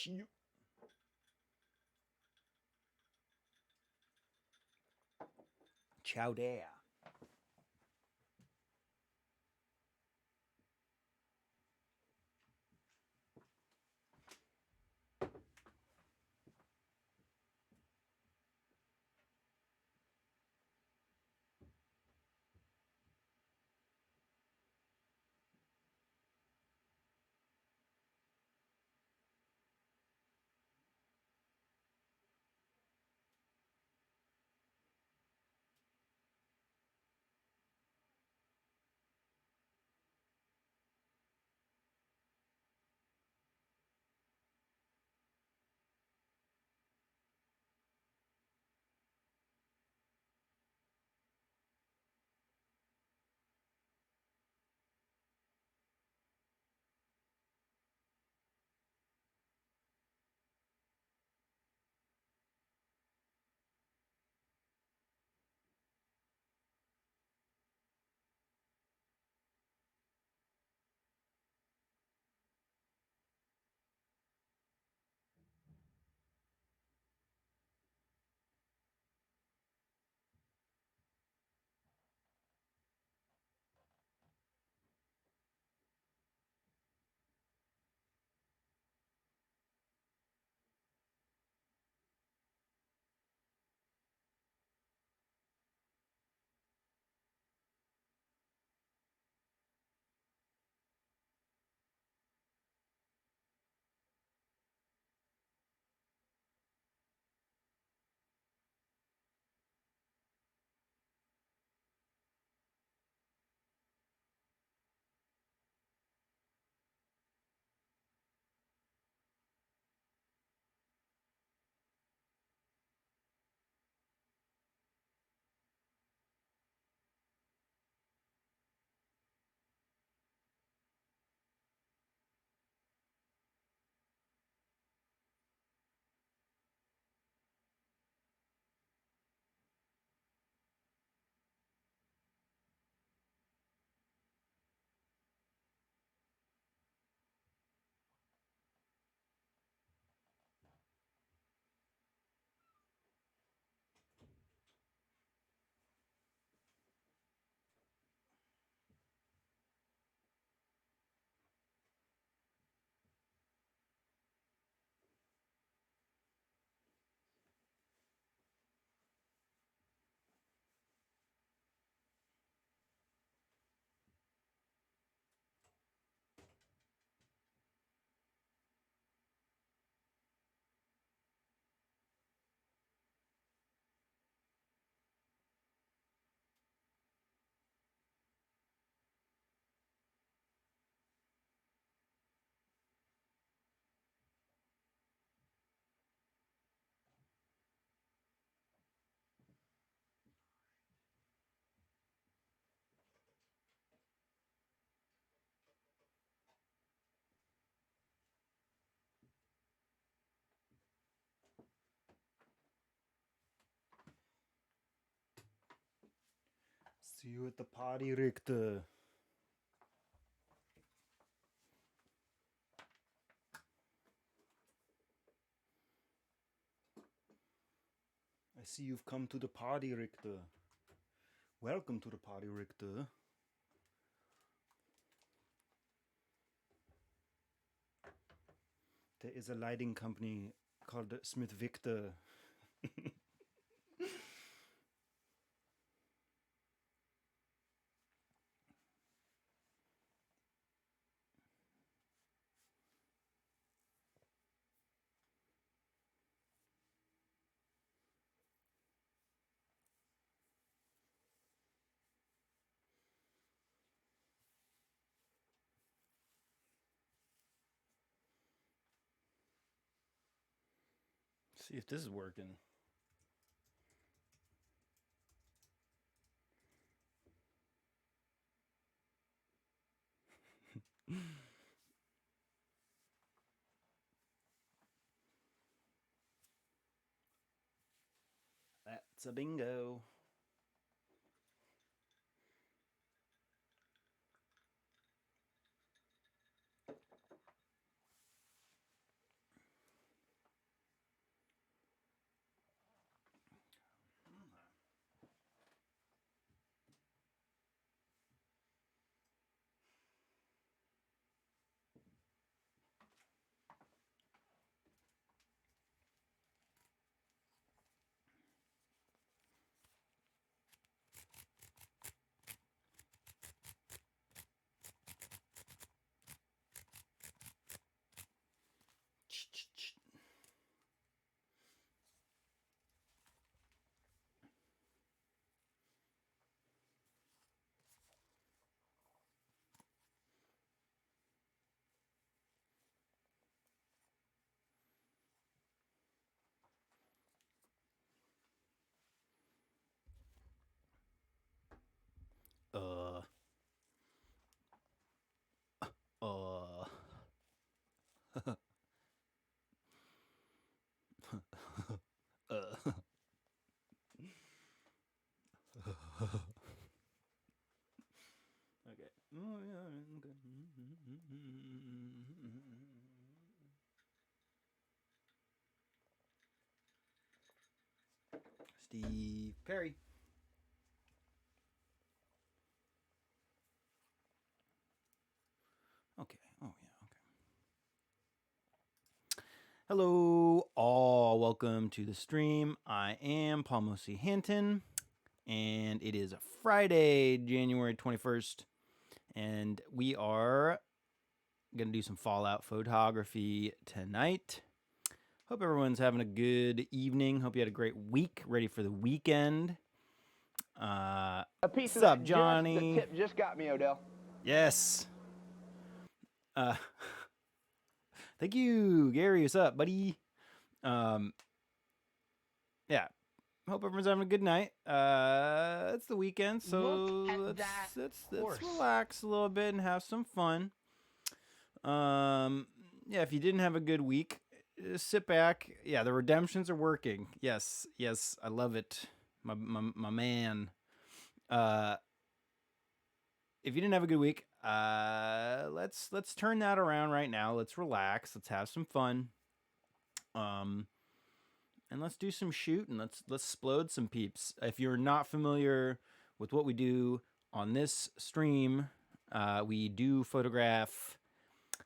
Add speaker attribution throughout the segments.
Speaker 1: Shoot. Ciao there. See you at the party, Richter. I see you've come to the party, Richter. Welcome to the party, Richter. There is a lighting company called Smith Victor. See if this is working. That's a bingo. Okay. Oh, yeah, okay. Steve Perry. Okay. Oh, yeah. Okay. Hello, all. Welcome to the stream. I am Paul Mosi Hinton, and it is Friday, January 21st, and we are going to do some Fallout photography tonight. Hope everyone's having a good evening. Hope you had a great week, ready for the weekend.
Speaker 2: A piece
Speaker 1: What's
Speaker 2: of
Speaker 1: up,
Speaker 2: that
Speaker 1: Johnny?
Speaker 2: the tip just got me, Odell.
Speaker 1: Yes. Thank you, Gary. What's up, buddy? Yeah. Hope everyone's having a good night. It's the weekend, so let's relax a little bit and have some fun. Yeah, if you didn't have a good week, sit back. Yeah, the redemptions are working. Yes, I love it. My man. If you didn't have a good week, let's turn that around right now. Let's relax. Let's have some fun. And let's do some shooting. Let's explode some peeps. If you're not familiar with what we do on this stream, we do photograph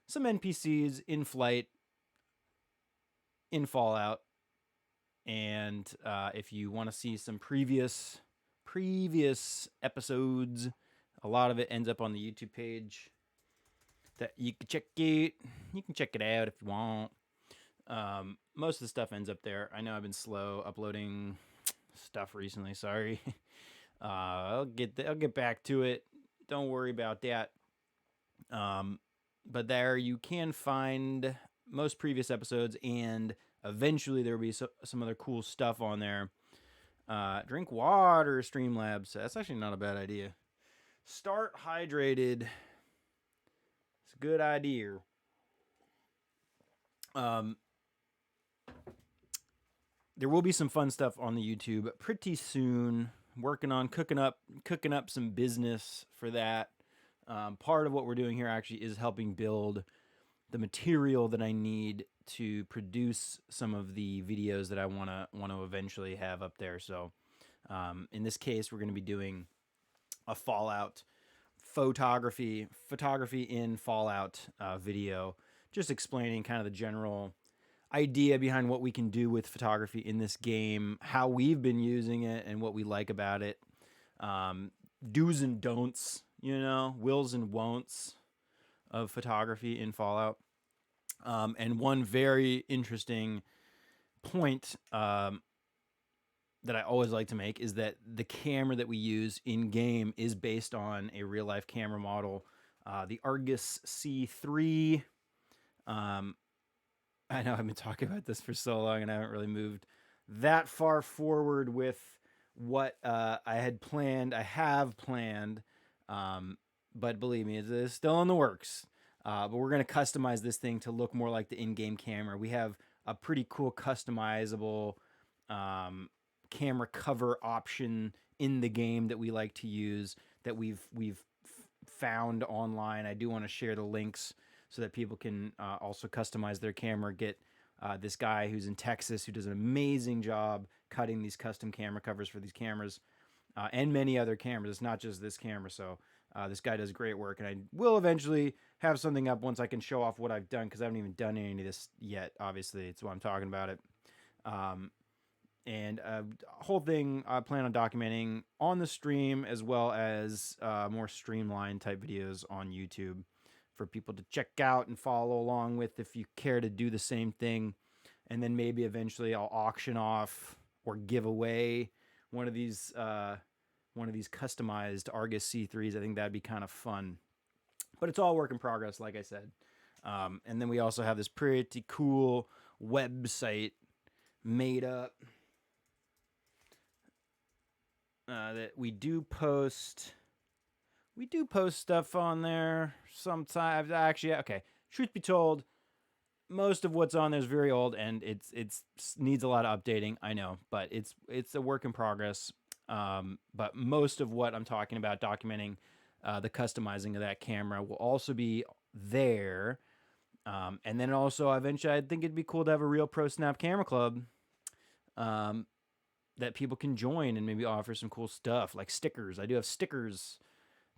Speaker 1: some NPCs in flight in Fallout. And if you want to see some previous episodes, a lot of it ends up on the YouTube page that you can check it. You can check it out if you want. Most of the stuff ends up there. I know I've been slow uploading stuff recently. Sorry. I'll get back to it. Don't worry about that. But there you can find most previous episodes, and eventually there will be some other cool stuff on there. Drink water, Streamlabs. That's actually not a bad idea. Start hydrated. It's a good idea. There will be some fun stuff on the YouTube pretty soon. Working on cooking up some business for that. Part of what we're doing here actually is helping build the material that I need to produce some of the videos that I want to eventually have up there. So, in this case, we're going to be doing a Fallout photography in Fallout video, just explaining kind of the general idea behind what we can do with photography in this game, how we've been using it, and what we like about it. Do's and don'ts, wills and won'ts of photography in Fallout. And one very interesting point that I always like to make is that the camera that we use in game is based on a real life camera model, the Argus C3. I know I've been talking about this for so long and I haven't really moved that far forward with what I have planned, but believe me, it's still in the works. But we're going to customize this thing to look more like the in-game camera. We have a pretty cool customizable camera cover option in the game that we like to use that we've found online. I do want to share the links so that people can also customize their camera. Get this guy who's in Texas who does an amazing job cutting these custom camera covers for these cameras and many other cameras. It's not just this camera. So this guy does great work, and I will eventually have something up once I can show off what I've done, because I haven't even done any of this yet. Obviously, it's why I'm talking about it. And whole thing I plan on documenting on the stream, as well as more streamlined type videos on YouTube for people to check out and follow along with if you care to do the same thing. And then maybe eventually I'll auction off or give away one of these customized Argus C3s. I think that'd be kind of fun. But it's all work in progress, like I said. And then we also have this pretty cool website made up that we do post stuff on there sometimes. Actually, okay, truth be told, most of what's on there is very old and it's needs a lot of updating, I know, but it's a work in progress. But most of what I'm talking about, documenting the customizing of that camera, will also be there. And then also, eventually, I think it'd be cool to have a real Pro Snap Camera Club that people can join and maybe offer some cool stuff like stickers. I do have stickers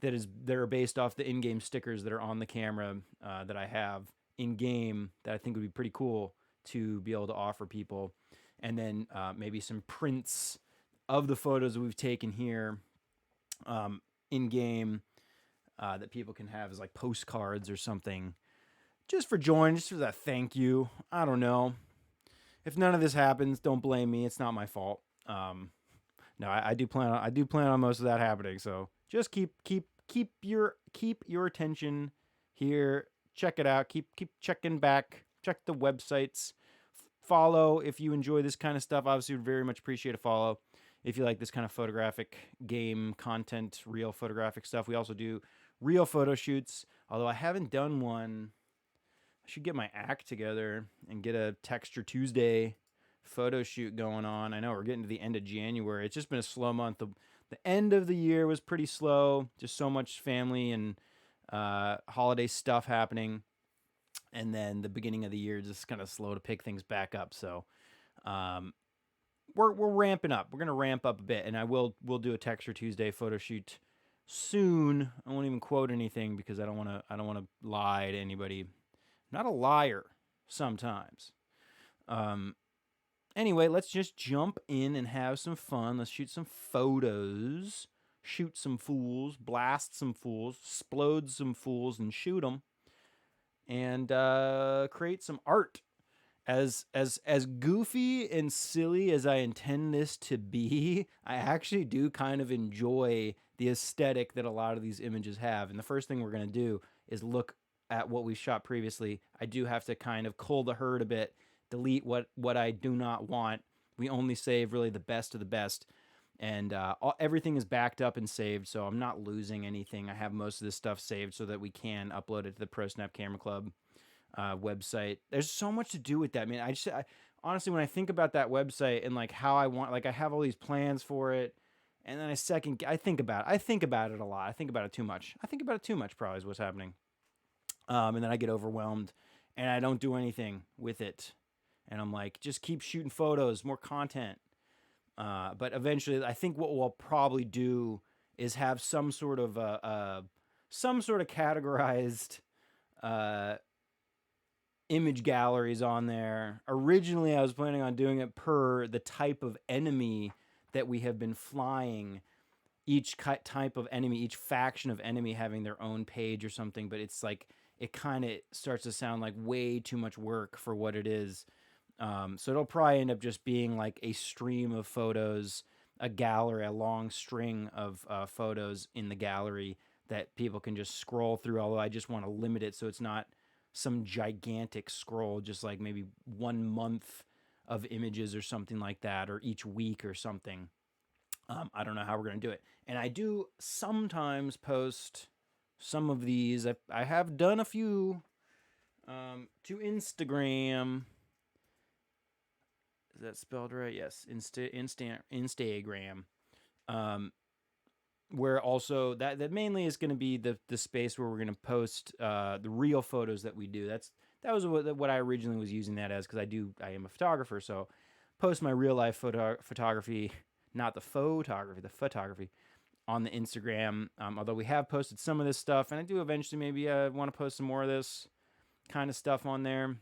Speaker 1: that are based off the in-game stickers that are on the camera that I have in-game that I think would be pretty cool to be able to offer people. And then maybe some prints of the photos that we've taken here in-game that people can have as like postcards or something. Just for joining, just for that thank you. I don't know. If none of this happens, don't blame me. It's not my fault. No, I do plan on most of that happening. So just keep your attention here. Check it out. Keep checking back. Check the websites. Follow if you enjoy this kind of stuff. Obviously, would very much appreciate a follow. If you like this kind of photographic game content, real photographic stuff. We also do real photo shoots. Although I haven't done one. I should get my act together and get a Texture Tuesday photo shoot going on. I know we're getting to the end of January. It's just been a slow month. The end of the year was pretty slow. Just so much family and holiday stuff happening. And then the beginning of the year just kind of slow to pick things back up. So we're ramping up. We're gonna ramp up a bit, and we'll do a Texture Tuesday photo shoot soon. I won't even quote anything because I don't want to lie to anybody. I'm not a liar sometimes. Anyway, let's just jump in and have some fun. Let's shoot some photos, shoot some fools, blast some fools, explode some fools, and shoot them, and create some art. As goofy and silly as I intend this to be, I actually do kind of enjoy the aesthetic that a lot of these images have. And the first thing we're going to do is look at what we shot previously. I do have to kind of cull the herd a bit, delete what I do not want. We only save really the best of the best. And everything is backed up and saved, so I'm not losing anything. I have most of this stuff saved so that we can upload it to the Pro Snap Camera Club website. There's so much to do with that, man. I honestly, when I think about that website and like how I want, like I have all these plans for it, and then I think about it a lot. I think about it too much. Probably is what's happening. And then I get overwhelmed, and I don't do anything with it. And I'm like, just keep shooting photos, more content. But eventually, I think what we'll probably do is have some sort of categorized image galleries on there. Originally, I was planning on doing it per the type of enemy that we have been flying. Each type of enemy, each faction of enemy having their own page or something. But it's like, it kind of starts to sound like way too much work for what it is. So it'll probably end up just being like a stream of photos, a gallery, a long string of photos in the gallery that people can just scroll through. Although I just want to limit it so it's not some gigantic scroll, just like maybe 1 month of images or something like that, or each week or something. I don't know how we're going to do it. And I do sometimes post some of these. I have done a few to Instagram. Is that spelled right? Yes, Instagram. Where also that mainly is going to be the space where we're going to post the real photos that we do. That was what I originally was using that as, because I am a photographer, so post my real life photography, not the photography on the Instagram. Although we have posted some of this stuff, and I do eventually maybe want to post some more of this kind of stuff on there.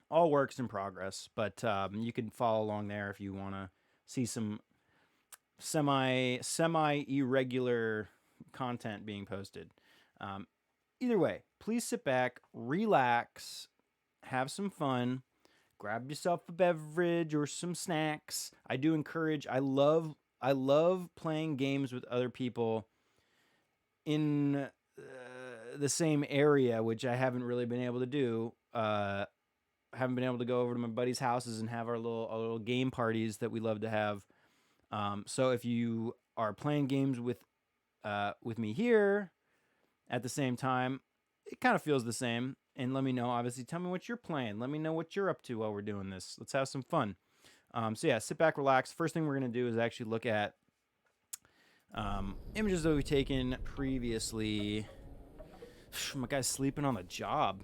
Speaker 1: All works in progress, but you can follow along there if you want to see some semi irregular content being posted. Either way, please sit back, relax, have some fun, grab yourself a beverage or some snacks. I do encourage. I love playing games with other people in the same area, which I haven't really been able to do. Haven't been able to go over to my buddies' houses and have our little game parties that we love to have. So if you are playing games with me here at the same time, it kind of feels the same. And let me know. Obviously, tell me what you're playing. Let me know what you're up to while we're doing this. Let's have some fun. So yeah, sit back, relax. First thing we're gonna do is actually look at Images that we've taken previously. My guy's sleeping on the job.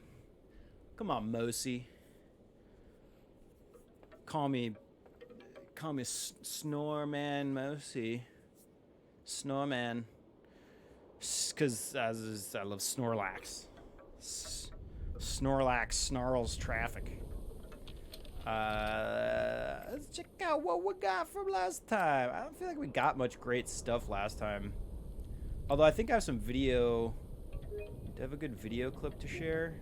Speaker 1: Come on, Mosi. Call me Snore Man Mosi. Snore Man. Because I love Snorlax. Snorlax snarls traffic. Let's check out what we got from last time. I don't feel like we got much great stuff last time. Although I think I have some video. Do I have a good video clip to share?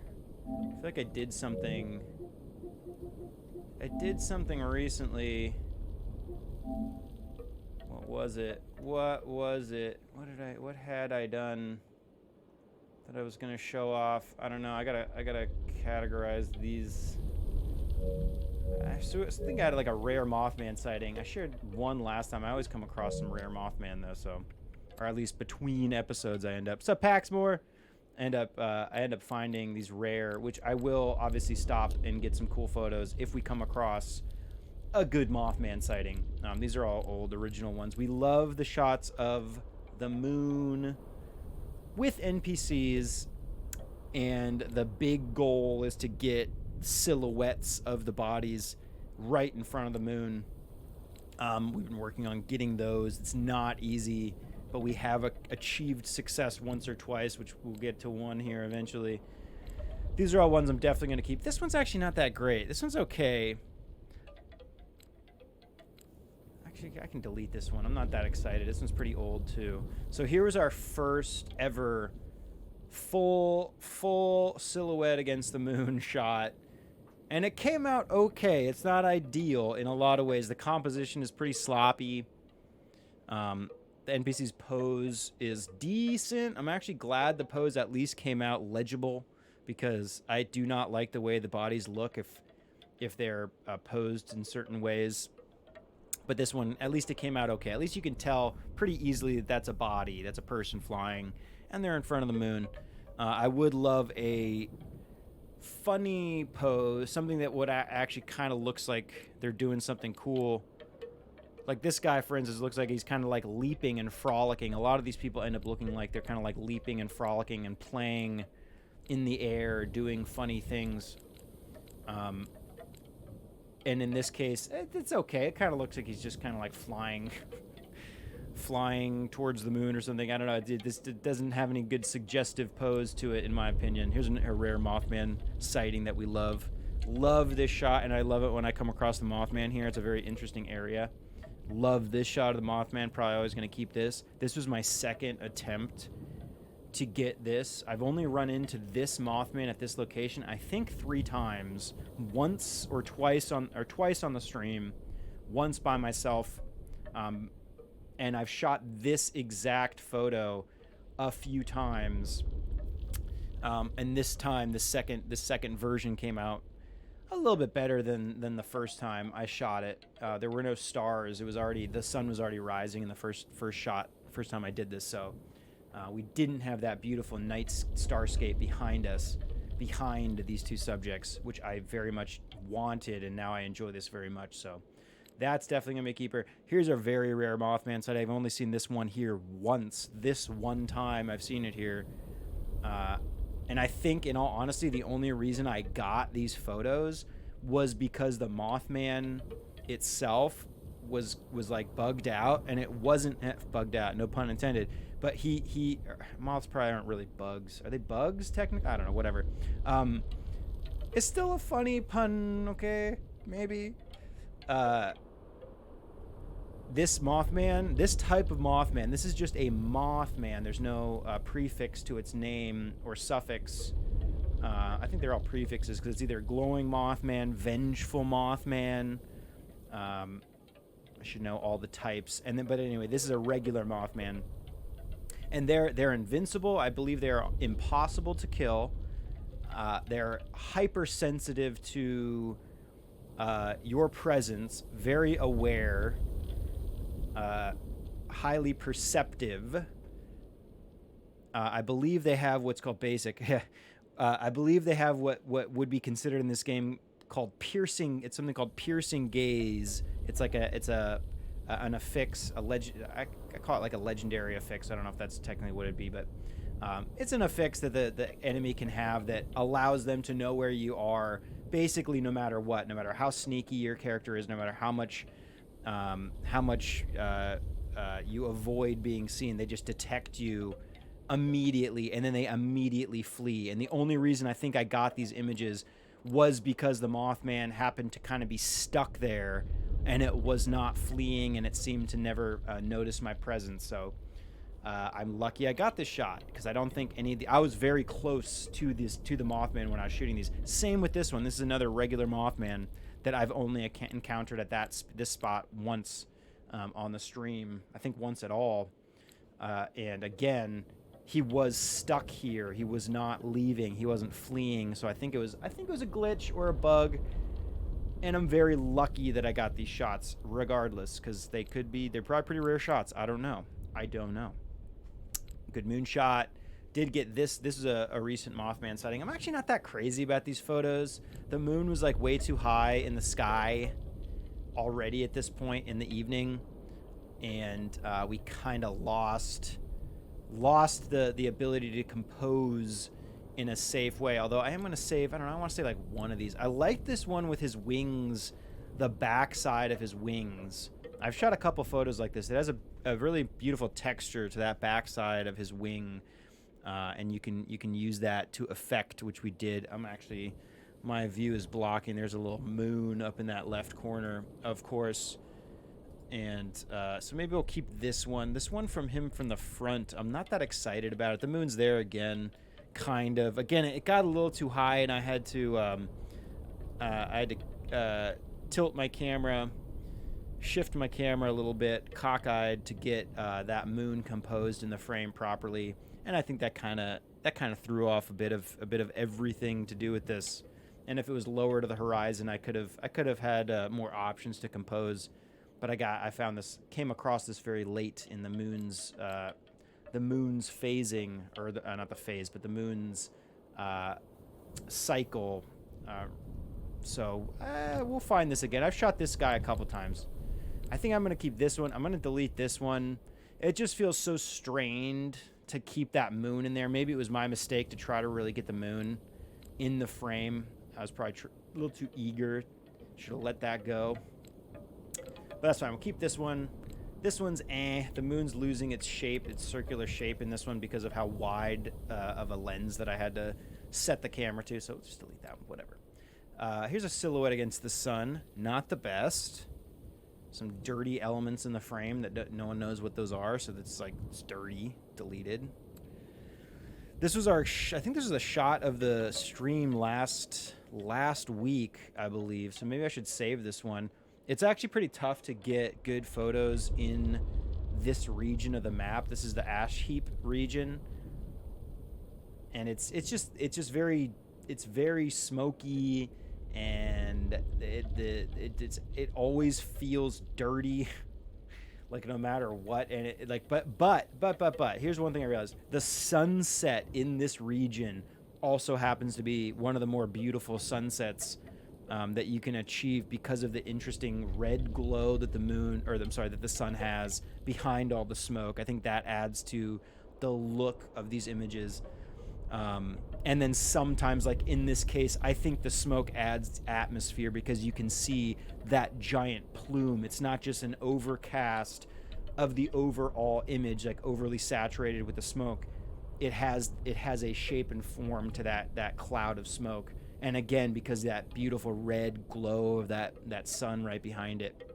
Speaker 1: I feel like I did something. I did something recently. What was it? What had I done that I was gonna show off? I don't know. I gotta categorize these. I think I had like a rare Mothman sighting. I shared one last time. I always come across some rare Mothman though, so, or at least between episodes I end up. So Paxmore, I end up finding these rare, which I will obviously stop and get some cool photos if we come across a good Mothman sighting. These are all old original ones. We love the shots of the moon with NPCs, and the big goal is to get silhouettes of the bodies right in front of the moon. We've been working on getting those. It's not easy, but we have achieved success once or twice, which we'll get to one here eventually. These are all ones I'm definitely going to keep. This one's actually not that great. This one's okay. Actually, I can delete this one. I'm not that excited. This one's pretty old too. So here was our first ever full silhouette against the moon shot. And it came out okay. It's not ideal in a lot of ways. The composition is pretty sloppy. The NPC's pose is decent. I'm actually glad the pose at least came out legible, because I do not like the way the bodies look if they're posed in certain ways. But this one, at least it came out okay. At least you can tell pretty easily that that's a body, that's a person flying, and they're in front of the moon. I would love a funny pose, something that would actually kind of looks like they're doing something cool. Like this guy, for instance, looks like he's kind of like leaping and frolicking. A lot of these people end up looking like they're kind of like leaping and frolicking and playing in the air, doing funny things. And in this case, it's okay. It kind of looks like he's just kind of like flying towards the moon or something. I don't know. This doesn't have any good suggestive pose to it, in my opinion. Here's a rare Mothman sighting that we love. Love this shot, and I love it when I come across the Mothman here. It's a very interesting area. Love this shot of the Mothman. Probably always going to keep this. This was my second attempt to get this. I've only run into this Mothman at this location, I think 3 times. Once or twice on the stream. Once by myself. And I've shot this exact photo a few times. And this time, the second version came out a little bit better than the first time I shot it. There were no stars. The sun was already rising in the first time I did this. So we didn't have that beautiful night starscape behind us, behind these two subjects, which I very much wanted, and now I enjoy this very much. So that's definitely going to be a keeper. Here's a very rare Mothman sight. I've only seen this one here once. This one time I've seen it here. And I think, in all honesty, the only reason I got these photos was because the Mothman itself was like bugged out, and it wasn't bugged out, no pun intended. But moths probably aren't really bugs. Are they bugs technically? I don't know, whatever. It's still a funny pun, okay? Maybe. This Mothman, this type of Mothman, this is just a Mothman. There's no prefix to its name or suffix. I think they're all prefixes because it's either glowing Mothman, vengeful Mothman. I should know all the types. But anyway, this is a regular Mothman. And they're invincible. I believe they are impossible to kill. They're hypersensitive to your presence, very aware, highly perceptive. I believe they have what's called basic. I believe they have what would be considered in this game called piercing. It's something called piercing gaze. It's like a an affix, I call it like a legendary affix. I don't know if that's technically what it'd be, but it's an affix that the enemy can have that allows them to know where you are, basically no matter what, no matter how sneaky your character is, no matter how much you avoid being seen. They just detect you immediately, and then they immediately flee. And the only reason I think I got these images was because the Mothman happened to kind of be stuck there, and it was not fleeing, and it seemed to never notice my presence. So I'm lucky I got this shot, because I don't think any of the... I was very close to the Mothman when I was shooting these. Same with this one. This is another regular Mothman that I've only encountered at this spot once on the stream. I think once at all. And again, he was stuck here. He was not leaving. He wasn't fleeing. So I think it was a glitch or a bug. And I'm very lucky that I got these shots regardless, because they're probably pretty rare shots. I don't know. Good moonshot. Did get this. This is a recent Mothman sighting. I'm actually not that crazy about these photos. The moon was like way too high in the sky already at this point in the evening, and we kind of lost the ability to compose in a safe way. Although I am going to save, I don't know, I want to say like one of these. I like this one with his wings, the back side of his wings. I've shot a couple photos like this. It has a really beautiful texture to that back side of his wing. And you can use that to effect, which we did. My view is blocking. There's a little moon up in that left corner, of course. And so maybe we'll keep this one. This one from him from the front, I'm not that excited about it. The moon's there again, kind of. Again, it got a little too high, and I had to tilt my camera, shift my camera a little bit, cockeyed, to get that moon composed in the frame properly. And I think that kind of threw off a bit of everything to do with this. And if it was lower to the horizon, I could have had more options to compose. But I came across this very late in the moon's phasing, or not the phase, but the moon's cycle. So we'll find this again. I've shot this guy a couple times. I think I'm gonna keep this one. I'm gonna delete this one. It just feels so strained to keep that moon in there. Maybe it was my mistake to try to really get the moon in the frame. I was probably a little too eager. Should have let that go. But that's fine. We'll keep this one. This one's The moon's losing its shape, its circular shape in this one because of how wide of a lens that I had to set the camera to. So just delete that one, whatever. Here's a silhouette against the sun. Not the best. Some dirty elements in the frame that no one knows what those are, so that's like, it's dirty. Deleted. This was I think this was a shot of the stream last week, I believe. So maybe I should save this one. It's actually pretty tough to get good photos in this region of the map. This is the ash heap region, and it's very smoky, and it always feels dirty. Like no matter what, and but here's one thing I realized: the sunset in this region also happens to be one of the more beautiful sunsets that you can achieve because of the interesting red glow that that the sun has behind all the smoke. I think that adds to the look of these images. And then sometimes, like in this case, I think the smoke adds atmosphere because you can see that giant plume. It's not just an overcast of the overall image, like overly saturated with the smoke. It has a shape and form to that cloud of smoke. And again, because that beautiful red glow of that sun right behind it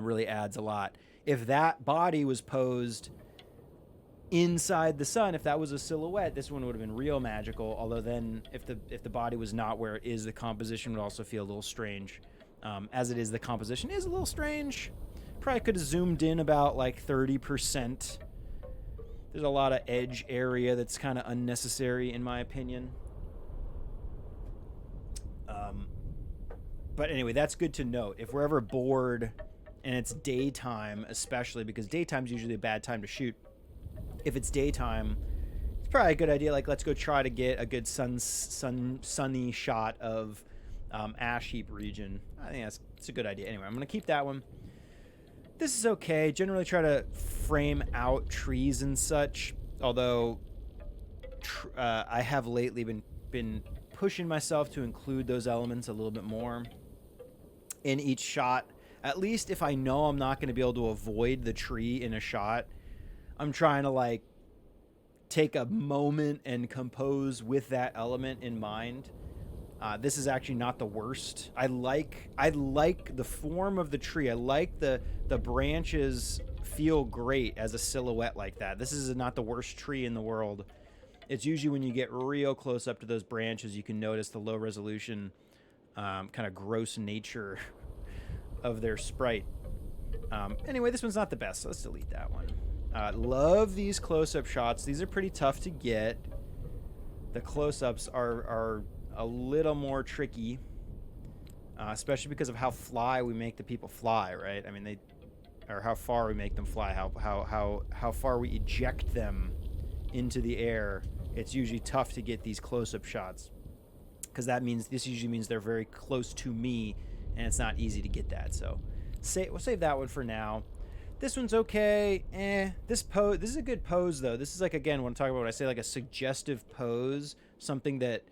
Speaker 1: really adds a lot. If that body was posed inside the sun, if that was a silhouette, this one would have been real magical. Although then if the body was not where it is, the composition would also feel a little strange. As it is, the composition is a little strange. Probably could have zoomed in about like 30%. There's a lot of edge area that's kind of unnecessary in my opinion. But anyway, that's good to note. If we're ever bored, and it's daytime especially, because daytime's usually a bad time to shoot. If it's daytime, it's probably a good idea. Like, let's go try to get a good sunny shot of ash heap region. I think it's a good idea. Anyway, I'm going to keep that one. This is okay. Generally try to frame out trees and such, although I have lately been pushing myself to include those elements a little bit more in each shot. At least if I know I'm not going to be able to avoid the tree in a shot, I'm trying to like take a moment and compose with that element in mind. This is actually not the worst. I like the form of the tree. I like the branches feel great as a silhouette like that. This is not the worst tree in the world. It's usually when you get real close up to those branches, you can notice the low resolution, kind of gross nature of their sprite. Anyway, this one's not the best, so let's delete that one. Love these close-up shots. These are pretty tough to get. The close-ups are a little more tricky, especially because of how fly we make the people fly, right? I mean, or how far we make them fly, how far we eject them into the air. It's usually tough to get these close-up shots, because this usually means they're very close to me, and it's not easy to get that. So we'll save that one for now. This one's okay. This is a good pose, though. This is like, again, when I talk about when I say like a suggestive pose, something that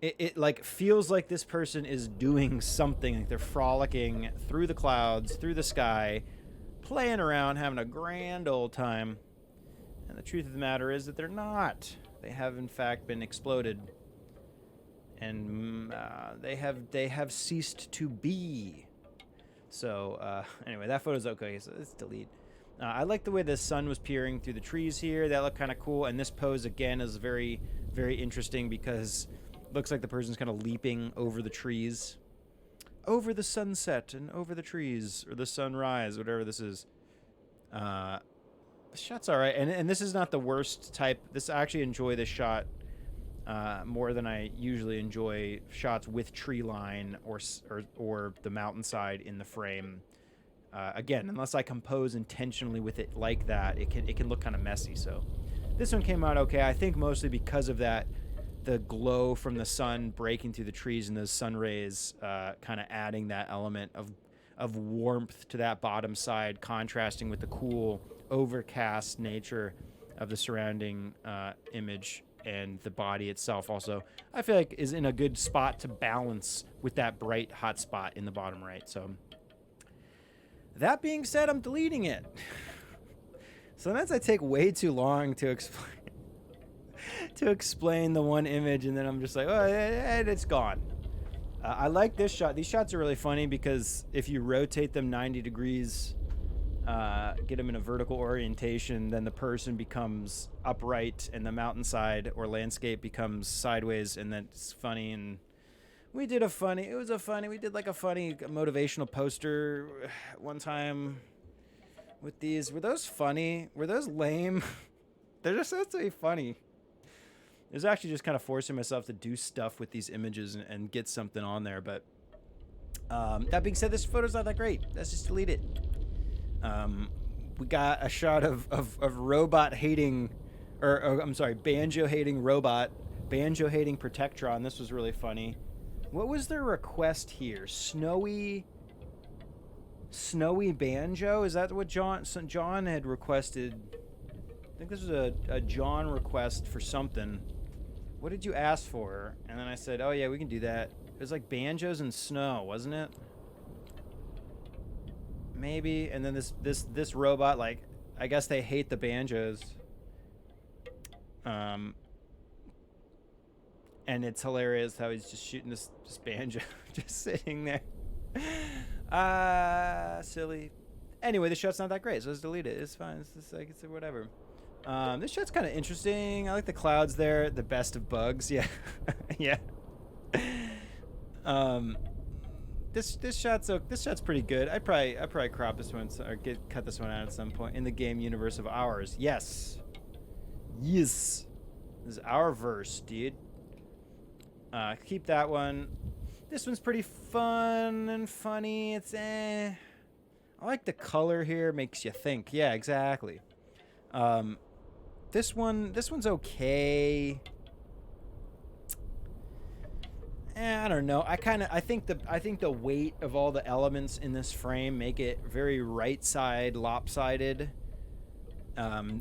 Speaker 1: it like feels like this person is doing something, like they're frolicking through the clouds, through the sky, playing around, having a grand old time. And the truth of the matter is that they're not. They have, in fact, been exploded. And they have ceased to be. So, anyway, that photo's okay, so let's delete. I like the way the sun was peering through the trees here. That looked kind of cool. And this pose, again, is very, very interesting because it looks like the person's kind of leaping over the trees. Over the sunset and over the trees, or the sunrise, whatever this is. The shot's all right. And this is not the worst type. I actually enjoy this shot more than I usually enjoy shots with tree line or the mountainside in the frame. Again, unless I compose intentionally with it like that, it can look kind of messy. So this one came out okay. I think mostly because of that, the glow from the sun breaking through the trees and those sun rays kind of adding that element of warmth to that bottom side, contrasting with the cool, overcast nature of the surrounding image. And the body itself also, I feel like, is in a good spot to balance with that bright hot spot in the bottom right. So that being said, I'm deleting it. Sometimes I take way too long to explain the one image, and then I'm just like, oh, it's gone. I like this shot. These shots are really funny because if you rotate them 90 degrees, get them in a vertical orientation, then the person becomes upright and the mountainside or landscape becomes sideways, and that's funny. And we did we did like a funny motivational poster one time with these. Were those funny? Were those lame? They're just supposed to be funny. It was actually just kind of forcing myself to do stuff with these images and get something on there. But that being said, this photo's not that great. Let's just delete it. We got a shot of robot hating, banjo hating robot, banjo hating Protectron. This was really funny. What was their request here? Snowy banjo? Is that what John had requested? I think this was a John request for something. What did you ask for? And then I said, oh yeah, we can do that. It was like banjos and snow, wasn't it? Maybe. And then this robot, like, I guess they hate the banjos. And it's hilarious how he's just shooting this banjo just sitting there. Silly. Anyway, the shot's not that great, so let's delete it. It's fine. It's just like, it's whatever. This shot's kind of interesting. I like the clouds there. The best of bugs. Yeah. Yeah. This shot's pretty good. I probably crop this one or cut this one out at some point in the game universe of ours. Yes. This is our verse, dude. Keep that one. This one's pretty fun and funny. It's I like the color here. Makes you think. Yeah, exactly. This one's okay. I don't know. I think the weight of all the elements in this frame make it very right side lopsided.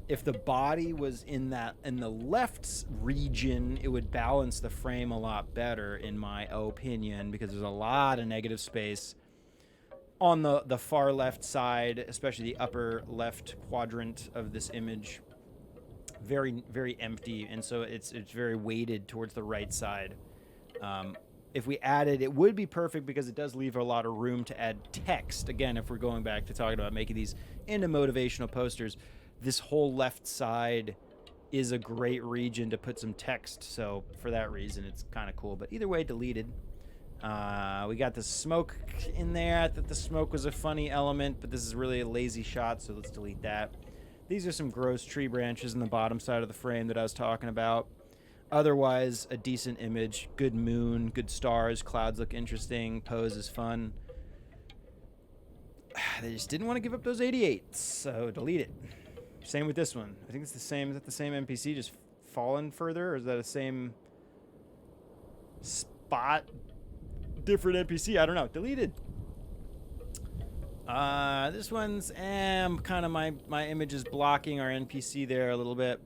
Speaker 1: If the body was in the left region, it would balance the frame a lot better, in my opinion, because there's a lot of negative space on the far left side, especially the upper left quadrant of this image. Very, very empty, and so it's very weighted towards the right side. If we added, it would be perfect because it does leave a lot of room to add text. Again, if we're going back to talking about making these into motivational posters, this whole left side is a great region to put some text. So for that reason, it's kind of cool. But either way, deleted. We got the smoke in there. I thought the smoke was a funny element, but this is really a lazy shot, so let's delete that. These are some gross tree branches in the bottom side of the frame that I was talking about. Otherwise, a decent image. Good moon, good stars, clouds look interesting, pose is fun. They just didn't want to give up those 88s, so delete it. Same with this one. I think it's the same. Is that the same NPC, just fallen further, or is that the same spot? Different NPC? I don't know. Deleted. This one's kind of my image is blocking our NPC there a little bit.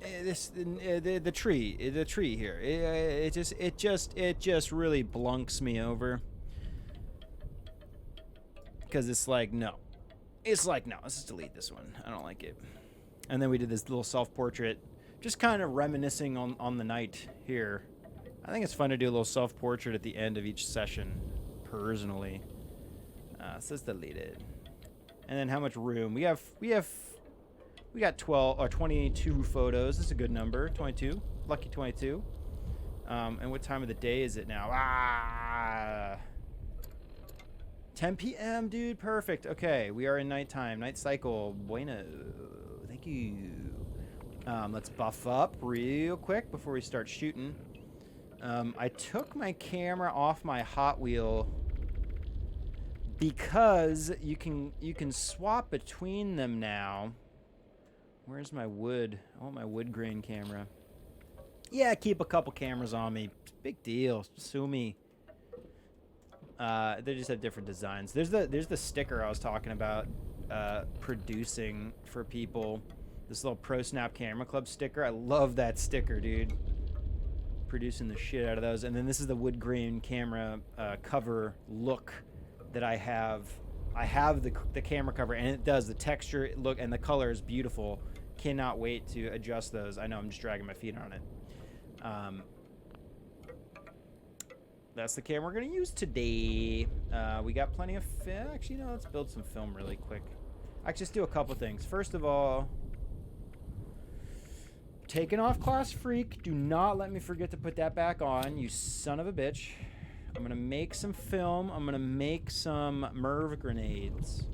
Speaker 1: The tree here. It just really blunks me over. Because it's like, no. It's like, no, let's just delete this one. I don't like it. And then we did this little self-portrait, just kind of reminiscing on the night here. I think it's fun to do a little self-portrait at the end of each session, personally. So it's deleted. And then how much room? We got 12 or 22 photos. This is a good number. 22. Lucky 22. And what time of the day is it now? 10 p.m., dude. Perfect. Okay, we are in nighttime. Night cycle. Bueno. Thank you. Let's buff up real quick before we start shooting. I took my camera off my Hot Wheel because you can swap between them now. Where's my wood? I want my wood grain camera. Yeah, keep a couple cameras on me. Big deal. Sue me. They just have different designs. There's the sticker I was talking about producing for people. This little Pro Snap Camera Club sticker. I love that sticker, dude. Producing the shit out of those. And then this is the wood grain camera cover look that I have. I have the camera cover, and it does the texture look, and the color is beautiful. Cannot wait to adjust those. I know I'm just dragging my feet on it. That's the camera we're going to use today. We got plenty of film. Actually, no, let's build some film really quick. Actually, just do a couple things. First of all, taking off Class Freak. Do not let me forget to put that back on, you son of a bitch. I'm going to make some film. I'm going to make some Merv grenades.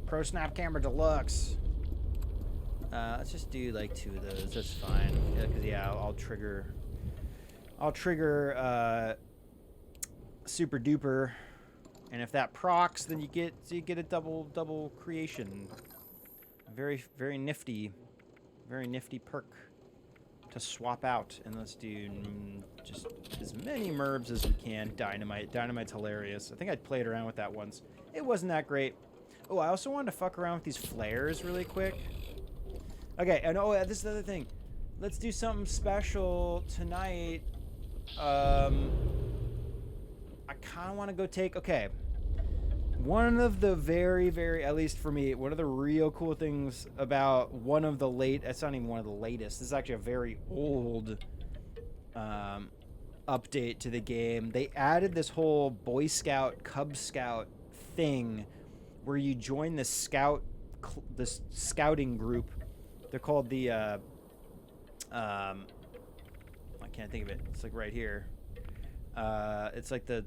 Speaker 1: Pro Snap Camera Deluxe. Let's just do like 2 of those. That's fine. Because yeah, I'll trigger Super Duper, and if that procs, then you get a double creation. Very nifty perk to swap out. And let's do just as many Merbs as we can. Dynamite's hilarious. I think I played around with that once. It wasn't that great. Oh, I also wanted to fuck around with these flares really quick. Okay, and oh, this is the other thing. Let's do something special tonight. I kind of want to go take... Okay. One of the very, at least for me, one of the real cool things about one of the it's not even one of the latest. This is actually a very old update to the game. They added this whole Boy Scout, Cub Scout thing where you join this scouting group. They're called the... I can't think of it. It's like right here. It's like I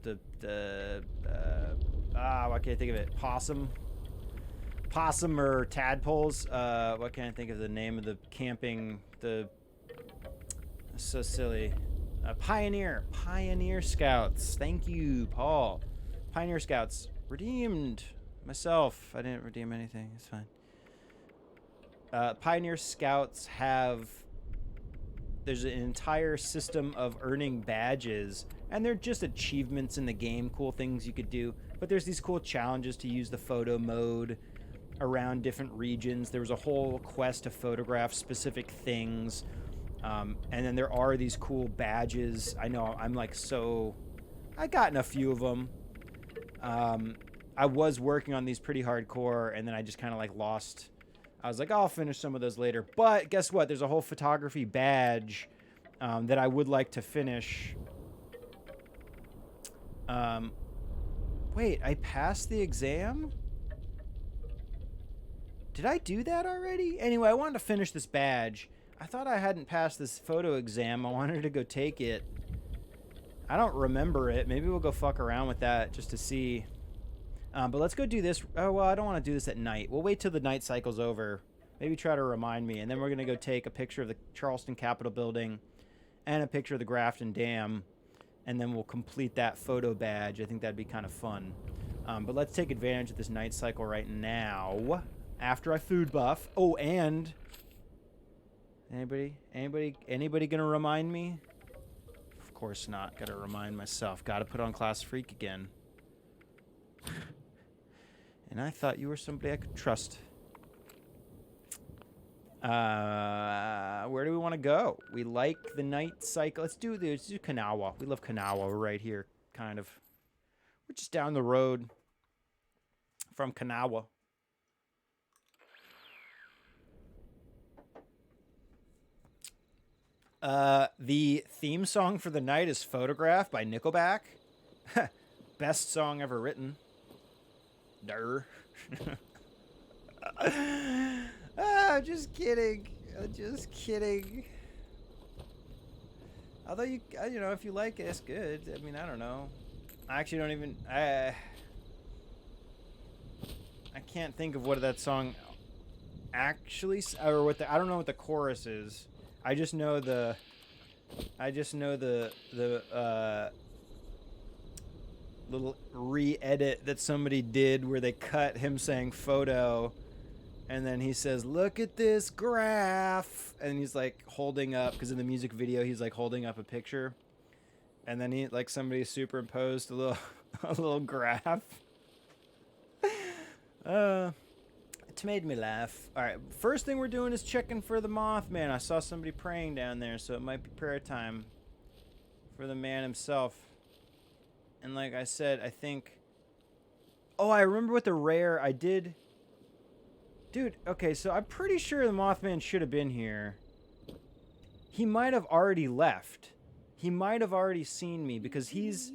Speaker 1: can't think of it. Possum or tadpoles. What can I think of the name of the camping? So silly. Pioneer Scouts. Thank you, Paul. Pioneer Scouts redeemed myself. I didn't redeem anything. It's fine. Pioneer Scouts have there's an entire system of earning badges, and they're just achievements in the game, cool things you could do. But there's these cool challenges to use the photo mode around different regions. There was a whole quest to photograph specific things. And then there are these cool badges. I know I'm like I've gotten a few of them. I was working on these pretty hardcore, and then I just kind of like lost. I was like, I'll finish some of those later. But guess what? There's a whole photography badge that I would like to finish. Wait, I passed the exam? Did I do that already? Anyway, I wanted to finish this badge. I thought I hadn't passed this photo exam. I wanted to go take it. I don't remember it. Maybe we'll go fuck around with that just to see. But let's go do this. Oh, well, I don't want to do this at night. We'll wait till the night cycle's over. Maybe try to remind me. And then we're going to go take a picture of the Charleston Capitol building and a picture of the Grafton Dam. And then we'll complete that photo badge. I think that'd be kind of fun. But let's take advantage of this night cycle right now. After I food buff. Oh, and... Anybody gonna remind me? Of course not. Gotta remind myself. Gotta put on Class Freak again. And I thought you were somebody I could trust. Where do we want to go? We like the night cycle. Let's do Kanawha. We love Kanawha. We're right here, kind of. We're just down the road from Kanawha. The theme song for the night is Photograph by Nickelback. Best song ever written. Durr. I'm just kidding. I'm just kidding. Although you know, if you like it, it's good. I mean, I don't know. I actually don't even. I can't think of what that song actually, or what the. I don't know what the chorus is. I just know the little re-edit that somebody did where they cut him saying photo, and then he says, "Look at this graph," and he's like holding up, because in the music video he's like holding up a picture, and then he like somebody superimposed a little graph. It made me laugh. Alright, first thing we're doing is checking for the Mothman. I saw somebody praying down there, so it might be prayer time for the man himself. And like I said, I think... Oh, I remember what the rare I did... Dude, okay, so I'm pretty sure the Mothman should have been here. He might have already left. He might have already seen me, because he's...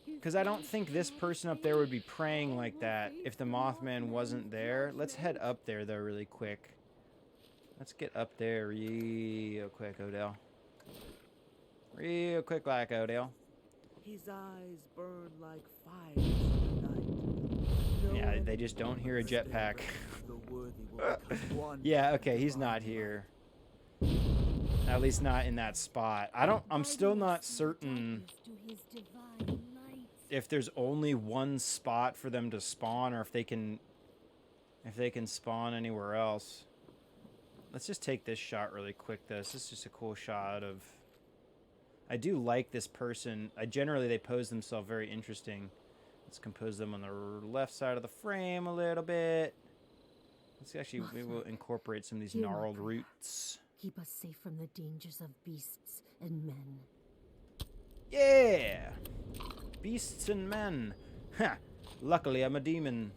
Speaker 1: Because I don't think this person up there would be praying like that if the Mothman wasn't there. Let's head up there, though, really quick. Let's get up there real quick, Odell. Real quick like Odell.
Speaker 3: His eyes burn like fire in the night.
Speaker 1: Yeah, they just don't hear a jetpack. Yeah, okay, he's not here. At least not in that spot. I'm still not certain if there's only one spot for them to spawn, or if they can spawn anywhere else. Let's just take this shot really quick, though. This is just a cool shot of... I do like this person. Generally, they pose themselves very interesting. Let's compose them on the left side of the frame a little bit. Let's actually, maybe we'll incorporate some of these gnarled roots.
Speaker 4: Keep us safe from the dangers of beasts and men.
Speaker 1: Yeah! Beasts and men. Ha! Luckily, I'm a demon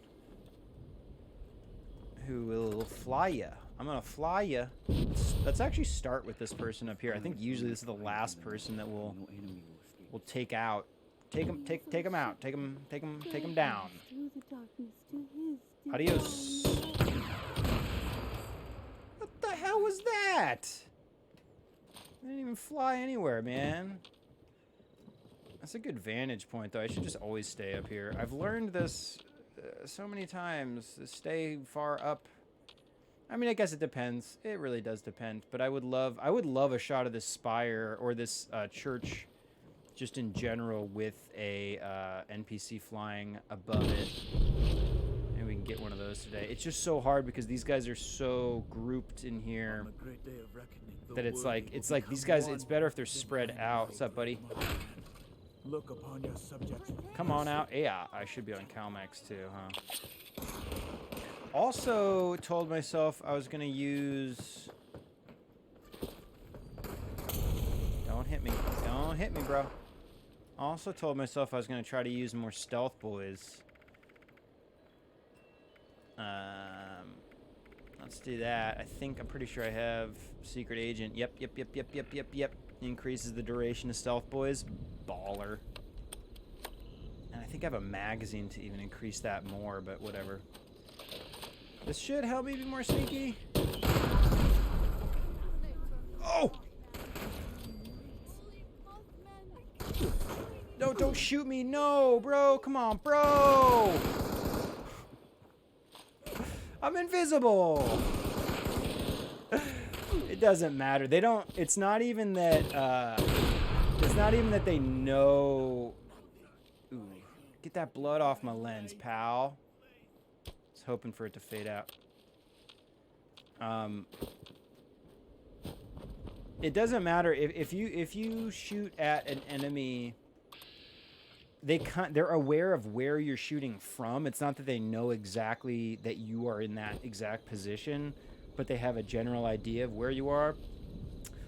Speaker 1: who will fly ya. I'm gonna fly ya. Let's actually start with this person up here. I think usually this is the last person that we'll take out. Take him out. Take him down. Adios. What the hell was that? I didn't even fly anywhere, man. That's a good vantage point, though. I should just always stay up here. I've learned this so many times. To stay far up. I mean, I guess it depends. It really does depend. But I would love a shot of this spire or this church, just in general, with a NPC flying above it. Maybe we can get one of those. those today. It's just so hard because these guys are so grouped in here
Speaker 3: On the great day of reckoning, the
Speaker 1: that it's
Speaker 3: worthy
Speaker 1: like
Speaker 3: will
Speaker 1: these
Speaker 3: become
Speaker 1: guys.
Speaker 3: one
Speaker 1: It's better if they're
Speaker 3: with
Speaker 1: spread
Speaker 3: divine
Speaker 1: out.
Speaker 3: light.
Speaker 1: What's up, buddy?
Speaker 3: Look upon your subjects with
Speaker 1: Come on out. Yeah, I should be on Calmex too, huh? Also told myself I was gonna use. Don't hit me. Don't hit me, bro. Also told myself I was gonna try to use more stealth boys. Let's do that. I'm pretty sure I have secret agent. Yep. Increases the duration of stealth boys. Baller. And I think I have a magazine to even increase that more, but whatever. This should help me be more sneaky. Oh! No, don't shoot me. No, bro. Come on, bro. I'm invisible. It doesn't matter. They don't. It's not even that. It's not even that they know. Ooh, get that blood off my lens, pal. I was hoping for it to fade out. It doesn't matter if you shoot at an enemy. They're aware of where you're shooting from. It's not that they know exactly that you are in that exact position, but they have a general idea of where you are.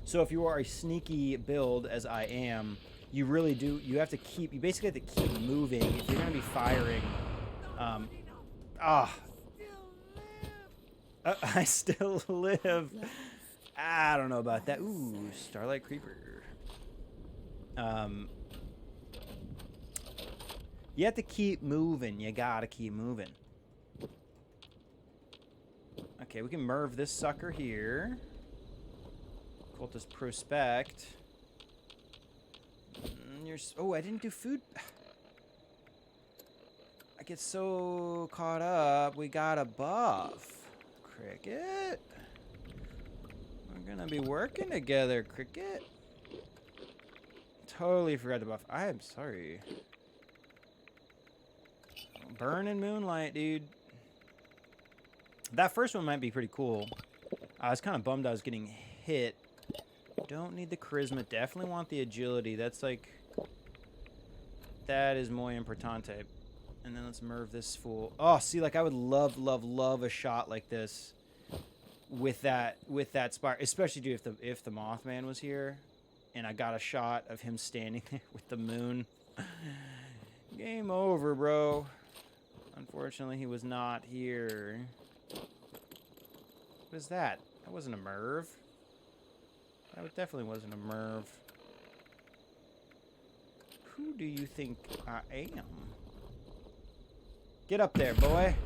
Speaker 1: So if you are a sneaky build, as I am, you really do. You basically have to keep moving if you're going to be firing. I still live. I don't know about that. Ooh, Starlight Creeper. You have to keep moving. You gotta keep moving. Okay, we can merv this sucker here. Cultist Prospect. Oh, I didn't do food. I get so caught up. We got a buff. Cricket. We're gonna be working together, Cricket. Totally forgot to buff. I am sorry. Burning moonlight, dude. That first one might be pretty cool. I was kind of bummed I was getting hit. Don't need the charisma. Definitely want the agility. That's like... That is muy importante. And then let's merv this fool. Oh, see, like I would love a shot like this with that spark. Especially, dude, if the Mothman was here and I got a shot of him standing there with the moon. Game over, bro. Unfortunately, he was not here. What is that? That wasn't a merv. That definitely wasn't a merv. Who do you think I am? Get up there, boy.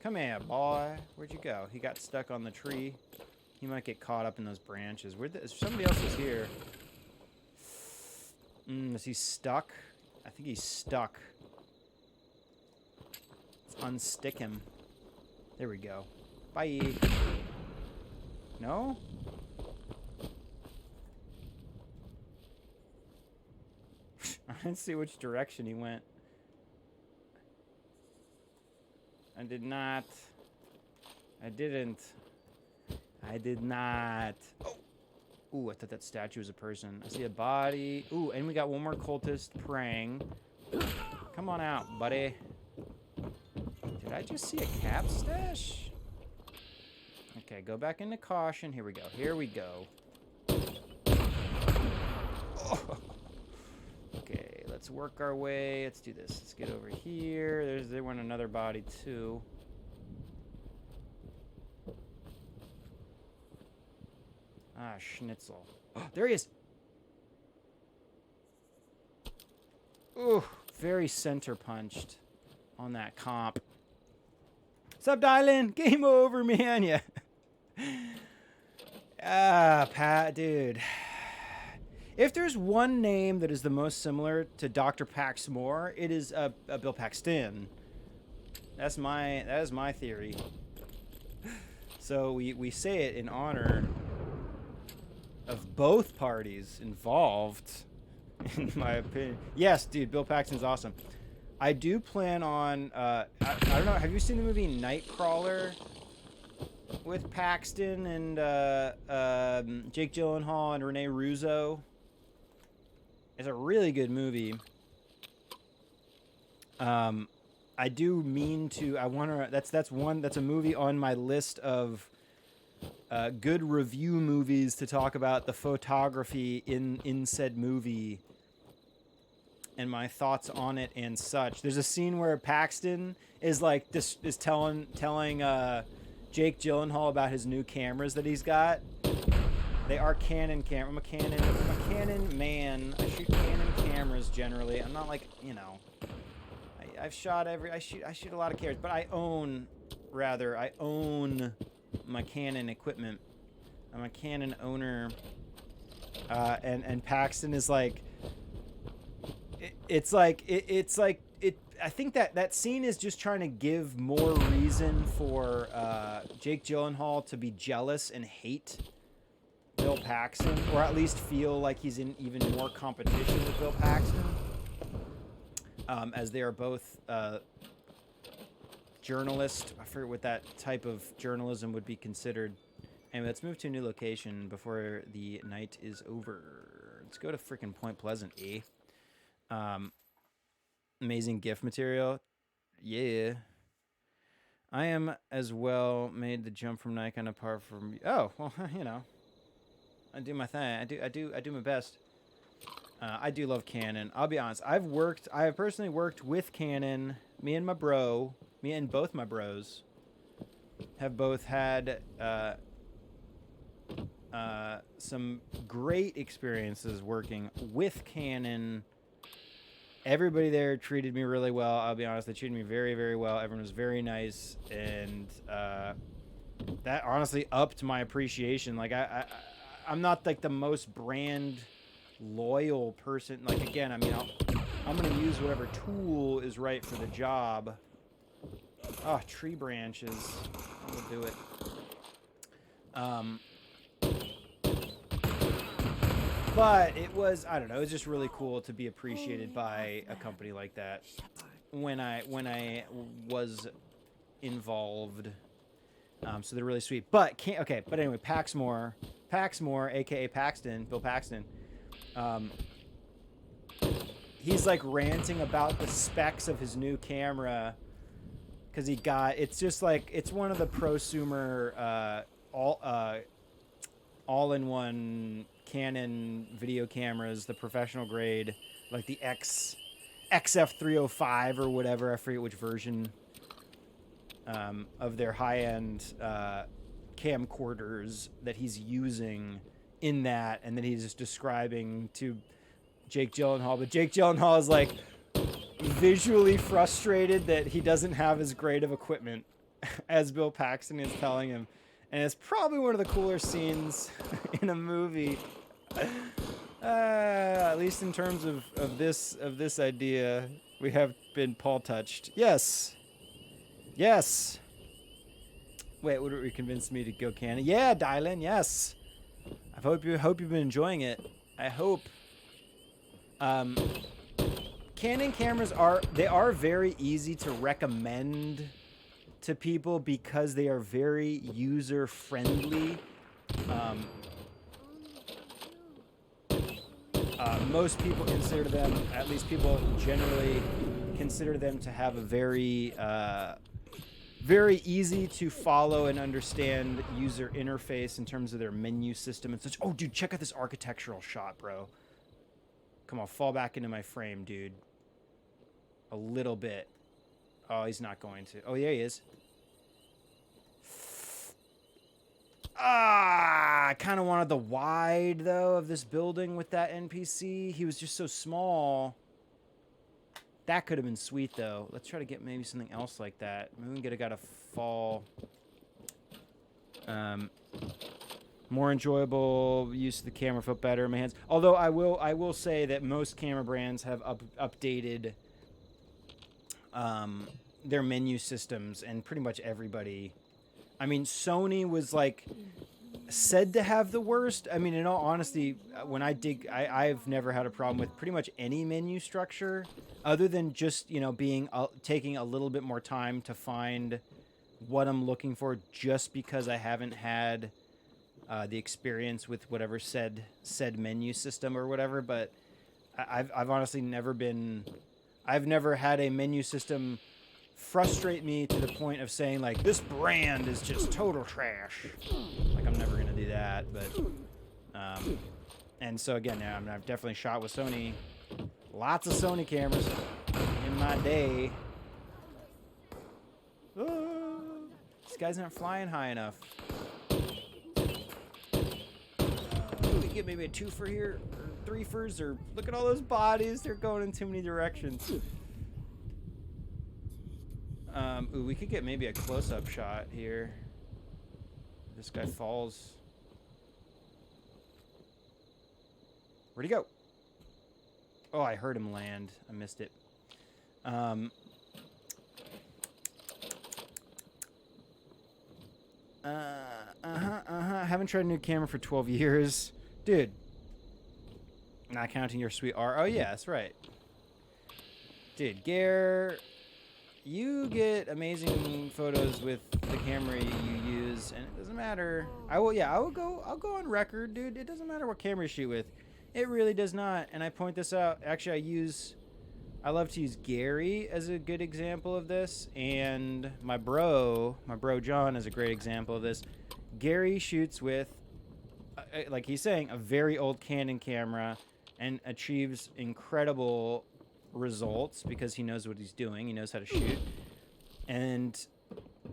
Speaker 1: Come here, boy. Where'd you go? He got stuck on the tree. He might get caught up in those branches. Somebody else is here. Is he stuck? I think he's stuck. Let's unstick him. There we go. Bye. No? I didn't see which direction he went. I did not. I didn't. I did not. Oh! Ooh, I thought that statue was a person. I see a body. Ooh, and we got one more cultist praying. Come on out, buddy. Did I just see a cap stash? Okay, go back into caution. Here we go. Here we go. Oh. Okay, let's work our way. Let's do this. Let's get over here. There went another body, too. Ah, schnitzel. Oh, there he is. Ooh, very center punched on that comp. Sup, Dylan? Game over, man. Yeah. Pat, dude. If there's one name that is the most similar to Dr. Paxmore, it is Bill Paxton. That is my theory. So we say it in honor of both parties involved, in my opinion. Yes, dude, Bill Paxton's awesome. I do plan on. I don't know. Have you seen the movie Nightcrawler with Paxton and Jake Gyllenhaal and Rene Russo? It's a really good movie. I do mean to. I want to. That's a movie on my list of good review movies to talk about the photography in said movie and my thoughts on it and such. There's a scene where Paxton is like this is telling Jake Gyllenhaal about his new cameras that he's got. They are Canon camera. I'm a Canon man. I shoot Canon cameras generally. I'm not like, you know, I shoot a lot of cameras, but I own my Canon equipment. I'm a Canon owner. And Paxton is like, I think that scene is just trying to give more reason for Jake Gyllenhaal to be jealous and hate Bill Paxton, or at least feel like he's in even more competition with Bill Paxton, as they are both journalists. I forget what that type of journalism would be considered. Anyway, let's move to a new location before the night is over. Let's go to freaking Point Pleasant, eh? Amazing gift material. Yeah. I am as well made the jump from Nikon apart from... Oh, well, you know. I do my thing. I do my best. I do love Canon. I'll be honest. I have personally worked with Canon. Me and both my bros have both had some great experiences working with Canon. Everybody there treated me really well. I'll be honest. They treated me very, very well. Everyone was very nice. And that honestly upped my appreciation. Like, I'm not like the most brand loyal person. Like, again, I mean, I'm going to use whatever tool is right for the job. Oh, tree branches. I will do it. But it was, I don't know, it was just really cool to be appreciated by a company like that when I was involved. So they're really sweet. But but anyway, Paxmore, aka Paxton, Bill Paxton. He's like ranting about the specs of his new camera because it's just like, it's one of the prosumer all-in-one Canon video cameras, the professional grade, like the XF305 or whatever. I forget which version of their high-end camcorders that he's using in that, and that he's just describing to Jake Gyllenhaal. But Jake Gyllenhaal is like visually frustrated that he doesn't have as great of equipment as Bill Paxton is telling him. And it's probably one of the cooler scenes in a movie, at least in terms of this idea. We have been Paul touched. Yes. Wait, what convinced me to go Canon? Yeah, Dylan. Yes. I hope you've been enjoying it. I hope. Canon cameras are very easy to recommend to people because they are very user friendly. Most people consider them, at least people generally consider them, to have a very very easy to follow and understand user interface in terms of their menu system and such. Oh, dude, check out this architectural shot, bro. Come on, fall back into my frame, dude. A little bit. Oh, he's not going to. Oh, yeah, he is. I kind of wanted the wide, though, of this building with that NPC. He was just so small. That could have been sweet, though. Let's try to get maybe something else like that. Maybe we can get a fall. More enjoyable use of the camera, felt better in my hands. Although I will say that most camera brands have updated their menu systems, and pretty much everybody. I mean, Sony was like said to have the worst. I mean, in all honesty, when I dig, I've never had a problem with pretty much any menu structure, other than just, you know, being taking a little bit more time to find what I'm looking for, just because I haven't had the experience with whatever said menu system or whatever. But I've honestly I've never had a menu system frustrate me to the point of saying, like, this brand is just total trash. Like, I'm never gonna do that. But and so again, yeah, I mean, I've definitely shot with Sony, lots of Sony cameras in my day. These guys aren't flying high enough. We get maybe a 2-fer here, or 3-fers, or look at all those bodies. They're going in too many directions. Ooh, we could get maybe a close-up shot here. This guy falls. Where'd he go? Oh, I heard him land. I missed it. Haven't tried a new camera for 12 years. Dude. Not counting your sweet R. Oh, yeah, that's right. Dude, Gare, you get amazing photos with the camera you use, and it doesn't matter. I'll go on record, dude. It doesn't matter what camera you shoot with. It really does not. And I point this out. Actually, I love to use Gary as a good example of this, and my bro John is a great example of this. Gary shoots with, like he's saying, a very old Canon camera and achieves incredible results because he knows what he's doing. He knows how to shoot. And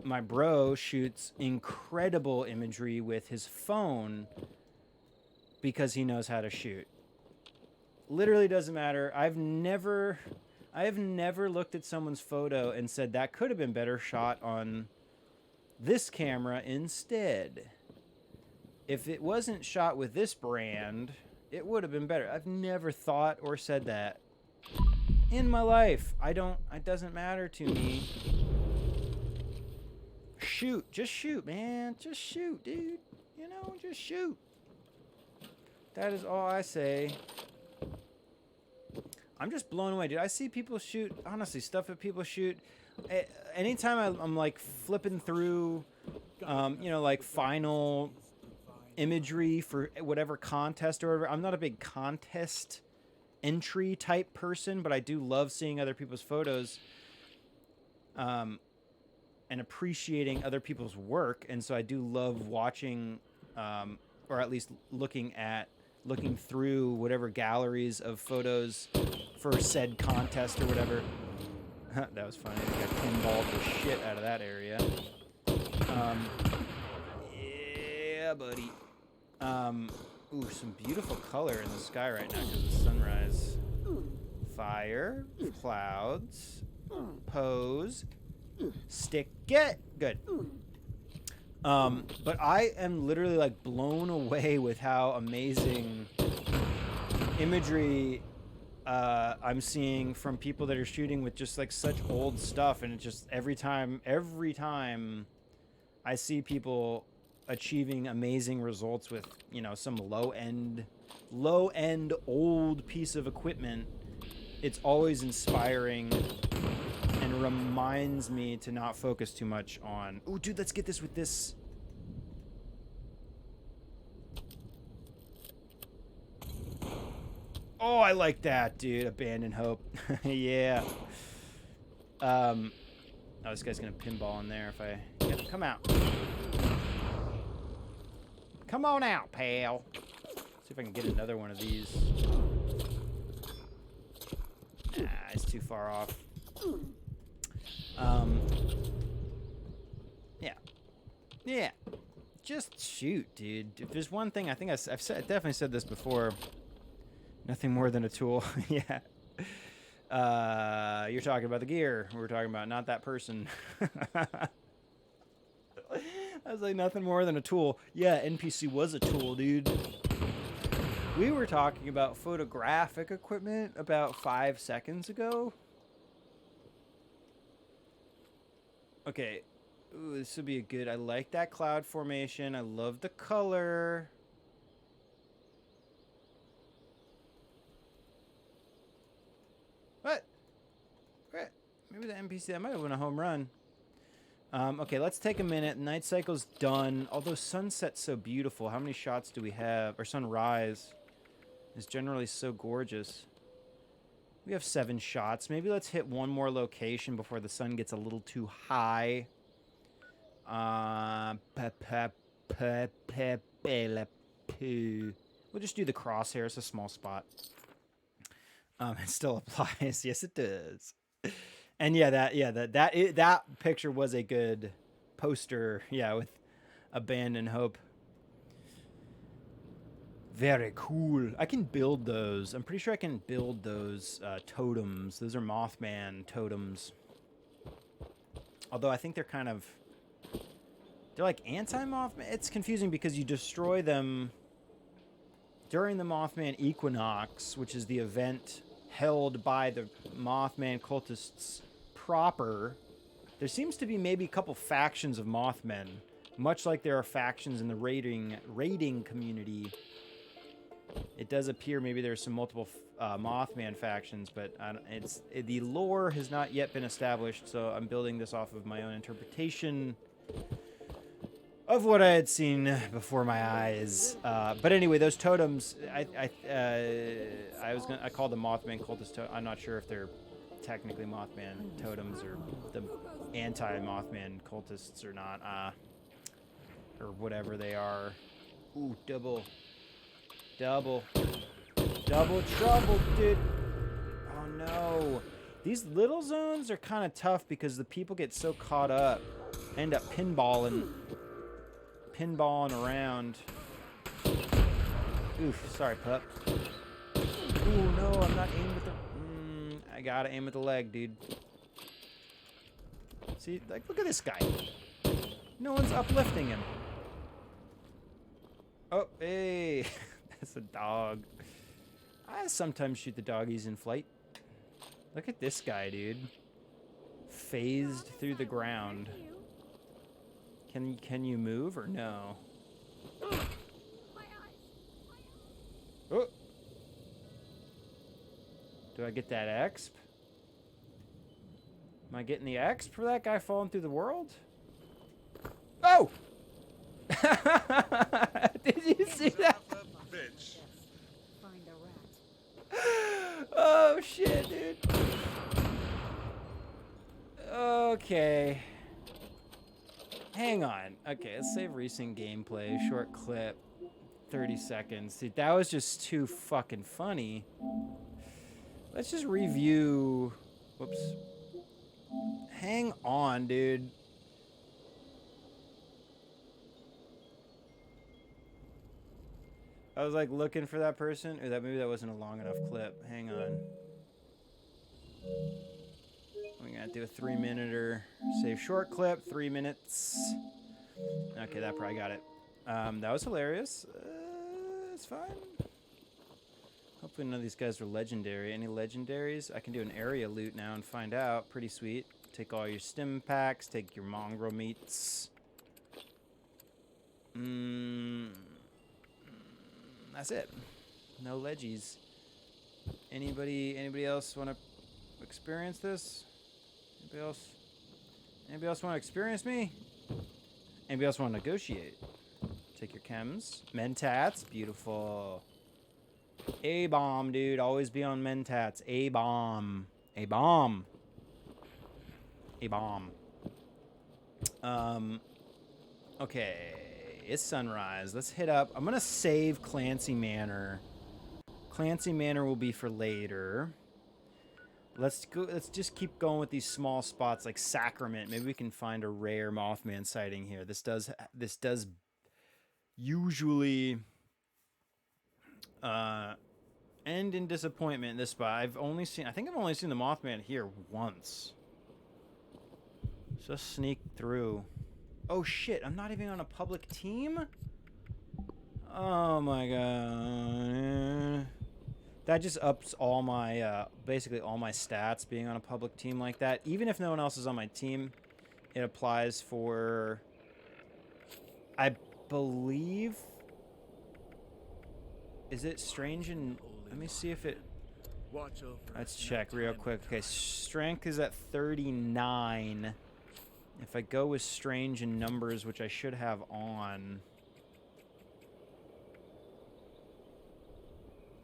Speaker 1: my bro shoots incredible imagery with his phone because he knows how to shoot. Literally doesn't matter. I have never looked at someone's photo and said that could have been better shot on this camera instead. If it wasn't shot with this brand, it would have been better. I've never thought or said that in my life. It doesn't matter to me. Shoot. Just shoot, man. Just shoot, dude. You know, just shoot. That is all I say. I'm just blown away, dude. I see people shoot, honestly, stuff that people shoot. Anytime I'm like flipping through, you know, like final imagery for whatever contest or whatever. I'm not a big contest entry type person, but I do love seeing other people's photos and appreciating other people's work. And so I do love watching, or at least looking through whatever galleries of photos for said contest or whatever. That was funny. I think I pinballed the shit out of that area. Yeah, buddy. Ooh, some beautiful color in the sky right now because of the sunrise. Fire, clouds, pose, stick it. Good. But I am literally like blown away with how amazing imagery I'm seeing from people that are shooting with just like such old stuff, and it just every time I see people achieving amazing results with, you know, some low end old piece of equipment, it's always inspiring and reminds me to not focus too much on, oh dude, let's get this with this. Oh, I like that, dude. Abandon hope. Yeah. Oh, this guy's gonna pinball in there if I... Yep, come out. Come on out, pal. See if I can get another one of these. Nah, it's too far off. Yeah. Yeah. Just shoot, dude. If there's one thing, I think I've definitely said this before. Nothing more than a tool. Yeah. You're talking about the gear. We're talking about not that person. I was like, nothing more than a tool. Yeah, NPC was a tool, dude. We were talking about photographic equipment about 5 seconds ago. Okay, Ooh, this would be a good... I like that cloud formation. I love the color. What? Maybe the NPC... That might have been a home run. Okay, let's take a minute. Night cycle's done. Although sunset's so beautiful. How many shots do we have? Or sunrise is generally so gorgeous. We have 7 shots. Maybe let's hit one more location before the sun gets a little too high. We'll just do the crosshair. It's a small spot. It still applies. Yes, it does. And yeah, that picture was a good poster. Yeah, with abandon hope. Very cool. I can build those. I'm pretty sure I can build those totems. Those are Mothman Totems. Although I think they're kind of... They're like anti-Mothman. It's confusing because you destroy them during the Mothman Equinox, which is the event held by the Mothman cultists proper. There seems to be maybe a couple factions of Mothmen, much like there are factions in the raiding community. It does appear maybe there's some multiple Mothman factions, but the lore has not yet been established, so I'm building this off of my own interpretation of what I had seen before my eyes. But anyway, those totems, I called them Mothman cultist totems. I'm not sure if they're technically Mothman totems or the anti-Mothman cultists or not, or whatever they are. Ooh, double trouble, dude. Oh no. These little zones are kind of tough because the people get so caught up, end up pinballing around. Oof, sorry, pup. Ooh, no, I'm not aiming with the... I gotta aim with the leg, dude. See, like, look at this guy. No one's uplifting him. Oh, hey. That's a dog. I sometimes shoot the doggies in flight. Look at this guy, dude. Phased through the ground. Can you move or no? Oh. Do I get that exp? Am I getting the exp for that guy falling through the world? Oh! Did you see that?
Speaker 4: Find a rat.
Speaker 1: Oh shit, dude. Okay. Hang on. Okay, let's save recent gameplay. Short clip. 30 seconds. Dude, that was just too fucking funny. Let's just review... Whoops. Hang on, dude. I was like looking for that person. Or maybe that wasn't a long enough clip. Hang on. We're gonna do a 3-minuter. Save short clip. 3 minutes. Okay, that probably got it. That was hilarious. It's fine. Hopefully none of these guys are legendary. Any legendaries? I can do an area loot now and find out. Pretty sweet. Take all your stim packs. Take your mongrel meats. That's it. No leggies. Anybody else want to experience this? Anybody else want to experience me? Anybody else want to negotiate? Take your chems. Mentats. Beautiful. A-bomb, dude. Always be on Mentats. A-bomb. A-bomb. A-bomb. Okay. It's sunrise. Let's hit up. I'm going to save Clancy Manor. Clancy Manor will be for later. Let's go. Let's just keep going with these small spots like Sacrament. Maybe we can find a rare Mothman sighting here. This does usually end in disappointment in this spot. I think I've only seen the Mothman here once. Just sneak through. Oh shit, I'm not even on a public team? Oh my god. That just ups all my, basically all my stats being on a public team like that. Even if no one else is on my team, It applies for, I believe, is it strange and, let me see if it,
Speaker 3: Watch over
Speaker 1: let's
Speaker 3: us
Speaker 1: check
Speaker 3: no
Speaker 1: real
Speaker 3: time
Speaker 1: quick.
Speaker 3: to
Speaker 1: Okay,
Speaker 3: time.
Speaker 1: strength is at 39. If I go with strange in numbers, which I should have on.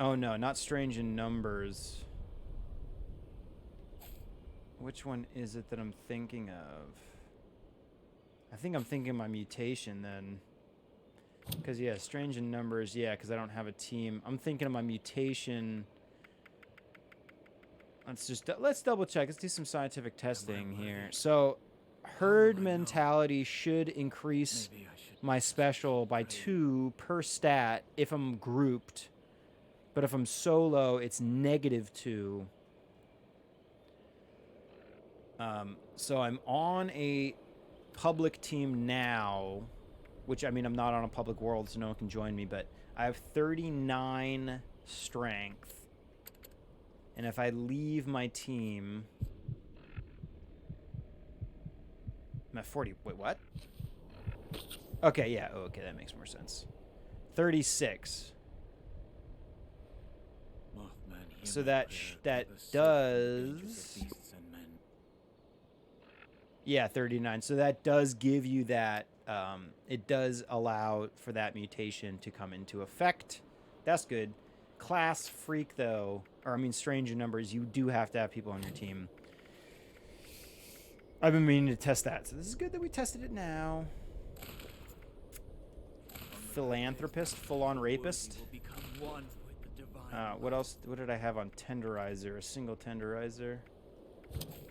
Speaker 1: Oh no, not strange in numbers. Which one is it that I'm thinking of? I think I'm thinking my mutation then. Because, yeah, strange in numbers, yeah, because I don't have a team. I'm thinking of my mutation. Let's double check. Let's do some scientific testing here. So, herd mentality should increase
Speaker 3: Maybe I should
Speaker 1: my special by 2 per stat if I'm grouped. But if I'm solo, it's -2. So I'm on a public team now, which, I mean, I'm not on a public world, so no one can join me, but I have 39 strength. And if I leave my team, I'm at 40. Wait, what? Okay, yeah. Oh, okay, that makes more sense. 36.
Speaker 3: Mothman, hear
Speaker 1: So
Speaker 3: my
Speaker 1: that
Speaker 3: prayer
Speaker 1: that
Speaker 3: for the safety and dangers of
Speaker 1: does,
Speaker 3: beasts and men.
Speaker 1: yeah, 39. So that does give you that. It does allow for that mutation to come into effect. That's good. Class freak, though, or I mean, strange in numbers. You do have to have people on your team. I've been meaning to test that, so this is good that we tested it now. Philanthropist, full-on rapist.
Speaker 3: Will become one with the divine
Speaker 1: What else? What did I have on tenderizer? A single tenderizer.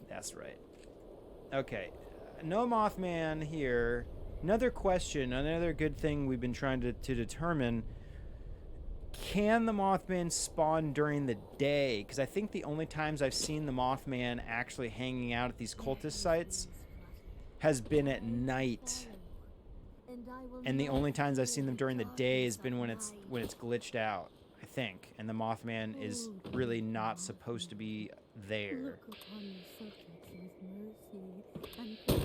Speaker 1: That's right. Okay, no Mothman here. Another question, another good thing we've been trying to determine. Can the Mothman spawn during the day? Because I think the only times I've seen the Mothman actually hanging out at these cultist sites has been at night. And the only times I've seen them during the day has been when it's glitched out, I think. And the Mothman is really not supposed to be there.
Speaker 4: Look upon your subjects with mercy and protect them.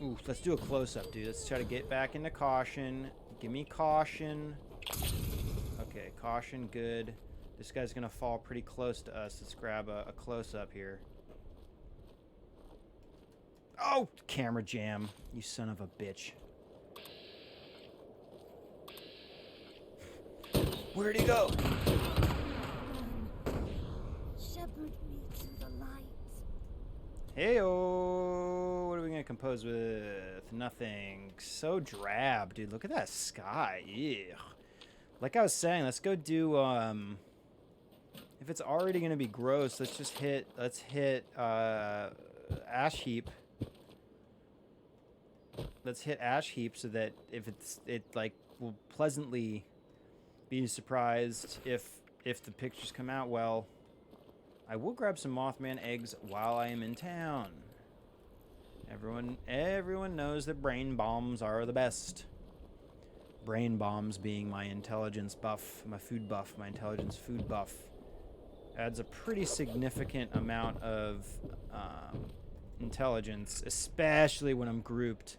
Speaker 1: Ooh, let's do a close-up, dude. Let's try to get back into caution. Give me caution. Okay, caution, good. This guy's gonna fall pretty close to us. Let's grab a close-up here. Oh, camera jam. You son of a bitch. Where'd he go?
Speaker 4: Shepherd me to the light.
Speaker 1: Heyo. What are we gonna compose with? Nothing. So drab, dude. Look at that sky. Ugh. Like I was saying, let's go do if it's already gonna be gross, let's hit ash heap. Let's hit ash heap so that if it like will pleasantly be surprised if the pictures come out well. I will grab some Mothman eggs while I am in town. Everyone knows that brain bombs are the best. Brain bombs being my intelligence buff, my food buff, my intelligence food buff. Adds a pretty significant amount of intelligence, especially when I'm grouped.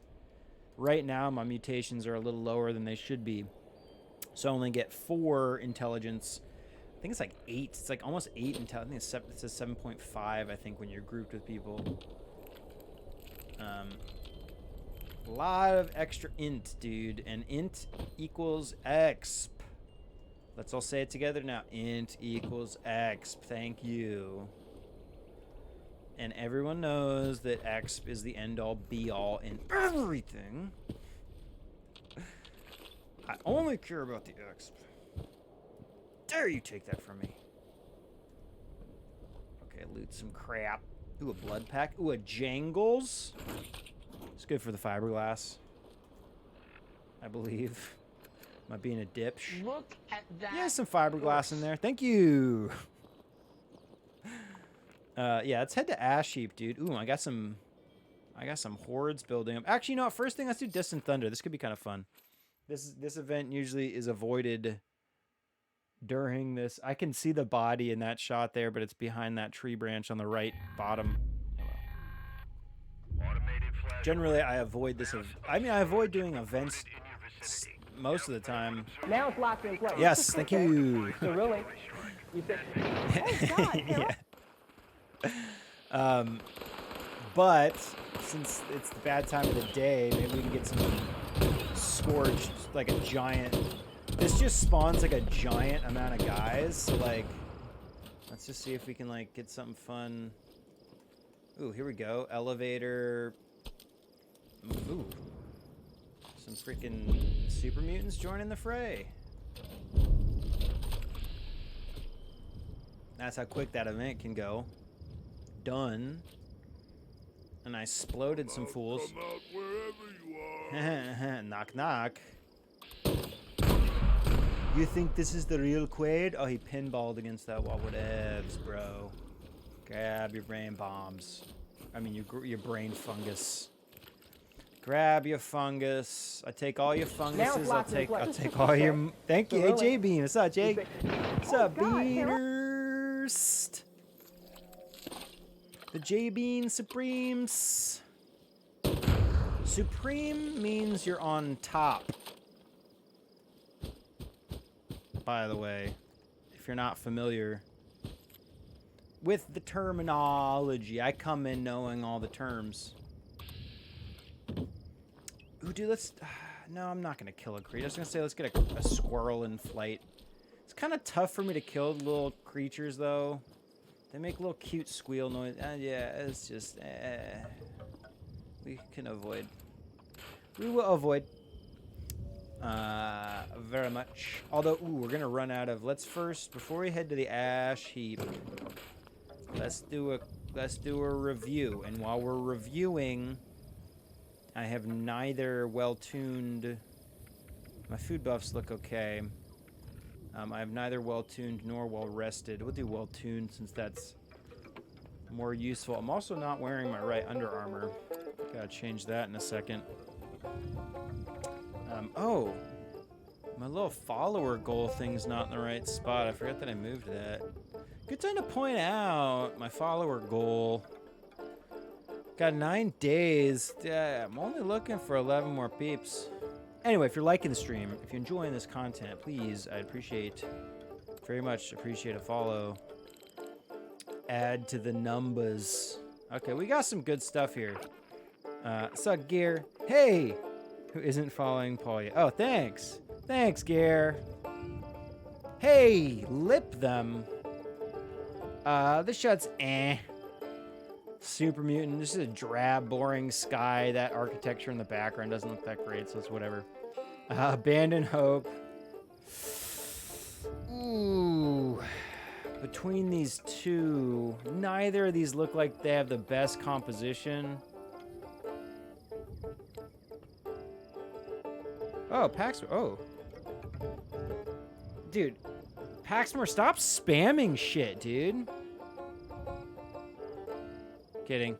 Speaker 1: Right now, my mutations are a little lower than they should be. So I only get 4 intelligence. I think it's like 8. It's like almost 8 intelligence. I think it says 7.5, I think, when you're grouped with people. A lot of extra int, dude. And int equals exp. Let's all say it together now. Int equals exp. Thank you. And everyone knows that exp is the end-all, be-all in everything. I only care about the exp. Dare you take that from me? Okay, loot some crap. Ooh, a blood pack. Ooh, a jangles. It's good for the fiberglass, I believe. Am I being a dipsh?
Speaker 2: Look at that.
Speaker 1: Yeah, some fiberglass in there. Thank you. Yeah, let's head to Ash Heap, dude. Ooh, I got some hordes building up. Actually, you know what? First thing, let's do Distant Thunder. This could be kind of fun. This event usually is avoided during this. I can see the body in that shot there, but it's behind that tree branch on the right bottom. Generally, I avoid this. I mean, I avoid doing events most of the time.
Speaker 2: Now it's locked in place.
Speaker 1: Yes, thank you.
Speaker 2: So really, you said,
Speaker 1: Yeah. But since it's the bad time of the day, maybe we can get some scorched, like a giant. This just spawns like a giant amount of guys. So like, let's just see if we can like get something fun. Ooh, here we go. Elevator. Ooh. Some freaking super mutants joining the fray. That's how quick that event can go. Done. And I exploded some fools.
Speaker 5: Come out wherever you are.
Speaker 1: Knock, knock. You think this is the real Quaid? Oh, he pinballed against that wall. Whatevs, bro. Grab your brain bombs. I mean, your brain fungus. Grab your fungus. I take all your funguses. I'll take all your. Thank you. Hey, J Bean. What's up, Jake? What's up, Beaners? The J Bean Supremes. Supreme means you're on top. By the way, if you're not familiar with the terminology, I come in knowing all the terms. Ooh, dude, let's... no, I'm not going to kill a creature. I was going to say, let's get a squirrel in flight. It's kind of tough for me to kill little creatures, though. They make little cute squeal noise. Yeah, it's just... we can avoid. We will avoid. Very much. Although, ooh, we're going to run out of... Let's first, before we head to the ash heap, let's do a review. And while we're reviewing... I have neither well-tuned... My food buffs look okay. I have neither well-tuned nor well-rested. We'll do well-tuned since that's more useful. I'm also not wearing my right Under Armour. Gotta change that in a second. Oh! My little follower goal thing's not in the right spot. I forgot that I moved that. Good time to point out my follower goal. Got 9 days. I'm only looking for 11 more peeps. Anyway, if you're liking the stream, if you're enjoying this content, please, I'd very much appreciate a follow. Add to the numbers. Okay, we got some good stuff here. Suck Gear. Hey! Who isn't following Paul yet? Oh, thanks. Thanks, Gear. Hey, lip them. This shot's eh. Super mutant. This is a drab, boring sky. That architecture in the background doesn't look that great, so it's whatever. Abandon hope. Ooh. Between these two, neither of these look like they have the best composition. Oh, Paxmore. Oh. Dude. Paxmore, stop spamming shit, dude. Kidding.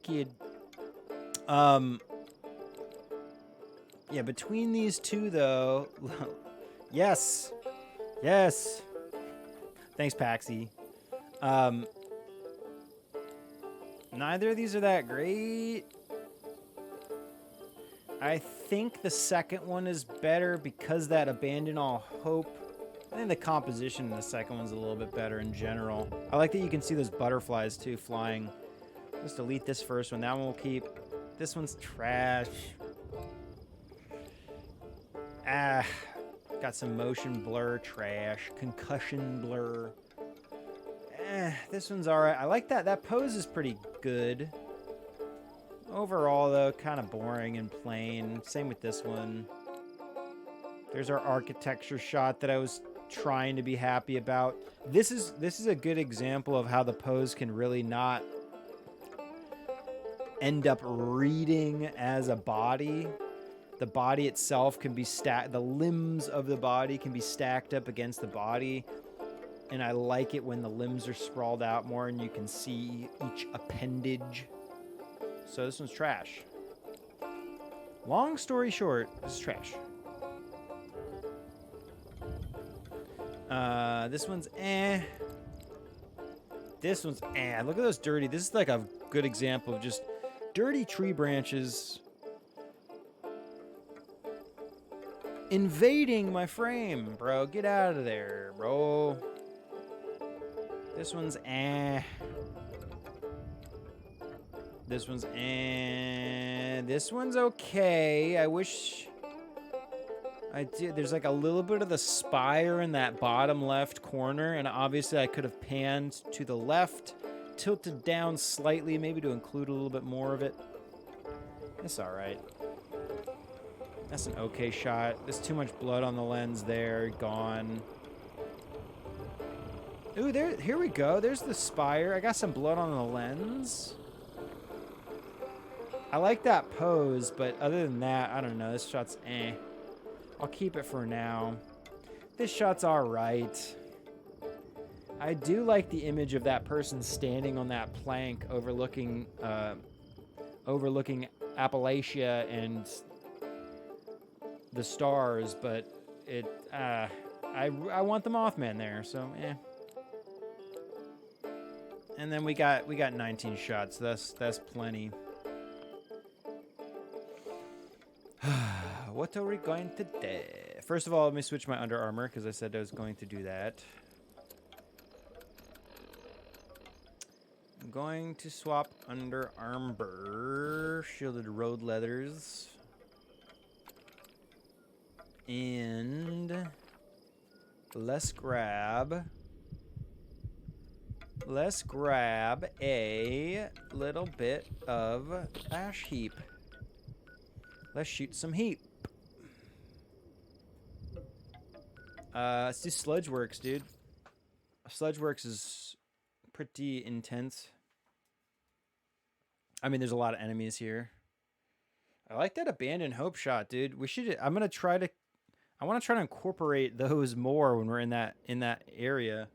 Speaker 1: Kid. Yeah, between these two, though... Yes. Yes. Thanks, Paxi. Neither of these are that great. I think the second one is better because that Abandon All Hope. I think the composition in the second one's a little bit better in general. I like that you can see those butterflies, too, flying. Let's delete this first one. That one we'll keep. This one's trash. Got some motion blur, trash. Concussion blur. This one's alright. I like that. That pose is pretty good. Overall, though, kind of boring and plain. Same with this one. There's our architecture shot that I was trying to be happy about. This is a good example of how the pose can really not end up reading as a body. The body itself can be stacked. The limbs of the body can be stacked up against the body. And I like it when the limbs are sprawled out more and you can see each appendage. So this one's trash. Long story short, this is trash. This one's eh. This one's look at those dirty. This is like a good example of just dirty tree branches invading my frame, bro. Get out of there, bro. This one's This one's This one's okay. I wish I did. There's like a little bit of the spire in that bottom left corner, and obviously I could have panned to the left, tilted down slightly, maybe to include a little bit more of it. It's all right. That's an okay shot. There's too much blood on the lens there. Gone. Ooh, here we go. There's the spire. I got some blood on the lens. I like that pose, but other than that, I don't know. This shot's I'll keep it for now. This shot's all right. I do like the image of that person standing on that plank overlooking Appalachia and the stars, but I want the Mothman there, so And then we got 19 shots. That's plenty. What are we going to do? First of all, let me switch my Under Armour because I said I was going to do that. I'm going to swap Under Armour, shielded road leathers, and let's grab a little bit of ash heap. Let's shoot some heap. Let's do Sludgeworks, dude. Sludgeworks is pretty intense. I mean, there's a lot of enemies here. I like that Abandoned Hope shot, dude. We should. I want to try to incorporate those more when we're in that area.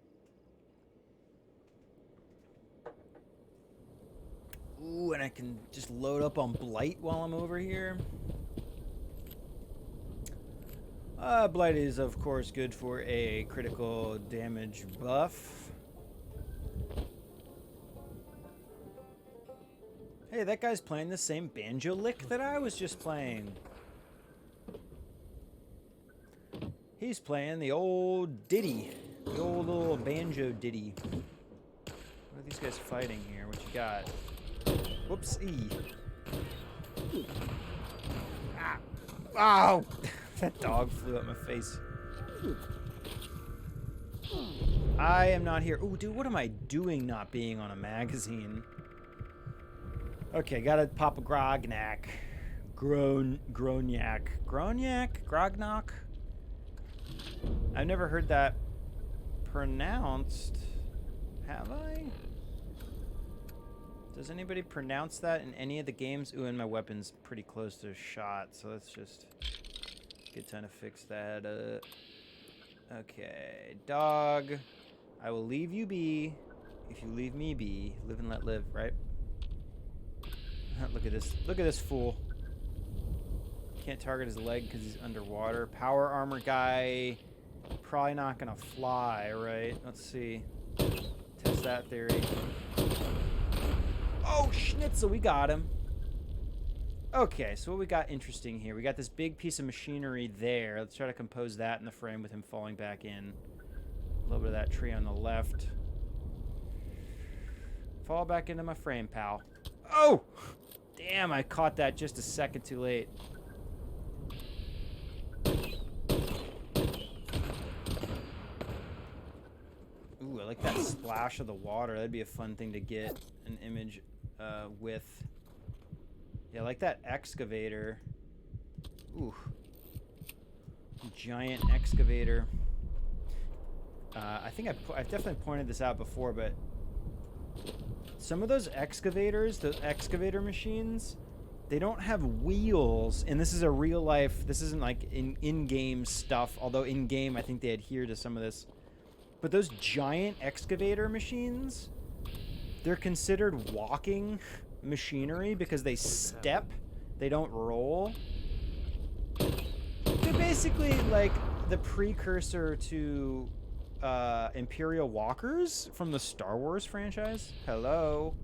Speaker 1: Ooh, and I can just load up on Blight while I'm over here. Blight is, of course, good for a critical damage buff. Hey, that guy's playing the same banjo lick that I was just playing. He's playing the old ditty. The old little banjo ditty. What are these guys fighting here? What you got? Whoopsie. Ah. Oh! That dog flew at my face. I am not here. Ooh, dude, what am I doing not being on a magazine? Okay, gotta pop a grognak. Grognak. Grognak? I've never heard that pronounced. Have I? Does anybody pronounce that in any of the games? Ooh, and my weapon's pretty close to a shot, so let's just get time to fix that up. Okay, dog. I will leave you be if you leave me be. Live and let live, right? Look at this. Look at this fool. Can't target his leg because he's underwater. Power armor guy. Probably not gonna fly, right? Let's see. Test that theory. Oh, schnitzel, we got him. Okay, so what we got interesting here. We got this big piece of machinery there. Let's try to compose that in the frame with him falling back in. A little bit of that tree on the left. Fall back into my frame, pal. Oh! Damn, I caught that just a second too late. Ooh, I like that splash of the water. That'd be a fun thing to get an image with. Yeah, I like that excavator. Ooh. Giant excavator. I think I've definitely pointed this out before, but some of those excavators, the excavator machines, they don't have wheels. And this is a real life, this isn't like in-game stuff, although in-game I think they adhere to some of this. But those giant excavator machines, they're considered walking machinery because they step, they don't roll. They're basically like the precursor to Imperial walkers from the Star Wars franchise. Hello.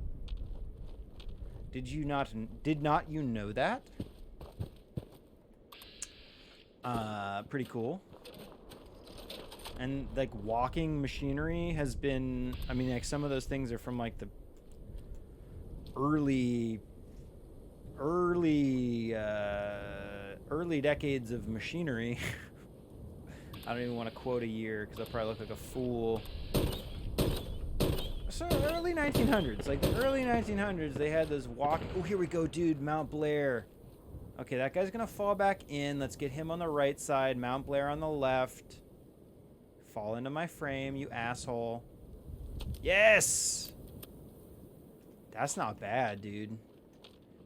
Speaker 1: Did not you know that? Pretty cool. And like walking machinery has been, I mean, like some of those things are from like the early decades of machinery. I don't even want to quote a year because I'll probably look like a fool. So early 1900s, like the early 1900s, they had those walk. Oh, here we go, dude. Mount Blair. Okay, that guy's gonna fall back in. Let's get him on the right side. Mount Blair on the left. Fall into my frame, you asshole. Yes! That's not bad, dude.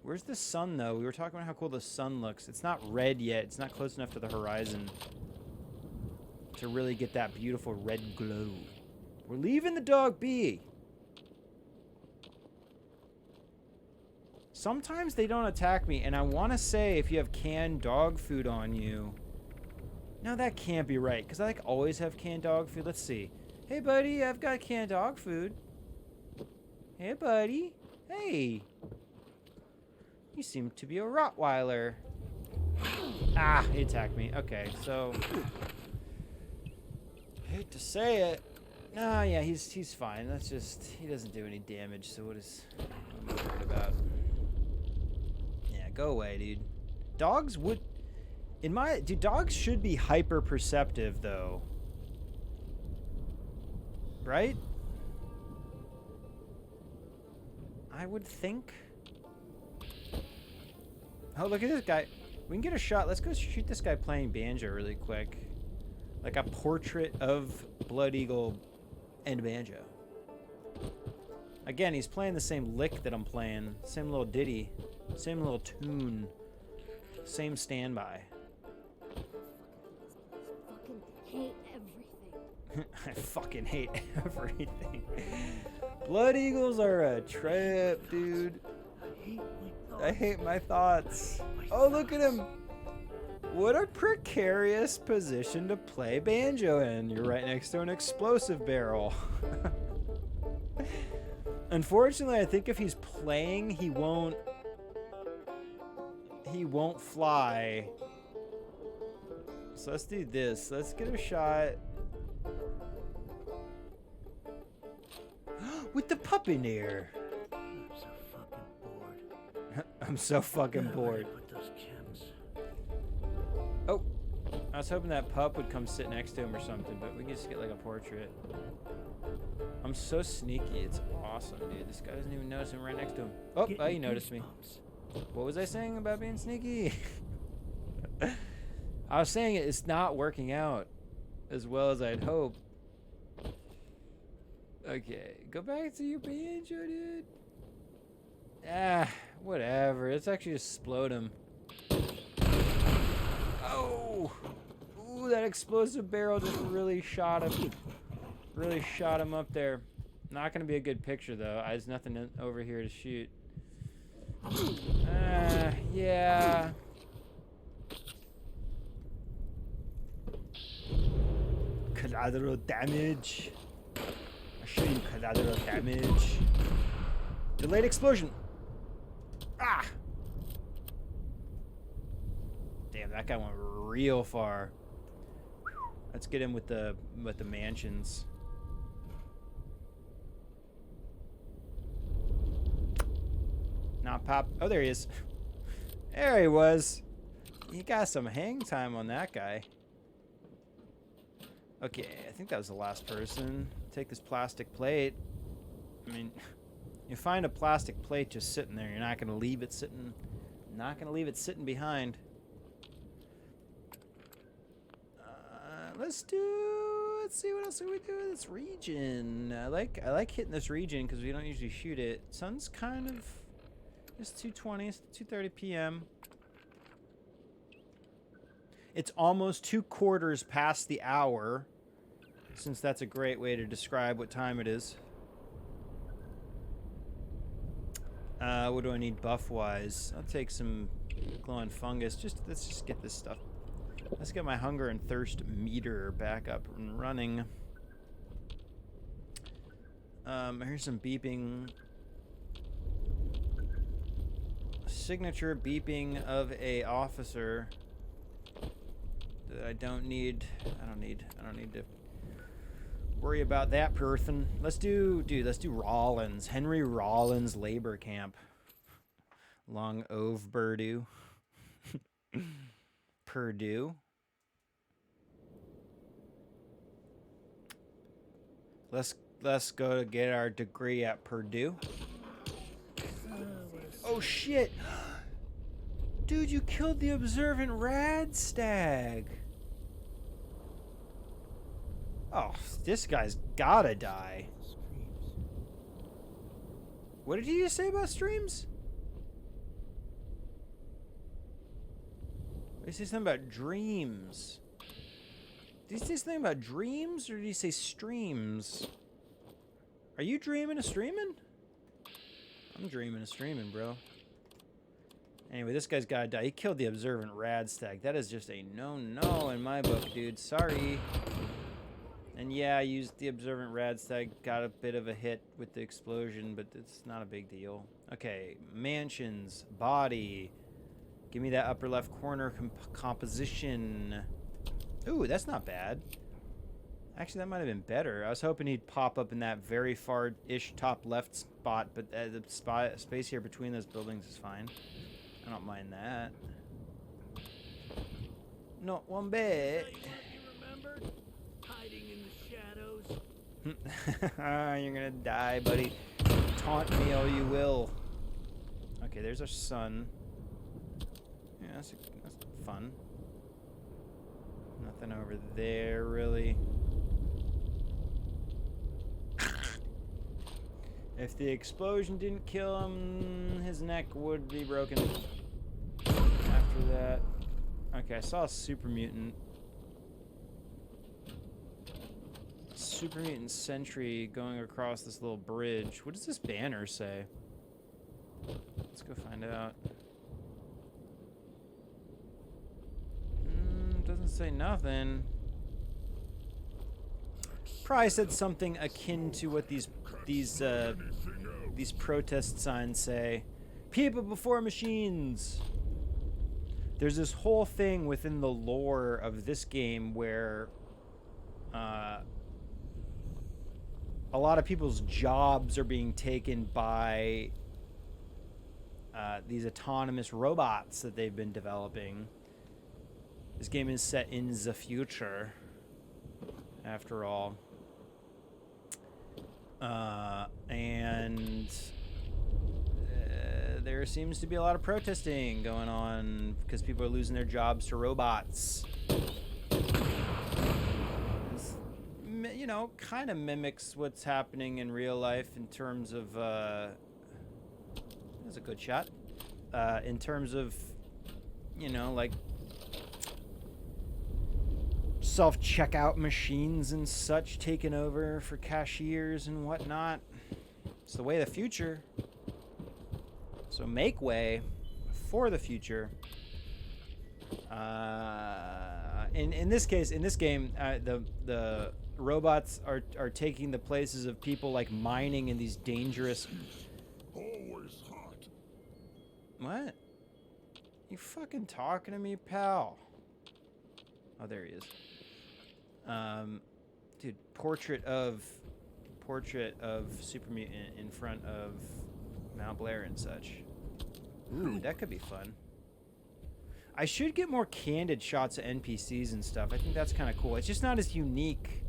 Speaker 1: Where's the sun, though? We were talking about how cool the sun looks. It's not red yet. It's not close enough to the horizon to really get that beautiful red glow. We're leaving the dog be. Sometimes they don't attack me, and I want to say if you have canned dog food on you... No, that can't be right, because I like always have canned dog food. Let's see. Hey, buddy, I've got canned dog food. Hey, buddy. Hey. You seem to be a Rottweiler. Ah, he attacked me. Okay, so... hate to say it. Nah, yeah, he's fine. That's just... He doesn't do any damage, so what am I worried about? Yeah, go away, dude. Dogs would... Dude, dogs should be hyper perceptive though. Right? I would think. Oh, look at this guy. We can get a shot. Let's go shoot this guy playing banjo really quick. Like a portrait of Blood Eagle and banjo. Again, he's playing the same lick that I'm playing. Same little ditty. Same little tune. Same standby. I fucking hate everything. Blood eagles are a trip, dude. I hate my thoughts. Oh, look at him. What a precarious position to play banjo in. You're right next to an explosive barrel. Unfortunately, I think if he's playing, he won't fly. So let's do this. Let's get a shot. With the pup in there.
Speaker 3: I'm so fucking bored.
Speaker 1: I'm so fucking bored.
Speaker 3: Put those chems.
Speaker 1: Oh, I was hoping that pup would come sit next to him or something, but we can just get like a portrait. I'm so sneaky. It's awesome, dude. This guy doesn't even notice him right next to him. Oh, he noticed me. What was I saying about being sneaky? I was saying it's not working out as well as I'd hoped. Okay, go back to your banjo, dude. Ah, whatever. Let's actually just explode him. Oh! Ooh, that explosive barrel just really shot him. Really shot him up there. Not gonna be a good picture, though. There's nothing over here to shoot. Yeah. Collateral damage. I'll show you collateral damage. Delayed explosion. Ah! Damn, that guy went real far. Let's get him with the mansions. Not pop. Oh, there he is. There he was. He got some hang time on that guy. Okay, I think that was the last person. Take this plastic plate. I mean, you find a plastic plate just sitting there. You're not going to leave it sitting. Not going to leave it sitting behind. Let's see what else can we do in this region. I like hitting this region because we don't usually shoot it. Sun's kind of... It's 2:20. It's 2:30 p.m. It's almost 2/4 past the hour, since that's a great way to describe what time it is. What do I need buff-wise? I'll take some glowing fungus. Let's just get this stuff. Let's get my hunger and thirst meter back up and running. Here's some beeping. Signature beeping of a officer that I don't need to worry about that person. Let's do Rollins. Henry Rollins labor camp. Long Ove Purdue. Purdue. Let's go to get our degree at Purdue. Oh shit! Dude, you killed the observant Radstag. Oh, this guy's gotta die. What did he just say about streams? Did he say something about dreams? Did he say something about dreams, or did he say streams? Are you dreaming of streaming? I'm dreaming of streaming, bro. Anyway, this guy's gotta die. He killed the observant Radstag. That is just a no-no in my book, dude. Sorry. And yeah, I used the observant Radstag. Got a bit of a hit with the explosion, but it's not a big deal. Okay, mansions, body. Give me that upper left corner composition. Ooh, that's not bad. Actually, that might have been better. I was hoping he'd pop up in that very far-ish top left spot, but the space here between those buildings is fine. I don't mind that. Not one bit.
Speaker 3: Hiding in the shadows.
Speaker 1: You're gonna die, buddy. Taunt me all you will. Okay, there's our sun. Yeah, that's fun. Nothing over there, really. If the explosion didn't kill him, his neck would be broken after that. Okay, I saw a super mutant. Super mutant sentry going across this little bridge. What does this banner say? Let's go find out. Doesn't say nothing. Probably said something akin to what these protest signs say. People before machines. There's this whole thing within the lore of this game where a lot of people's jobs are being taken by these autonomous robots that they've been developing. This game is set in the future, after all. And there seems to be a lot of protesting going on because people are losing their jobs to robots. It's, you know, kind of mimics what's happening in real life in terms of... that's a good shot. In terms of, you know, like... self-checkout machines and such taken over for cashiers and whatnot. It's the way of the future. So make way for the future. In this case, in this game, the robots are taking the places of people like mining in these dangerous.
Speaker 5: Always hot.
Speaker 1: What? You fucking talking to me, pal? Oh, there he is. Dude, portrait of Super Mutant in front of Mount Blair and such. Ooh, that could be fun. I should get more candid shots of NPCs and stuff. I think that's kind of cool. It's just not as unique.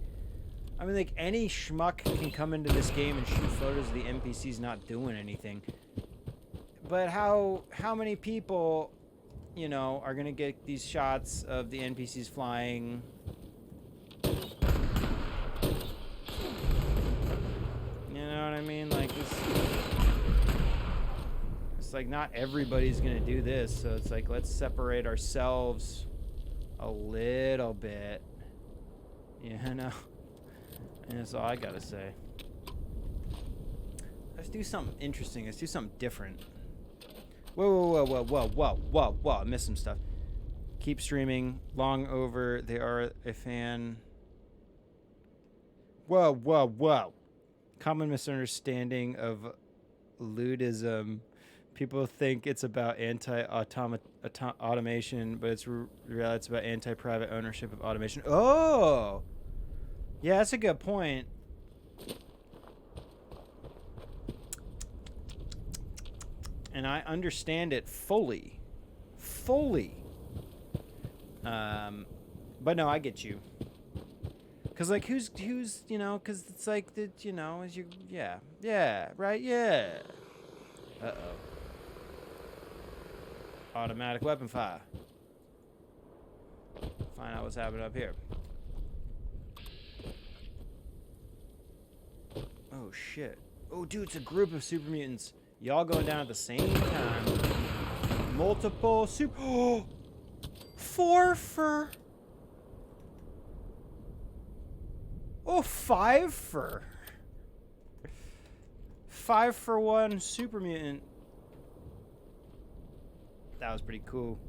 Speaker 1: I mean, like, any schmuck can come into this game and shoot photos of the NPCs not doing anything. But how many people, you know, are gonna get these shots of the NPCs flying? You know what I mean? Like, it's like not everybody's gonna do this, so it's like, let's separate ourselves a little bit. You know? And that's all I gotta say. Let's do something interesting. Let's do something different. Whoa. I missed some stuff. Keep streaming. Long over. They are a fan. Whoa. Common misunderstanding of ludism. People think it's about anti-automation, but it's reality. It's about anti-private ownership of automation. Oh, yeah, that's a good point. And I understand it fully. But no, I get you. Cause like who's you know? Cause it's like that you know is you yeah right yeah. Uh-oh. Automatic weapon fire. Find out what's happening up here. Oh shit. Oh dude, it's a group of super mutants. Y'all going down at the same time. Multiple super. Oh, 4 for. Oh, 5 for. 5 for 1 super mutant. That was pretty cool.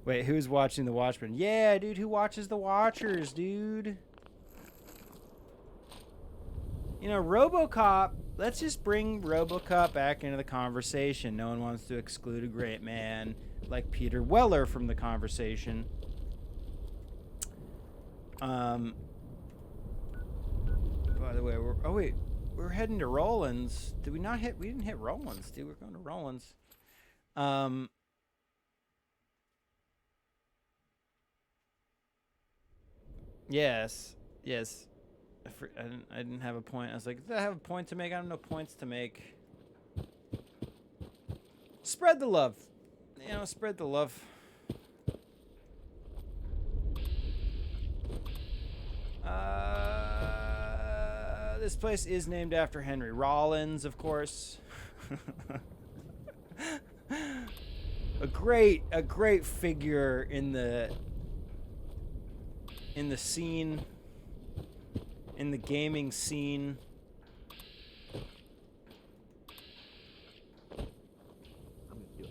Speaker 1: Wait, who's watching The Watchmen? Yeah, dude, who watches The Watchers, dude? You know, RoboCop, let's just bring RoboCop back into the conversation. No one wants to exclude a great man like Peter Weller from the conversation. By the way, we're heading to Rollins. Did we not hit? We didn't hit Rollins, dude. We're going to Rollins. Yes. I didn't have a point. I was like, did I have a point to make? I have no points to make. Spread the love. You know, spread the love. This place is named after Henry Rollins, of course. a great figure in the scene, in the gaming scene.
Speaker 5: I'm gonna do it.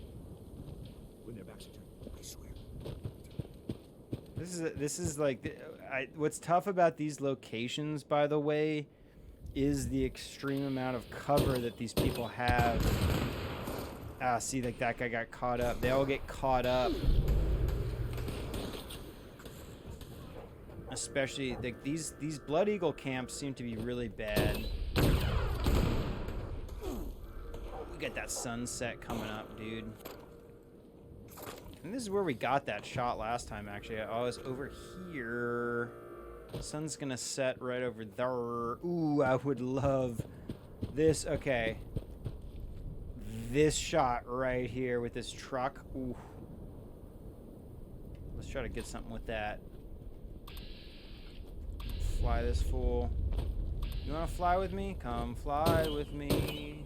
Speaker 5: When their backs are turned, I swear.
Speaker 1: This is like what's tough about these locations, by the way, is the extreme amount of cover that these people have. Ah, see, like that guy got caught up. They all get caught up. Especially like these Blood Eagle camps seem to be really bad. We got that sunset coming up, dude. And this is where we got that shot last time, actually. I was over here. Sun's gonna set right over there. Ooh, I would love this. Okay. This shot right here with this truck. Ooh. Let's try to get something with that. Fly this fool. You wanna fly with me? Come fly with me.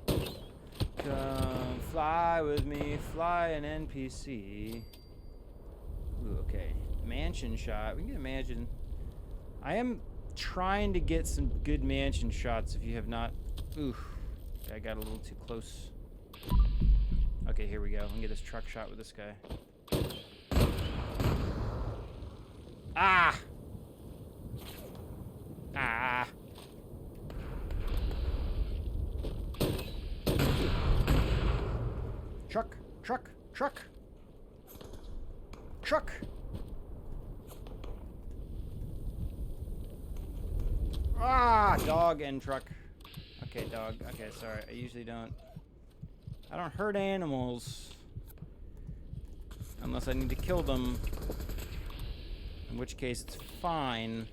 Speaker 1: Come fly with me. Fly an NPC. Ooh, okay. Mansion shot. We can get a mansion. I am trying to get some good mansion shots if you have not. Ooh. I got a little too close. Okay, here we go. I'm gonna get this truck shot with this guy. Ah! Ah! Truck! Truck! Truck! Truck! Ah! Dog and truck. Okay, dog. Okay, sorry. I usually don't. I don't hurt animals. Unless I need to kill them. In which case, it's fine.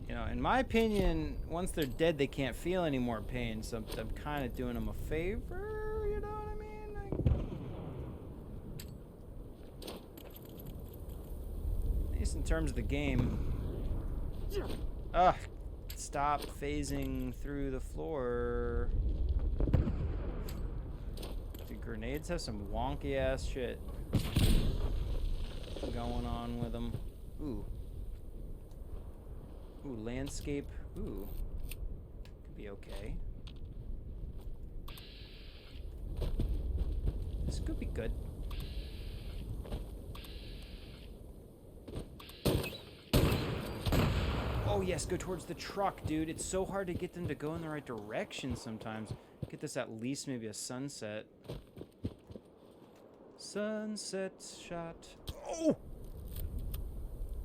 Speaker 1: You know, in my opinion, once they're dead, they can't feel any more pain. So I'm kind of doing them a favor. You know what I mean? At least in terms of the game. Ugh. Stop phasing through the floor. Dude, grenades have some wonky ass shit going on with them. Ooh. Ooh, landscape. Ooh. Could be okay. This could be good. Oh, yes, go towards the truck, dude. It's so hard to get them to go in the right direction sometimes. Get this at least maybe a sunset. Sunset shot. Oh!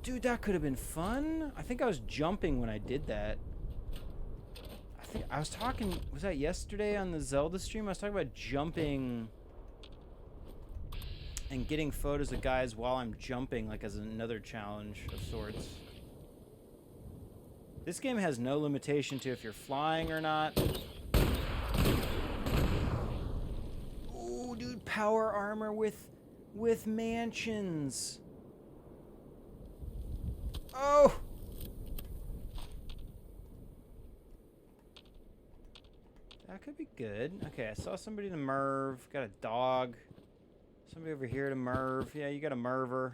Speaker 1: Dude, that could have been fun. I think I was jumping when I did that. I think I was talking... Was that yesterday on the Zelda stream? I was talking about jumping... and getting photos of guys while I'm jumping, like as another challenge of sorts. This game has no limitation to if you're flying or not. Ooh, dude, power armor with mansions. Oh! That could be good. Okay, I saw somebody to Merv. Got a dog. Somebody over here to Merv. Yeah, you got a Merver.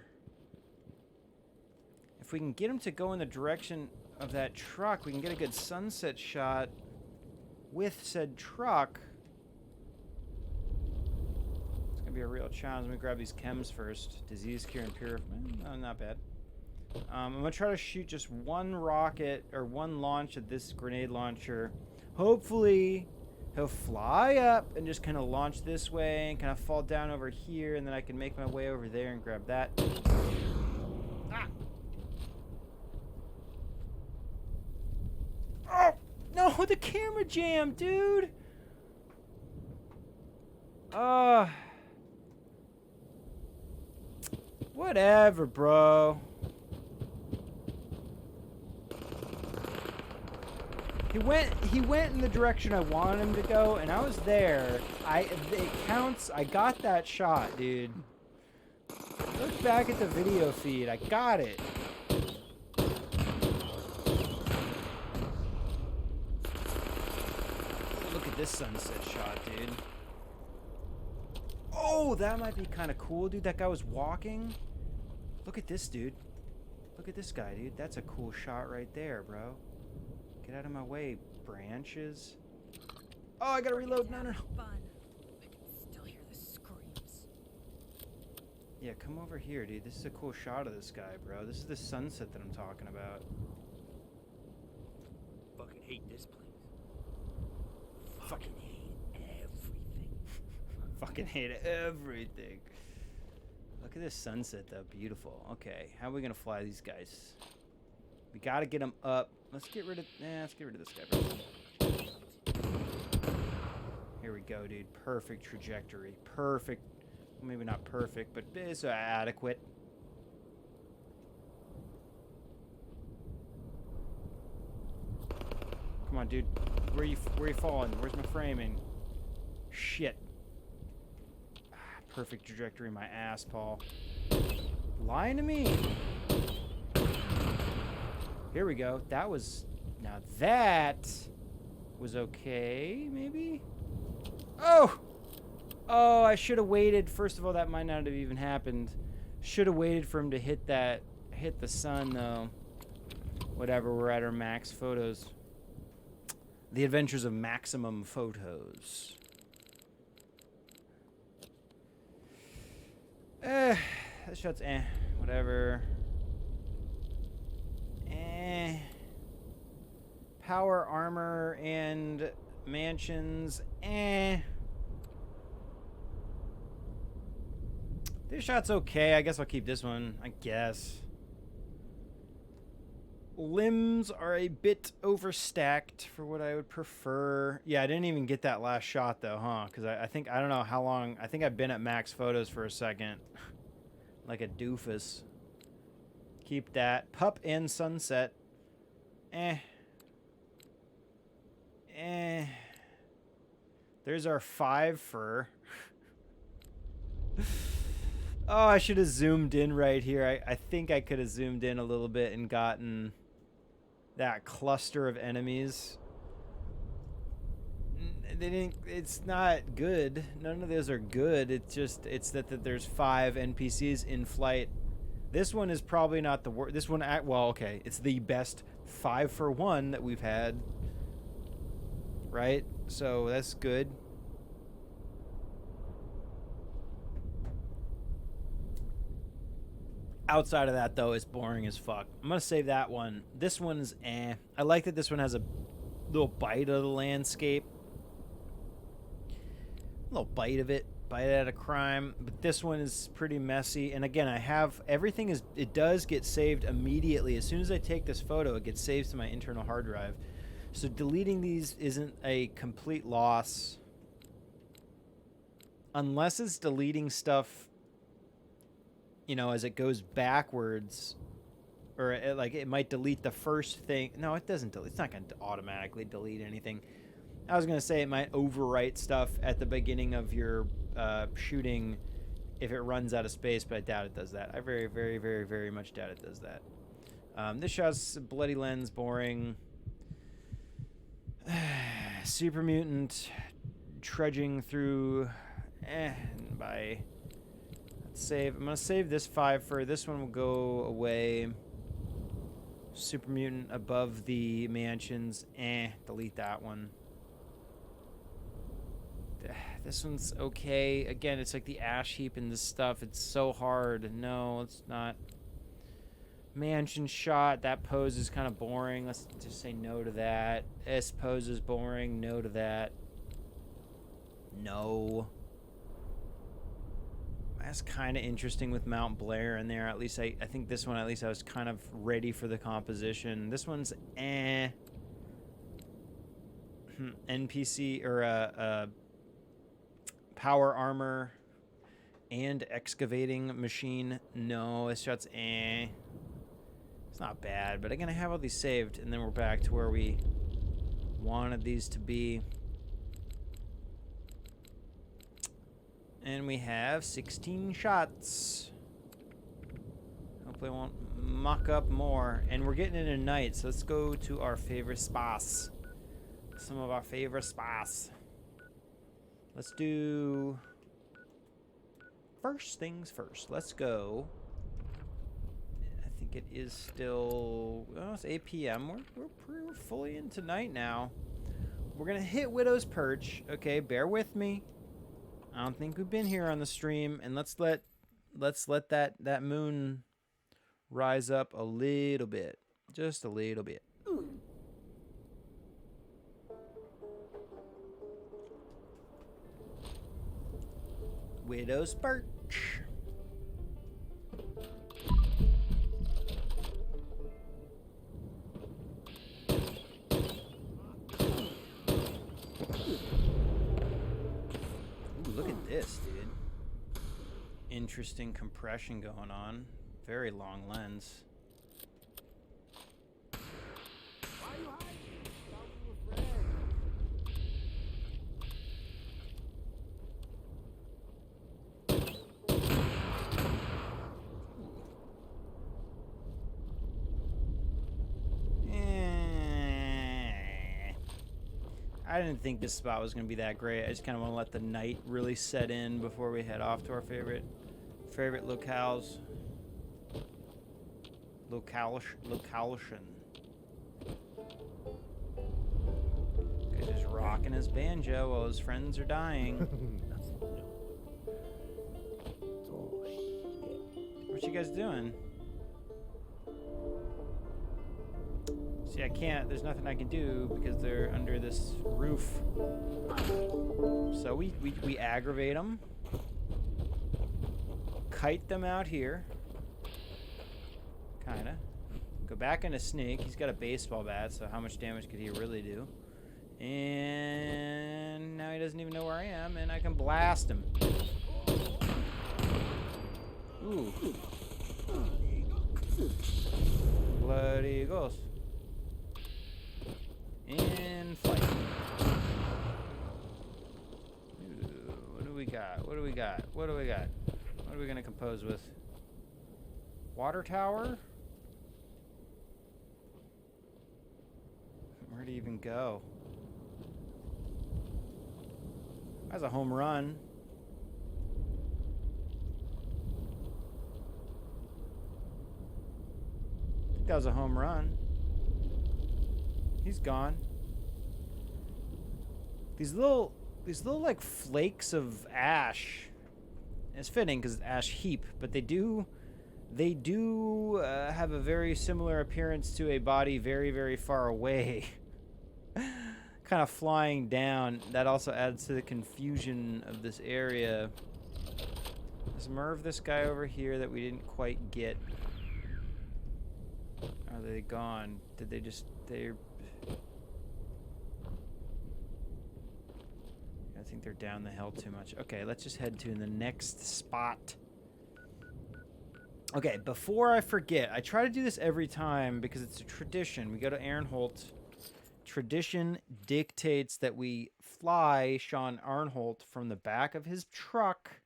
Speaker 1: If we can get him to go in the direction of that truck, we can get a good sunset shot with said truck. It's gonna be a real challenge. Let me grab these chems first. Disease cure and purify. No, not bad. I'm gonna try to shoot just one rocket or one launch of this grenade launcher. Hopefully he'll fly up and just kind of launch this way and kind of fall down over here, and then I can make my way over there and grab that. Ah! Oh! No, the camera jammed, dude! Whatever, bro. He went in the direction I wanted him to go, and I was there. It counts. I got that shot, dude. Look back at the video feed. I got it. Look at this sunset shot, dude. Oh, that might be kind of cool, dude. That guy was walking. Look at this, dude. Look at this guy, dude. That's a cool shot right there, bro. Get out of my way, branches. Oh, I gotta reload. No, no, no.
Speaker 4: Fun. I can still hear the screams.
Speaker 1: Yeah, come over here, dude. This is a cool shot of this guy, bro. This is the sunset that I'm talking about.
Speaker 5: Fucking hate this place.
Speaker 1: Fucking
Speaker 5: hate everything.
Speaker 1: Fucking hate everything. Look at this sunset, though. Beautiful. Okay, how are we gonna fly these guys? We gotta get them up. Let's get rid of... let's get rid of this guy first. Here we go, dude. Perfect trajectory. Perfect. Well, maybe not perfect, but it's adequate. Come on, dude. Where you falling? Where's my framing? Shit. Perfect trajectory in my ass, Paul. Lying to me. Here we go. That was... Now that was okay, maybe? Oh! Oh, I should have waited. First of all, that might not have even happened. Should have waited for him to hit that... Hit the sun, though. Whatever, we're at our max photos. The Adventures of Maximum Photos. That shot's whatever. Power armor and mansions. This shot's okay. I guess I'll keep this one. I guess. Limbs are a bit overstacked for what I would prefer. Yeah, I didn't even get that last shot though, huh? Because I think, I don't know how long. I think I've been at max photos for a second. Like a doofus. Keep that. Pup and sunset. There's our 5 fur. Oh, I should have zoomed in right here. I think I could have zoomed in a little bit and gotten that cluster of enemies. They didn't. It's not good. None of those are good. It's that there's 5 NPCs in flight. This one is probably not the worst. This one, well, okay, it's the best 5 for 1 that we've had. Right? So that's good. Outside of that, though, it's boring as fuck. I'm going to save that one. This one's eh. I like that this one has a little bite of the landscape. A little bite of it. Bite out of crime. But this one is pretty messy. And again, I have... Everything is... It does get saved immediately. As soon as I take this photo, it gets saved to my internal hard drive. So deleting these isn't a complete loss. Unless it's deleting stuff... You know, as it goes backwards, or it might delete the first thing. No, it doesn't delete. It's not going to automatically delete anything. I was going to say it might overwrite stuff at the beginning of your shooting if it runs out of space, but I doubt it does that. I very, very, very, very much doubt it does that. This shot's bloody lens, boring. Super mutant trudging through. Bye. Save. I'm gonna save this 5 for this one will go away. Super mutant above the mansions. Delete that one. This one's okay. Again, it's like the ash heap in this stuff. It's so hard. No, it's not. Mansion shot. That pose is kind of boring. Let's just say no to that. This pose is boring. No to that. No. That's kind of interesting with Mount Blair in there. At least I think this one, at least I was kind of ready for the composition. This one's NPC or power armor and excavating machine. No, this shot's It's not bad, but I'm gonna have all these saved, and then we're back to where we wanted these to be. And we have 16 shots. Hopefully I won't muck up more. And we're getting into night, so let's go to our favorite spots. Some of our favorite spots. Let's do... First things first. Let's go. I think it is still... Oh, it's 8 p.m. We're fully into night now. We're going to hit Widow's Perch. Okay, bear with me. I don't think we've been here on the stream, and let's let that moon rise up a little bit, just a little bit. Widow's Perch. Look at this, dude. Interesting compression going on. Very long lens.
Speaker 5: Why are you hiding? Thought we were friends.
Speaker 1: I didn't think this spot was going to be that great. I just kind of want to let the night really set in before we head off to our favorite locales. Localtion. He's just rocking his banjo while his friends are dying. What you guys doing? See, I can't. There's nothing I can do because they're under this roof. So we aggravate them. Kite them out here. Kinda. Go back into Snake. He's got a baseball bat, so how much damage could he really do? And now he doesn't even know where I am, and I can blast him. Ooh. Bloody ghost. And fight. Ooh, what do we got? What do we got? What do we got? What are we gonna compose with? Water tower? Where do you even go? That's a home run. I think that was a home run. He's gone. These little like flakes of ash. It's fitting because it's ash heap, but they do They do have a very similar appearance to a body very, very far away. Kind of flying down. That also adds to the confusion of this area. Is Merv this guy over here that we didn't quite get? Are they gone? Did they just... They're... I think they're down the hill too much. Okay, let's just head to the next spot. Okay, before I forget, I try to do this every time because it's a tradition. We go to Arnholt. Tradition dictates that we fly Sean Arnholt from the back of his truck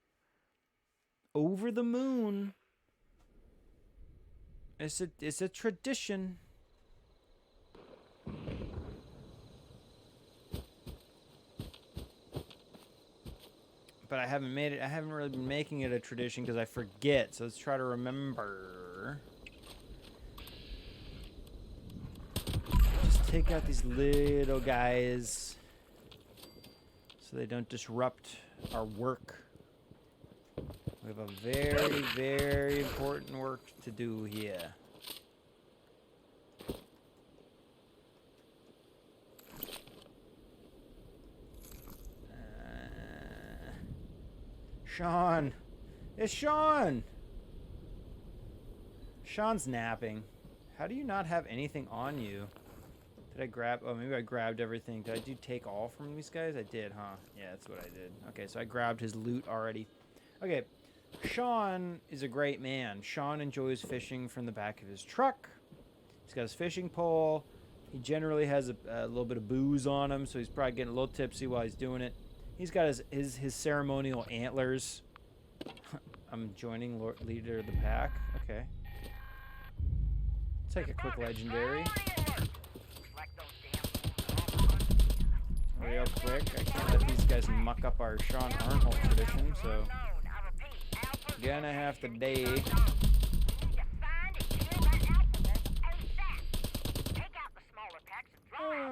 Speaker 1: over the moon. It's a tradition. But I haven't made it. I haven't really been making it a tradition because I forget. So let's try to remember. Just take out these little guys so they don't disrupt our work. We have a very, very important work to do here. Sean! It's Sean! Sean's napping. How do you not have anything on you? Did I grab... Oh, maybe I grabbed everything. Did I do take all from these guys? I did, huh? Yeah, that's what I did. Okay, so I grabbed his loot already. Okay, Sean is a great man. Sean enjoys fishing from the back of his truck. He's got his fishing pole. He generally has a little bit of booze on him, so he's probably getting a little tipsy while he's doing it. He's got his ceremonial antlers. I'm joining leader of the pack. Okay. Take a quick legendary. Real quick. I can't let these guys muck up our Sean Arnholt tradition, so... Gonna have to day.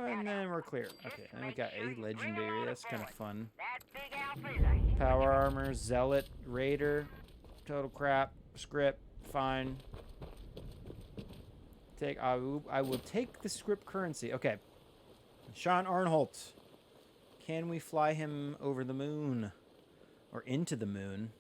Speaker 1: And then we're clear. Okay, and then we got a legendary. That's kind of fun. Power armor, zealot, raider, total crap, script, fine. I will take the script currency. Okay, Sean Arnholt. Can we fly him over the moon or into the moon?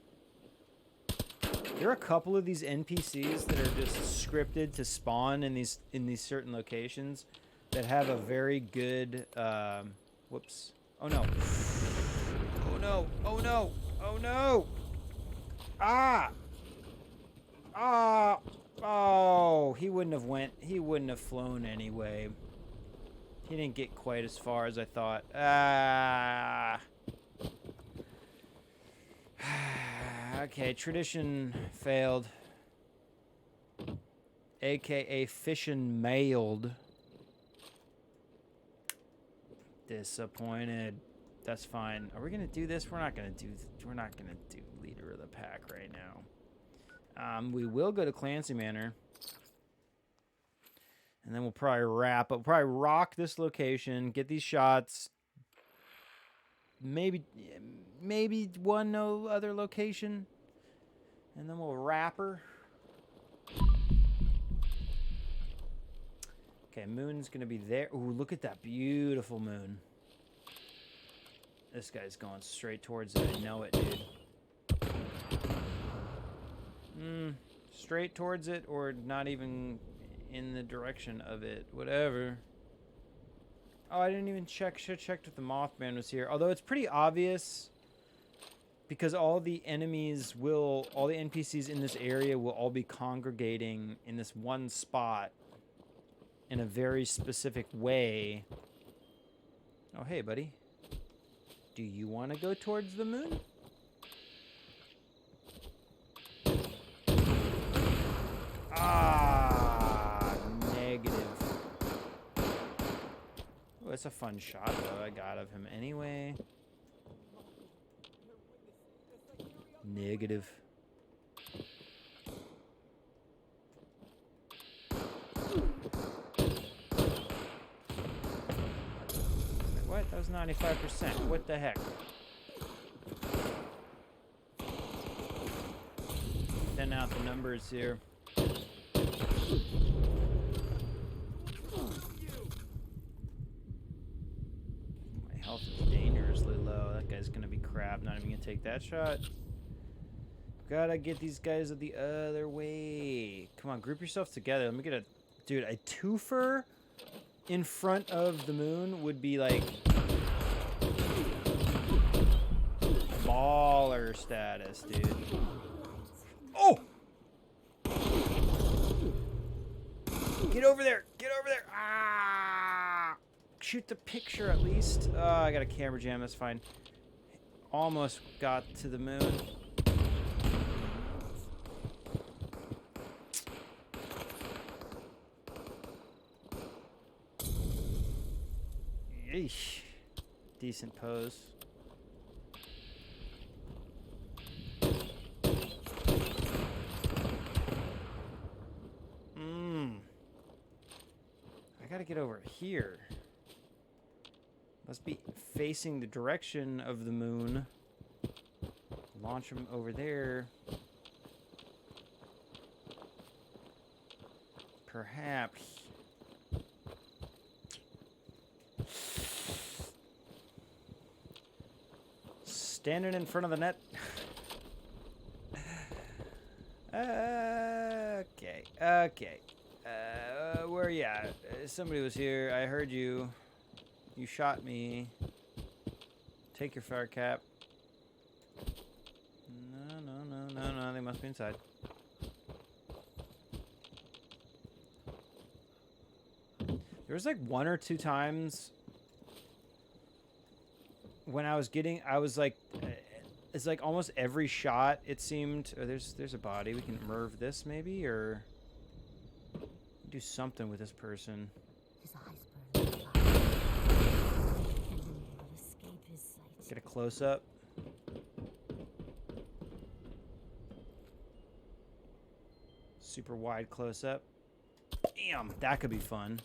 Speaker 1: There are a couple of these NPCs that are just scripted to spawn in these certain locations that have a very good whoops. Oh no. Oh no. Oh no. Oh no. Ah. Ah. Oh, he wouldn't have flown anyway. He didn't get quite as far as I thought. Ah. Okay, tradition failed. AKA fishin' mailed. Disappointed. That's fine. Are we gonna do this? We're not gonna do leader of the pack right now. We will go to Clancy Manor. And then we'll probably wrap up. We'll probably rock this location, get these shots. Maybe one no other location. And then we'll wrap her. Okay, moon's gonna be there. Ooh, look at that beautiful moon. This guy's going straight towards it. I know it, dude. Straight towards it or not even in the direction of it. Whatever. Oh, I didn't even check. Should have checked if the Mothman was here. Although it's pretty obvious because all the NPCs in this area will all be congregating in this one spot in a very specific way. Oh, hey, buddy. Do you want to go towards the moon? Ah, negative. Oh, that's a fun shot, though, I got of him anyway. Negative. What? That was 95%. What the heck? Then out the numbers here. My health is dangerously low. That guy's gonna be crap. Not even gonna take that shot. Gotta get these guys the other way. Come on, group yourself together. Let me get a... Dude, a twofer in front of the moon would be like... baller status, dude. Oh! Get over there! Get over there! Ah! Shoot the picture at least. Oh, I got a camera jam. That's fine. Almost got to the moon. Yeesh. Decent pose. I gotta get over here. Must be facing the direction of the moon. Launch him over there. Perhaps. Standing in front of the net. Okay. Okay. Where are you at? Somebody was here. I heard you. You shot me. Take your fire cap. No. They must be inside. There was like 1 or 2 times when I was like, it's like almost every shot it seemed. Oh, there's a body. We can merv this maybe, or do something with this person.
Speaker 4: His eyes burn like fire. Will escape his sight.
Speaker 1: Get a close up. Super wide close up. Damn, that could be fun.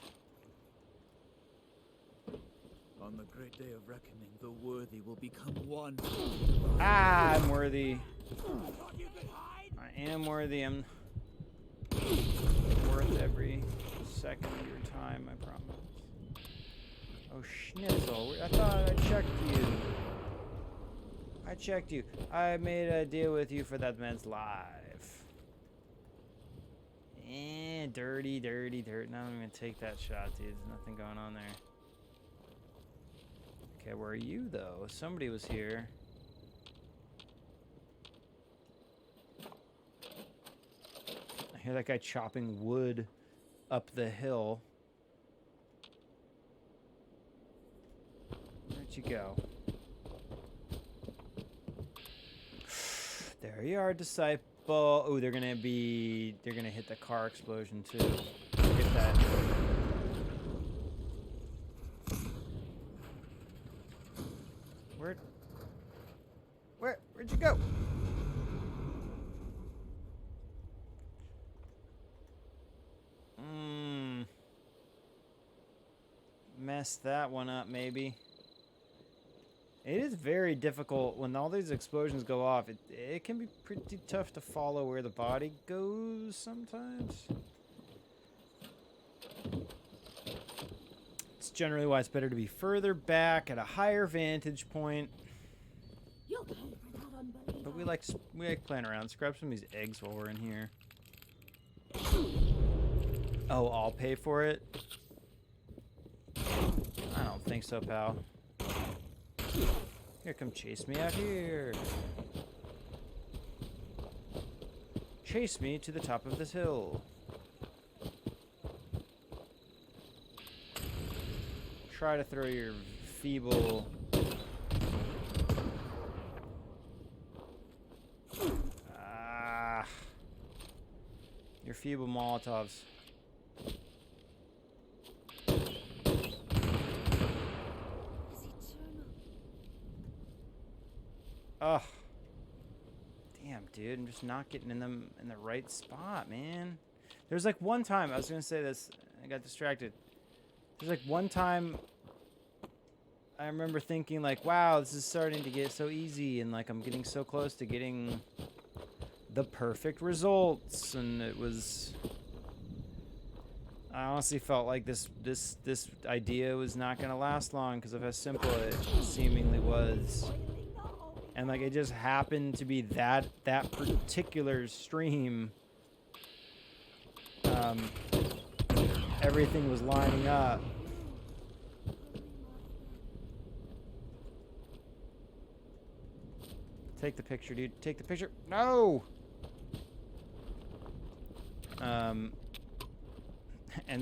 Speaker 5: On the great day of reckoning, the worthy will become one.
Speaker 1: Ah, I'm worthy. I am worthy. I'm worth every second of your time, I promise. Oh, schnitzel. I thought I checked you. I checked you. I made a deal with you for that man's life. Dirty. Not even gonna take that shot, dude. There's nothing going on there. Okay, where are you, though? Somebody was here. I hear that guy chopping wood up the hill. Where'd you go? There you are, disciple. Oh, they're gonna hit the car explosion too. Get that. Where'd you go? Messed that one up, maybe. It is very difficult when all these explosions go off. It can be pretty tough to follow where the body goes sometimes. It's generally why it's better to be further back at a higher vantage point. But we like playing around. Let's grab some of these eggs while we're in here. Oh, I'll pay for it? I don't think so, pal. Here, come chase me out here. Chase me to the top of this hill. Try to throw your feeble... your feeble Molotovs. Ugh. Damn, dude. I'm just not getting in them in the right spot, man. There's like one time, I was going to say this, I got distracted. There's like one time I remember thinking like, wow, this is starting to get so easy and like I'm getting so close to getting the perfect results, and it was. I honestly felt like this idea was not gonna last long because of how simple it seemingly was, and like it just happened to be that particular stream. Everything was lining up. Take the picture, dude. Take the picture. No. And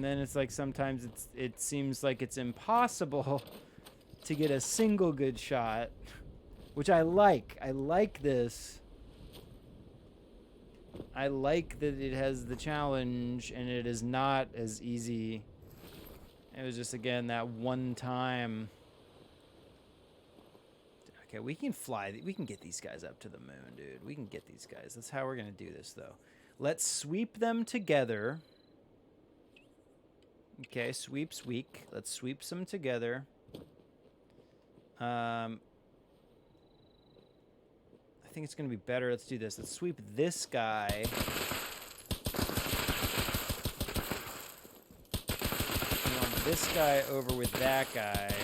Speaker 1: then it's like sometimes it seems like it's impossible to get a single good shot, which I like. I like this. I like that it has the challenge and it is not as easy. It was just, again, that one time. Okay, we can fly. We can get these guys up to the moon, dude. We can get these guys. That's how we're going to do this, though. Let's sweep them together. Okay, sweeps weak. Let's sweep some together. I think it's going to be better. Let's do this. Let's sweep this guy. We want this guy over with that guy.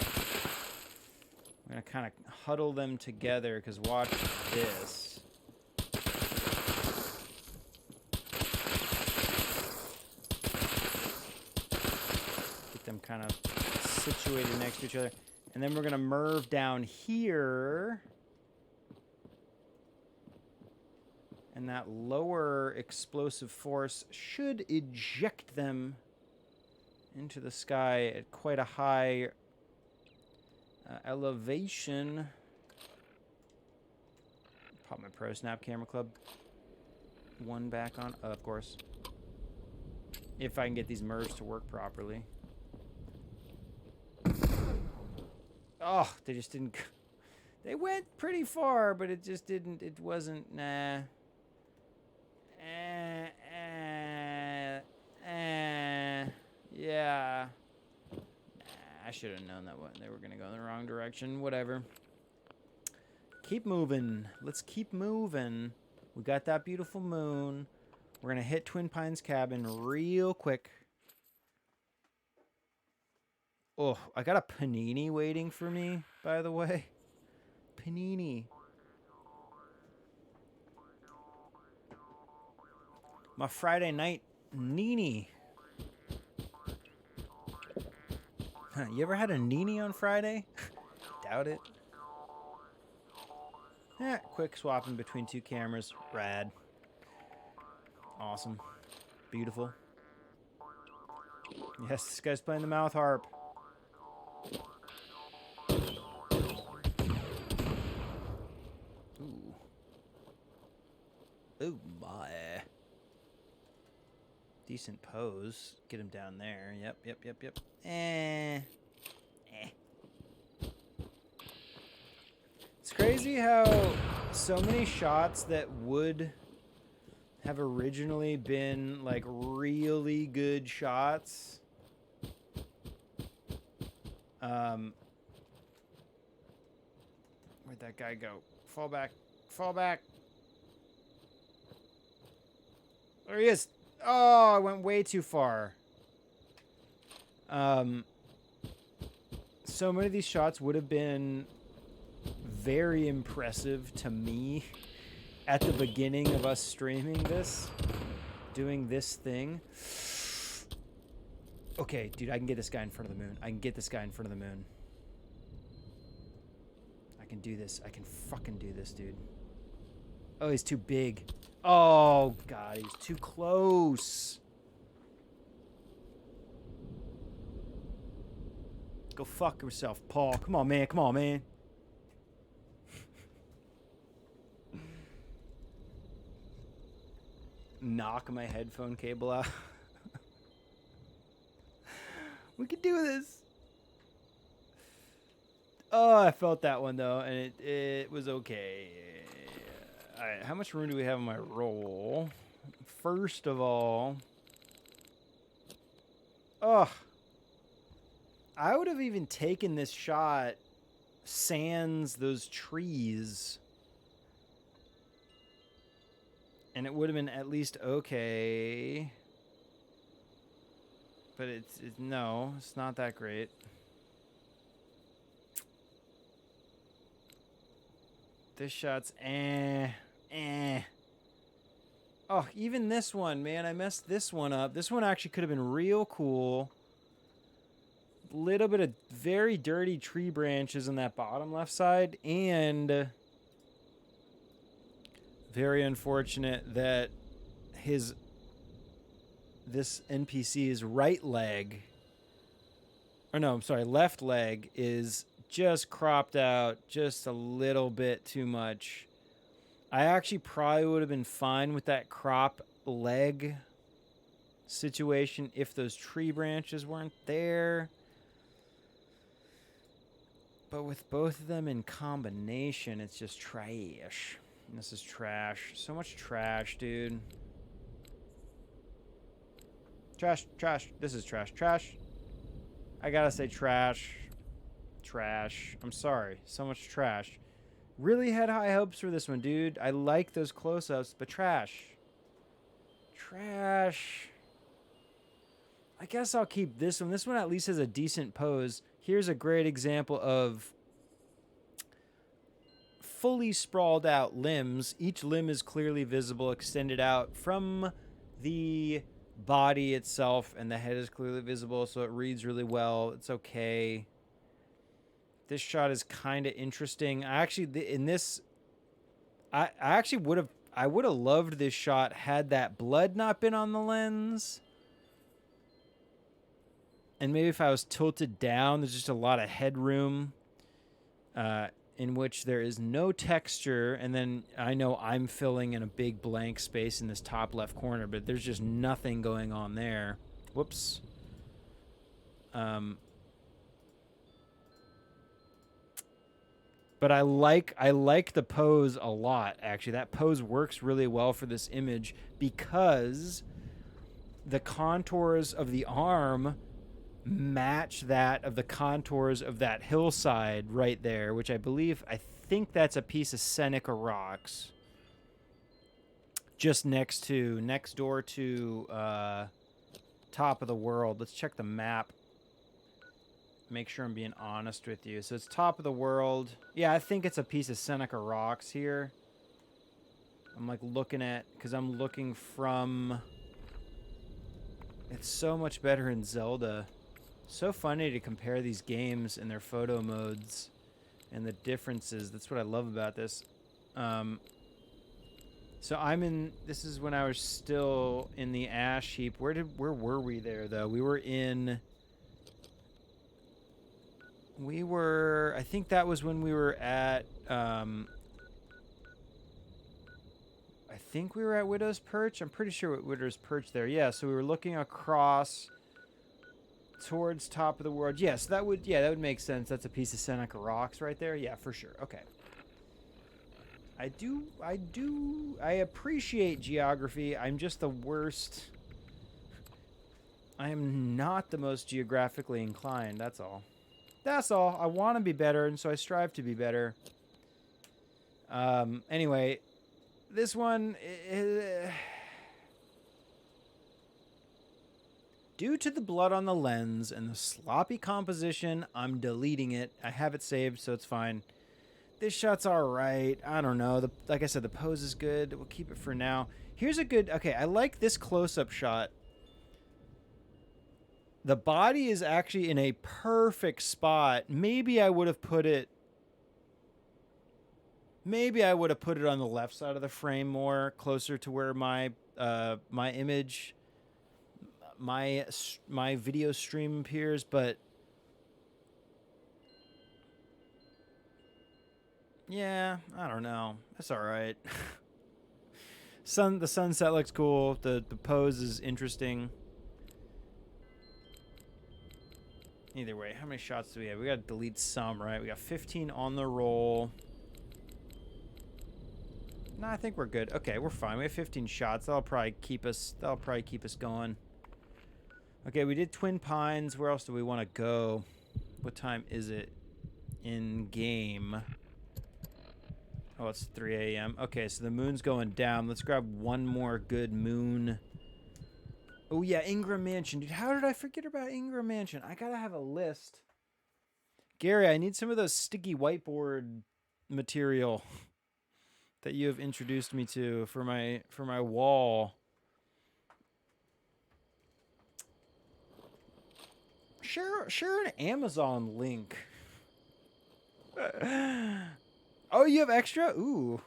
Speaker 1: I'm going to kind of huddle them together because watch this. Get them kind of situated next to each other. And then we're going to merve down here. And that lower explosive force should eject them into the sky at quite a high elevation. Pop my Pro Snap Camera Club one back on, of course. If I can get these merves to work properly. Oh, they just didn't. They went pretty far, but it just didn't. It wasn't. Nah. Yeah. I should have known that they were going to go in the wrong direction. Whatever. Keep moving. Let's keep moving. We got that beautiful moon. We're going to hit Twin Pines Cabin real quick. Oh, I got a panini waiting for me, by the way. Panini. My Friday night Nini. Huh, you ever had a Nini on Friday? Doubt it. Yeah, quick swapping between two cameras. Rad. Awesome. Beautiful. Yes, this guy's playing the mouth harp. Ooh. Oh my. Decent pose. Get him down there. Yep. It's crazy how so many shots that would have originally been like really good shots where'd that guy go? Fall back. There he is. Oh, I went way too far. So many of these shots would have been very impressive to me at the beginning of us streaming this, doing this thing. Okay, dude, I can get this guy in front of the moon. I can do this. I can fucking do this, dude. Oh, he's too big. Oh, God, he's too close. Go fuck yourself, Paul. Come on, man. Knock my headphone cable out. We can do this. Oh, I felt that one, though, and it was okay. All right, how much room do we have on my roll? First of all... Ugh. I would have even taken this shot sans those trees. And it would have been at least okay. But no, it's not that great. This shot's Oh, even this one, man. I messed this one up. This one actually could have been real cool. Little bit of very dirty tree branches on that bottom left side. And very unfortunate that this NPC's right leg, or no, I'm sorry, left leg is just cropped out just a little bit too much. I actually probably would have been fine with that crop leg situation if those tree branches weren't there. But with both of them in combination, it's just trash. And this is trash. So much trash, dude. Trash, trash. This is trash. Trash. I gotta say trash. Trash. I'm sorry. So much trash. Really had high hopes for this one, dude. I like those close-ups, but trash. Trash. I guess I'll keep this one. This one at least has a decent pose. Here's a great example of fully sprawled out limbs. Each limb is clearly visible, extended out from the body itself, and the head is clearly visible, so it reads really well. It's okay. This shot is kind of interesting. I would have loved this shot had that blood not been on the lens. And maybe if I was tilted down, there's just a lot of headroom in which there is no texture. And then I know I'm filling in a big blank space in this top left corner, but there's just nothing going on there. Whoops. But I like the pose a lot, actually. That pose works really well for this image because the contours of the arm match that of the contours of that hillside right there, which I think that's a piece of Seneca rocks. Just next door to top of the world. Let's check the map. Make sure I'm being honest with you. So it's top of the world. Yeah, I think it's a piece of Seneca rocks here. I'm like looking at, because I'm looking from... It's so much better in Zelda. So funny to compare these games and their photo modes and the differences. That's what I love about this. So this is when I was still in the ash heap. Where were we there though? I think that was when we were at, I think we were at Widow's Perch. I'm pretty sure Widow's Perch there. Yeah, so we were looking across towards top of the world. Yes, that would make sense. That's a piece of Seneca rocks right there. Yeah, for sure. Okay. I appreciate geography. I'm just the worst. I am not the most geographically inclined. That's all. That's all. I want to be better, and so I strive to be better. Anyway, this one... Due to the blood on the lens and the sloppy composition, I'm deleting it. I have it saved, so it's fine. This shot's alright. I don't know. Like I said, the pose is good. We'll keep it for now. Here's a good... Okay, I like this close-up shot. The body is actually in a perfect spot. Maybe I would have put it on the left side of the frame more, closer to where my image, my video stream appears, but yeah, I don't know. That's all right. The sunset looks cool. The pose is interesting. Either way, how many shots do we have? We got to delete some, right? We got 15 on the roll. No, I think we're good. Okay, we're fine. We have 15 shots. That'll probably keep us going. Okay, we did Twin Pines. Where else do we want to go? What time is it in game? Oh, it's 3 a.m. Okay, so the moon's going down. Let's grab one more good moon. Oh, yeah, Ingram Mansion. Dude, how did I forget about Ingram Mansion? I gotta have a list. Gary, I need some of those sticky whiteboard material that you have introduced me to for my wall. Share an Amazon link. Oh, you have extra? Ooh.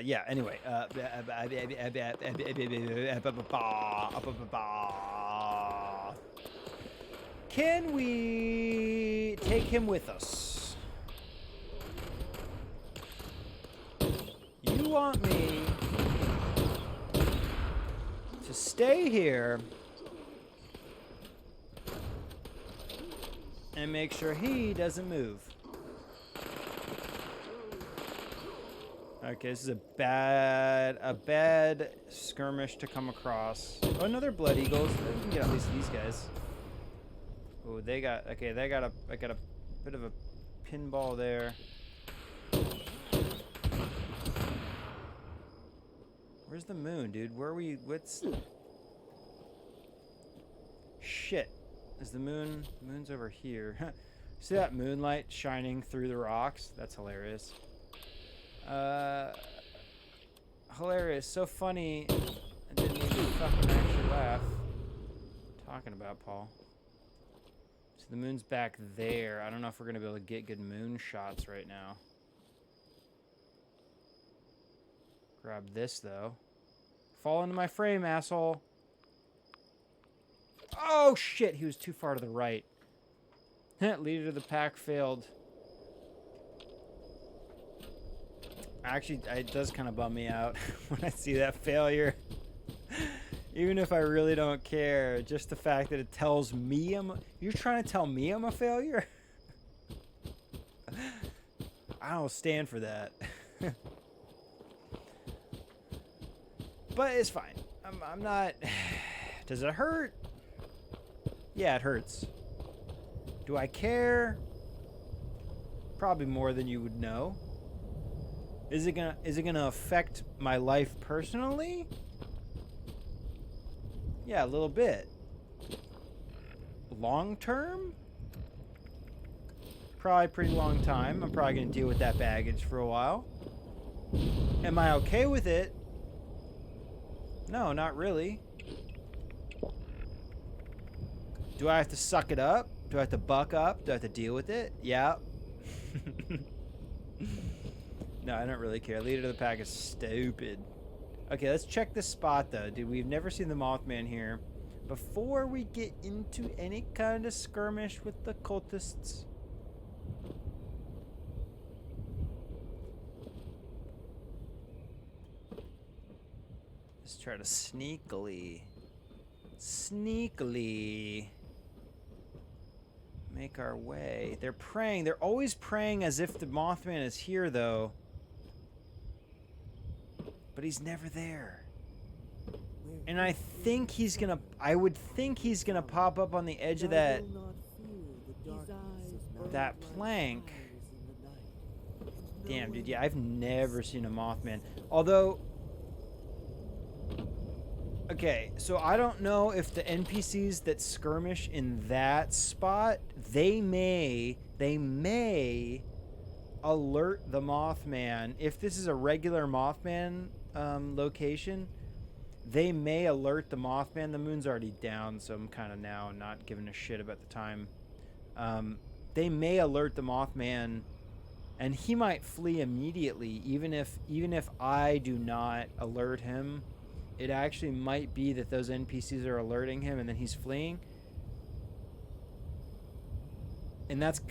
Speaker 1: Yeah, anyway. Can we take him with us? You want me to stay here and make sure he doesn't move. Okay, this is a bad skirmish to come across. Oh, another blood eagles. We can get at least these guys. Oh, they got I got a bit of a pinball there. Where's the moon, dude? Where are we? What's shit? Is the moon? The moon's over here. See that moonlight shining through the rocks? That's hilarious. Hilarious. So funny. I didn't even fucking actually laugh. Talking about Paul. So the moon's back there. I don't know if we're gonna be able to get good moon shots right now. Grab this though. Fall into my frame, asshole. Oh shit, he was too far to the right. Leader of the pack failed. Actually, it does kind of bum me out when I see that failure. Even if I really don't care, just the fact that it tells me you're trying to tell me I'm a failure? I don't stand for that. But it's fine. I'm not... Does it hurt? Yeah, it hurts. Do I care? Probably more than you would know. Is it gonna affect my life personally? Yeah, a little bit. Long term? Probably pretty long time. I'm probably gonna deal with that baggage for a while. Am I okay with it? No, not really. Do I have to suck it up? Do I have to buck up? Do I have to deal with it? Yeah. No, I don't really care. Leader of the pack is stupid. Okay, let's check this spot, though. Dude, we've never seen the Mothman here. Before we get into any kind of skirmish with the cultists. Let's try to sneakily make our way. They're praying. They're always praying as if the Mothman is here, though. But he's never there. And I think he's gonna... I would think he's gonna pop up on the edge of that plank. Damn, dude. Yeah, I've never seen a Mothman. Although... Okay, so I don't know if the NPCs that skirmish in that spot, they may alert the Mothman. If this is a regular Mothman location, they may alert the Mothman. The moon's already down, so I'm kind of now not giving a shit about the time. They may alert the Mothman, and he might flee immediately, even if I do not alert him. It actually might be that those NPCs are alerting him and then he's fleeing. And that's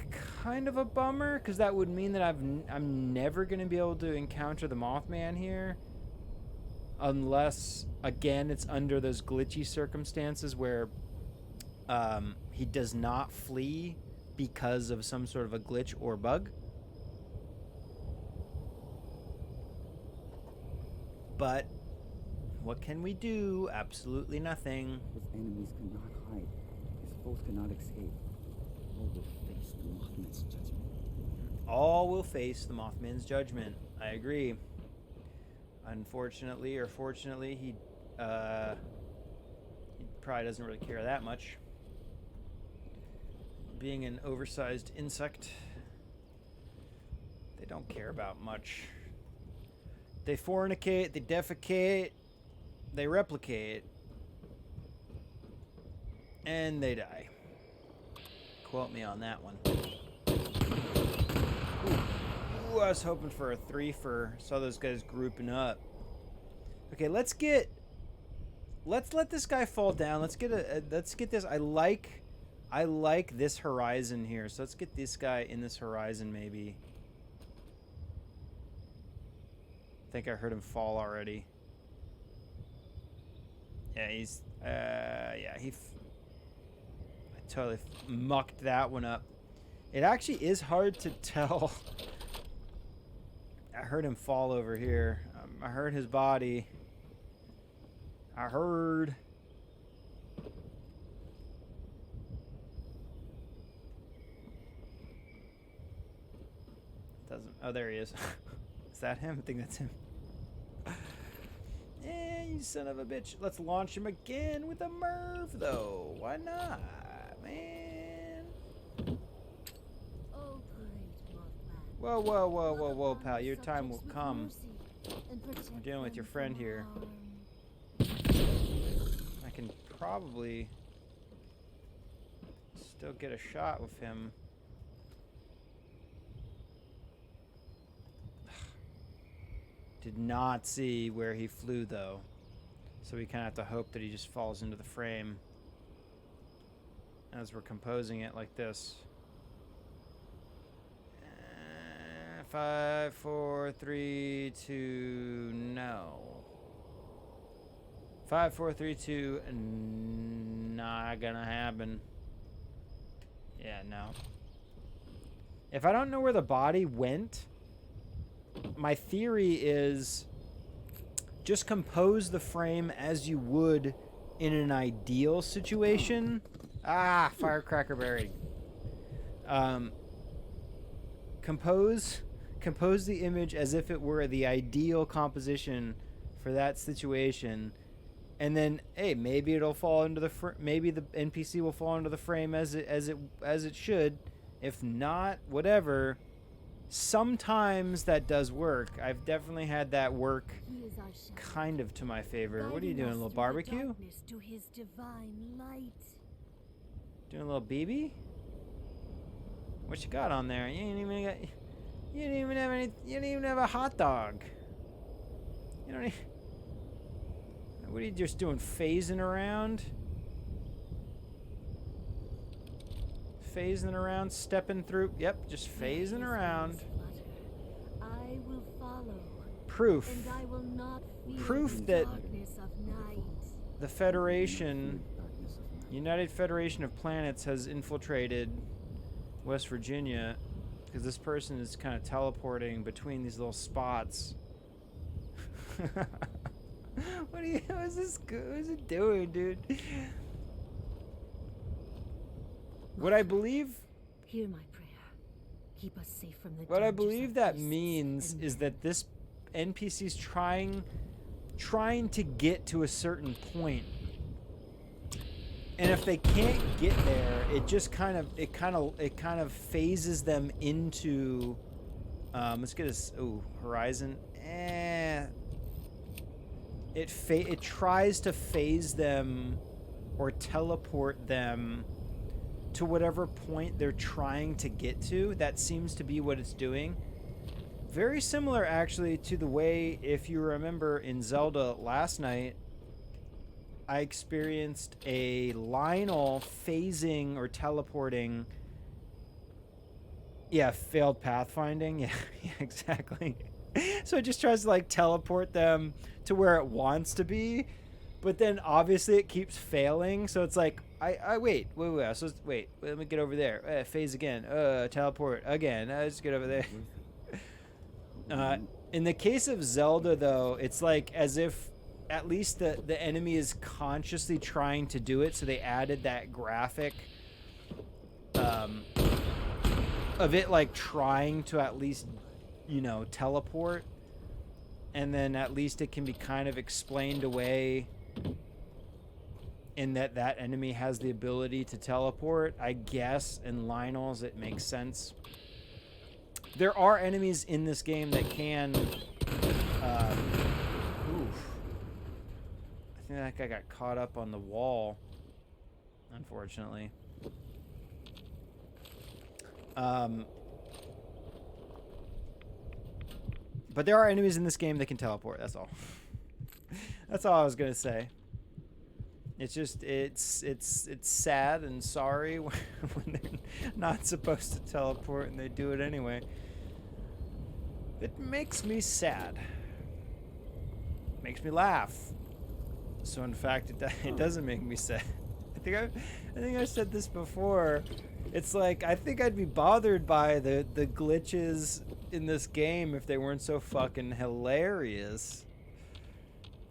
Speaker 1: kind of a bummer, because that would mean that I'm never going to be able to encounter the Mothman here. Unless, again, it's under those glitchy circumstances where he does not flee because of some sort of a glitch or bug. But What can we do? Absolutely nothing.
Speaker 6: His enemies cannot hide. His foes cannot escape. All will face the Mothman's judgment.
Speaker 1: All will face the Mothman's judgment. I agree. Unfortunately, or fortunately, he probably doesn't really care that much. Being an oversized insect, they don't care about much. They fornicate, they defecate, they replicate, and they die. Quote me on that one. Ooh, I was hoping for a 3-fer. Saw those guys grouping up. Okay, let's let this guy fall down. Let's get this. I like this horizon here. So let's get this guy in this horizon maybe. I think I heard him fall already. Yeah, he's I totally mucked that one up. It actually is hard to tell. I heard him fall over here. I heard his body. I heard. Doesn't. Oh, there he is. Is that him? I think that's him. Eh, you son of a bitch. Let's launch him again with a Merv, though. Why not, man?
Speaker 4: Oh, great Mothman.
Speaker 1: Whoa, whoa, whoa, whoa, whoa, pal. Your time will come. We're dealing with your friend here. I can probably still get a shot with him. Did not see where he flew, though. So we kind of have to hope that he just falls into the frame as we're composing it like this. 5, 4, 3, 2, no. 5, 4, 3, 2, not gonna happen. Yeah, no. If I don't know where the body went, my theory is just compose the frame as you would in an ideal situation. Ah, firecracker berry. Compose the image as if it were the ideal composition for that situation, and then hey, maybe it'll fall into the maybe the NPC will fall into the frame as it should. If not, whatever. Sometimes that does work. I've definitely had that work kind of to my favor. What are you doing, a little barbecue?
Speaker 4: To his divine light.
Speaker 1: Doing a little BB? What you got on there? You didn't even have a hot dog. You don't. What are you just doing? Phasing around? Phasing around, stepping through. Yep, just phasing around.
Speaker 4: I will follow.
Speaker 1: Proof.
Speaker 4: And I will not fear
Speaker 1: Proof
Speaker 4: the
Speaker 1: that
Speaker 4: darkness of night.
Speaker 1: the Federation, United Federation of Planets, has infiltrated West Virginia, because this person is kind of teleporting between these little spots. What is it doing, dude? What I believe,
Speaker 4: Hear my prayer. Keep us safe from the
Speaker 1: what I
Speaker 4: dangers
Speaker 1: believe
Speaker 4: of
Speaker 1: that
Speaker 4: beasts
Speaker 1: means
Speaker 4: and
Speaker 1: is
Speaker 4: men.
Speaker 1: that this NPC's trying to get to a certain point. And if they can't get there, it just kind of phases them into let's get this horizon. It tries to phase them or teleport them to whatever point they're trying to get to. That seems to be what it's doing. Very similar, actually, to the way, if you remember in Zelda last night, I experienced a Lionel phasing or teleporting. Yeah, failed pathfinding. Yeah, yeah, exactly. So it just tries to like teleport them to where it wants to be, but then obviously it keeps failing. So it's like, wait. So wait, let me get over there. Phase again. Teleport again. Let's get over there. In the case of Zelda, though, it's like as if at least the enemy is consciously trying to do it, so they added that graphic of it like trying to at least, you know, teleport, and then at least it can be kind of explained away in that enemy has the ability to teleport, I guess. In Lionel's it makes sense. There are enemies in this game that can I think that guy got caught up on the wall, unfortunately. But there are enemies in this game that can teleport, that's all. That's all I was gonna say. It's just, it's sad and sorry when they're not supposed to teleport and they do it anyway. It makes me sad. Makes me laugh. So in fact, it doesn't make me sad. I think I said this before. It's like, I think I'd be bothered by the glitches in this game if they weren't so fucking hilarious.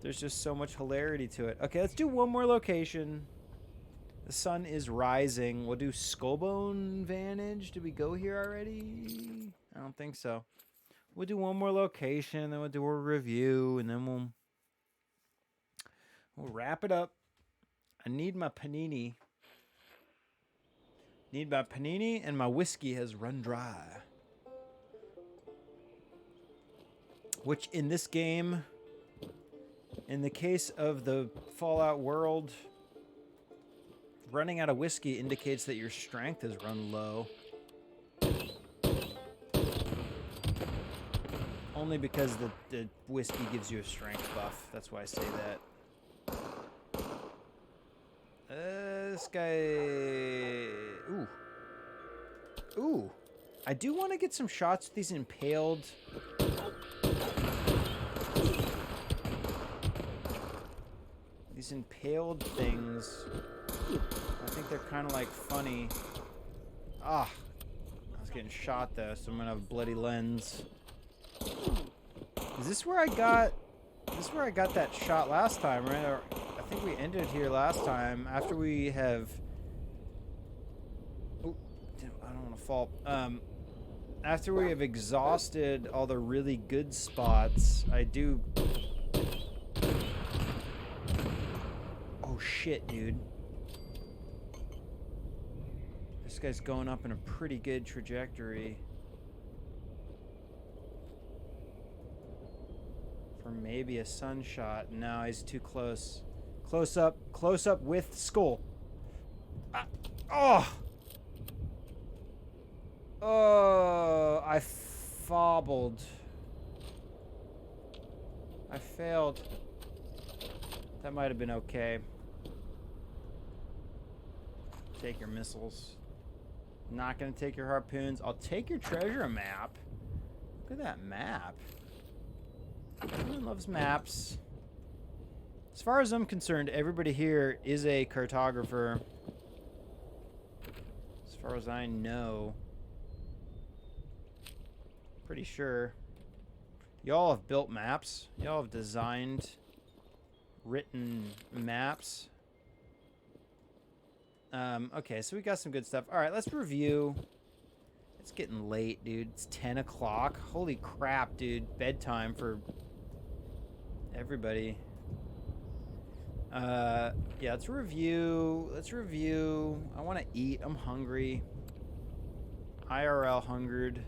Speaker 1: There's just so much hilarity to it. Okay, let's do one more location. The sun is rising. We'll do Skullbone Vantage. Did we go here already? I don't think so. We'll do one more location, then we'll do a review, and then we'll wrap it up. I need my panini. Need my panini, and my whiskey has run dry. Which in this game, in the case of the Fallout world, running out of whiskey indicates that your strength has run low. Only because the whiskey gives you a strength buff. That's why I say that. This guy... Ooh. Ooh. I do want to get some shots with these impaled... These impaled things. I think they're kind of like funny. Ah. I was getting shot though, so I'm going to have a bloody lens. Is this where I got... This is where I got that shot last time, right? Or I think we ended here last time after we have... Oh, I don't want to fall. After we have exhausted all the really good spots, I do... Oh shit, dude. This guy's going up in a pretty good trajectory. For maybe a sun shot. No, he's too close. Close up with skull. Ah, oh! Oh, I fobbled. I failed. That might have been okay. Take your missiles. Not gonna take your harpoons. I'll take your treasure map. Look at that map. Everyone loves maps. As far as I'm concerned, everybody here is a cartographer. As far as I know. Pretty sure. Y'all have built maps. Y'all have designed, written maps. Okay, so we got some good stuff. All right, let's review. It's getting late, dude. It's 10 o'clock. Holy crap, dude. Bedtime for everybody. Yeah, let's review. I want to eat. I'm hungry. IRL hungered.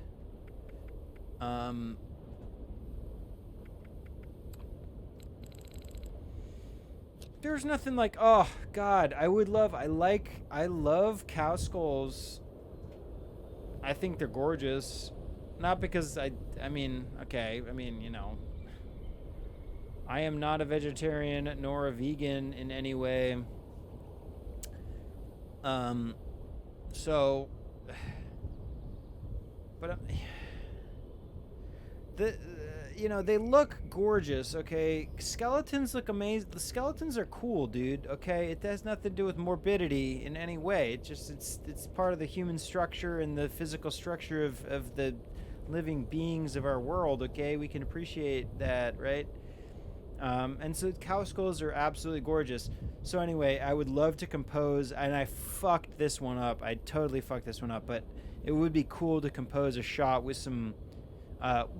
Speaker 1: There's nothing like, oh god, I love cow skulls. I think they're gorgeous. Not because I mean, okay, I mean, you know, I am not a vegetarian nor a vegan in any way. So, but you know, they look gorgeous, okay? Skeletons look amazing. The skeletons are cool, dude, okay? It has nothing to do with morbidity in any way. It just, it's part of the human structure and the physical structure of the living beings of our world, okay? We can appreciate that, right? And so cow skulls are absolutely gorgeous. So anyway, I would love to compose, and I fucked this one up. I totally fucked this one up, but it would be cool to compose a shot with some,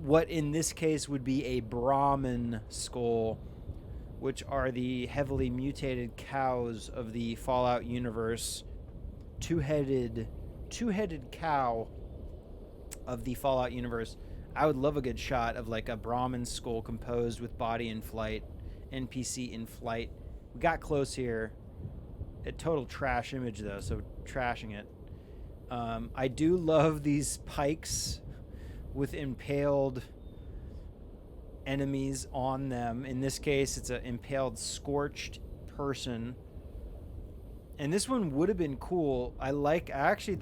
Speaker 1: what in this case would be a Brahmin skull, which are the heavily mutated cows of the Fallout universe. Two-headed cow of the Fallout universe. I would love a good shot of like a Brahmin skull composed with body in flight, NPC in flight. We got close here. A total trash image though, so trashing it. I do love these pikes with impaled enemies on them. In this case, it's an impaled scorched person. And this one would have been cool. Actually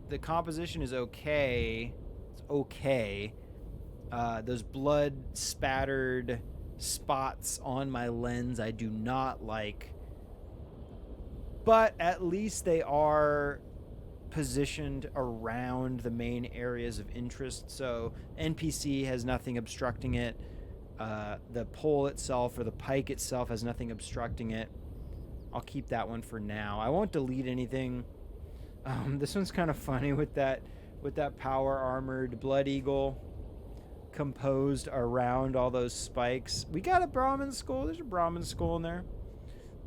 Speaker 1: the composition is okay. It's okay. Those blood spattered spots on my lens I do not like. But at least they are positioned around the main areas of interest. So NPC has nothing obstructing it. The pole itself or the pike itself has nothing obstructing it. I'll keep that one for now. I won't delete anything. This one's kind of funny with that power armored blood eagle composed around all those spikes. We got a Brahmin skull. There's a Brahmin skull in there.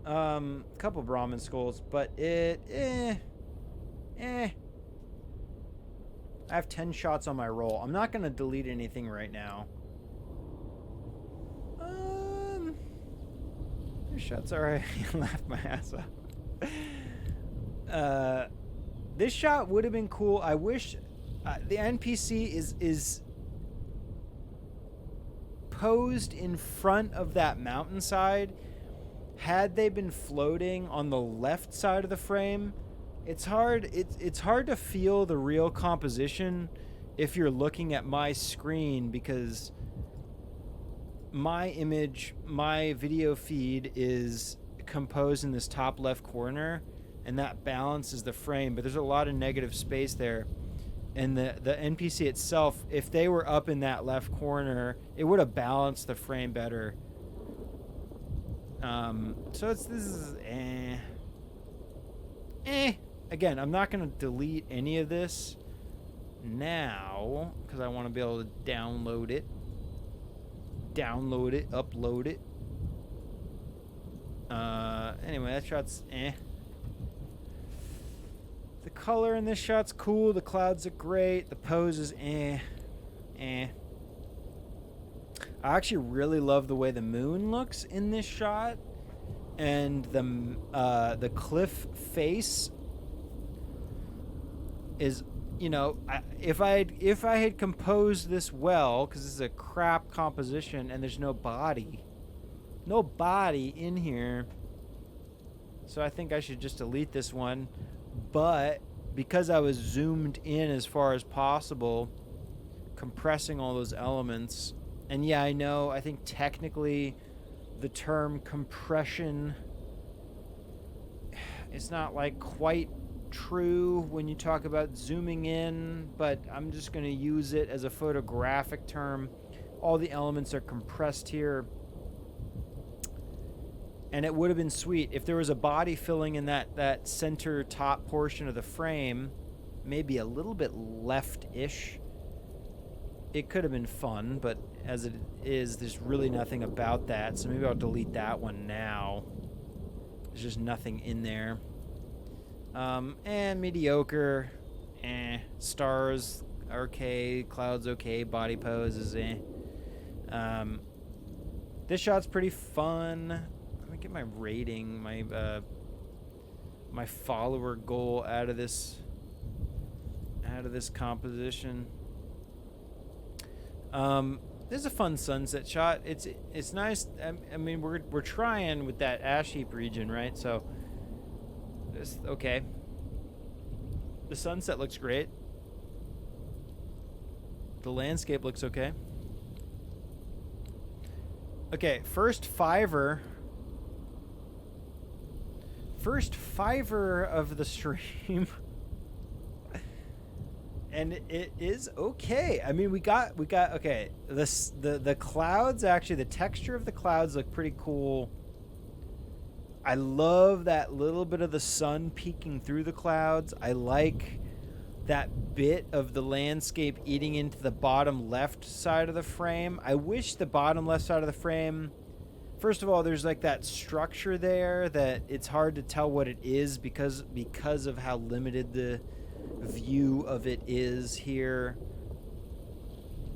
Speaker 1: A couple Brahmin skulls, but I have 10 shots on my roll. I'm not gonna delete anything right now. This shot's alright. I laughed my ass off. This shot would have been cool. I wish the NPC is posed in front of that mountainside. Had they been floating on the left side of the frame, it's hard to feel the real composition if you're looking at my screen, because my video feed is composed in this top left corner, and that balances the frame, but there's a lot of negative space there. And the NPC itself, if they were up in that left corner, it would have balanced the frame better. So this is Again, I'm not going to delete any of this now because I want to be able to download it, upload it. Anyway, that shot's The color in this shot's cool. The clouds are great. The pose is I actually really love the way the moon looks in this shot, and the cliff face is, if I had composed this well, because this is a crap composition and there's no body in here, so I think I should just delete this one. But because I was zoomed in as far as possible, compressing all those elements. And yeah, I think technically the term compression is not like quite true when you talk about zooming in, but I'm just going to use it as a photographic term. All the elements are compressed here. And it would have been sweet if there was a body filling in that center top portion of the frame, maybe a little bit left-ish. It could have been fun, but as it is, there's really nothing about that. So maybe I'll delete that one now. There's just nothing in there. And mediocre. Stars okay. Clouds okay. Body pose is This shot's pretty fun. Let me get my rating, my follower goal out of this composition. This is a fun sunset shot. It's nice. I mean, we're trying with that ash heap region, right? So this okay. The sunset looks great. The landscape looks okay. Okay, first fiver of the stream. and it is okay. I mean, we got okay. The clouds, actually, the texture of the clouds look pretty cool. I love that little bit of the sun peeking through the clouds. I like that bit of the landscape eating into the bottom left side of the frame. I wish the bottom left side of the frame, first of all, there's like that structure there that it's hard to tell what it is because of how limited the view of it is here.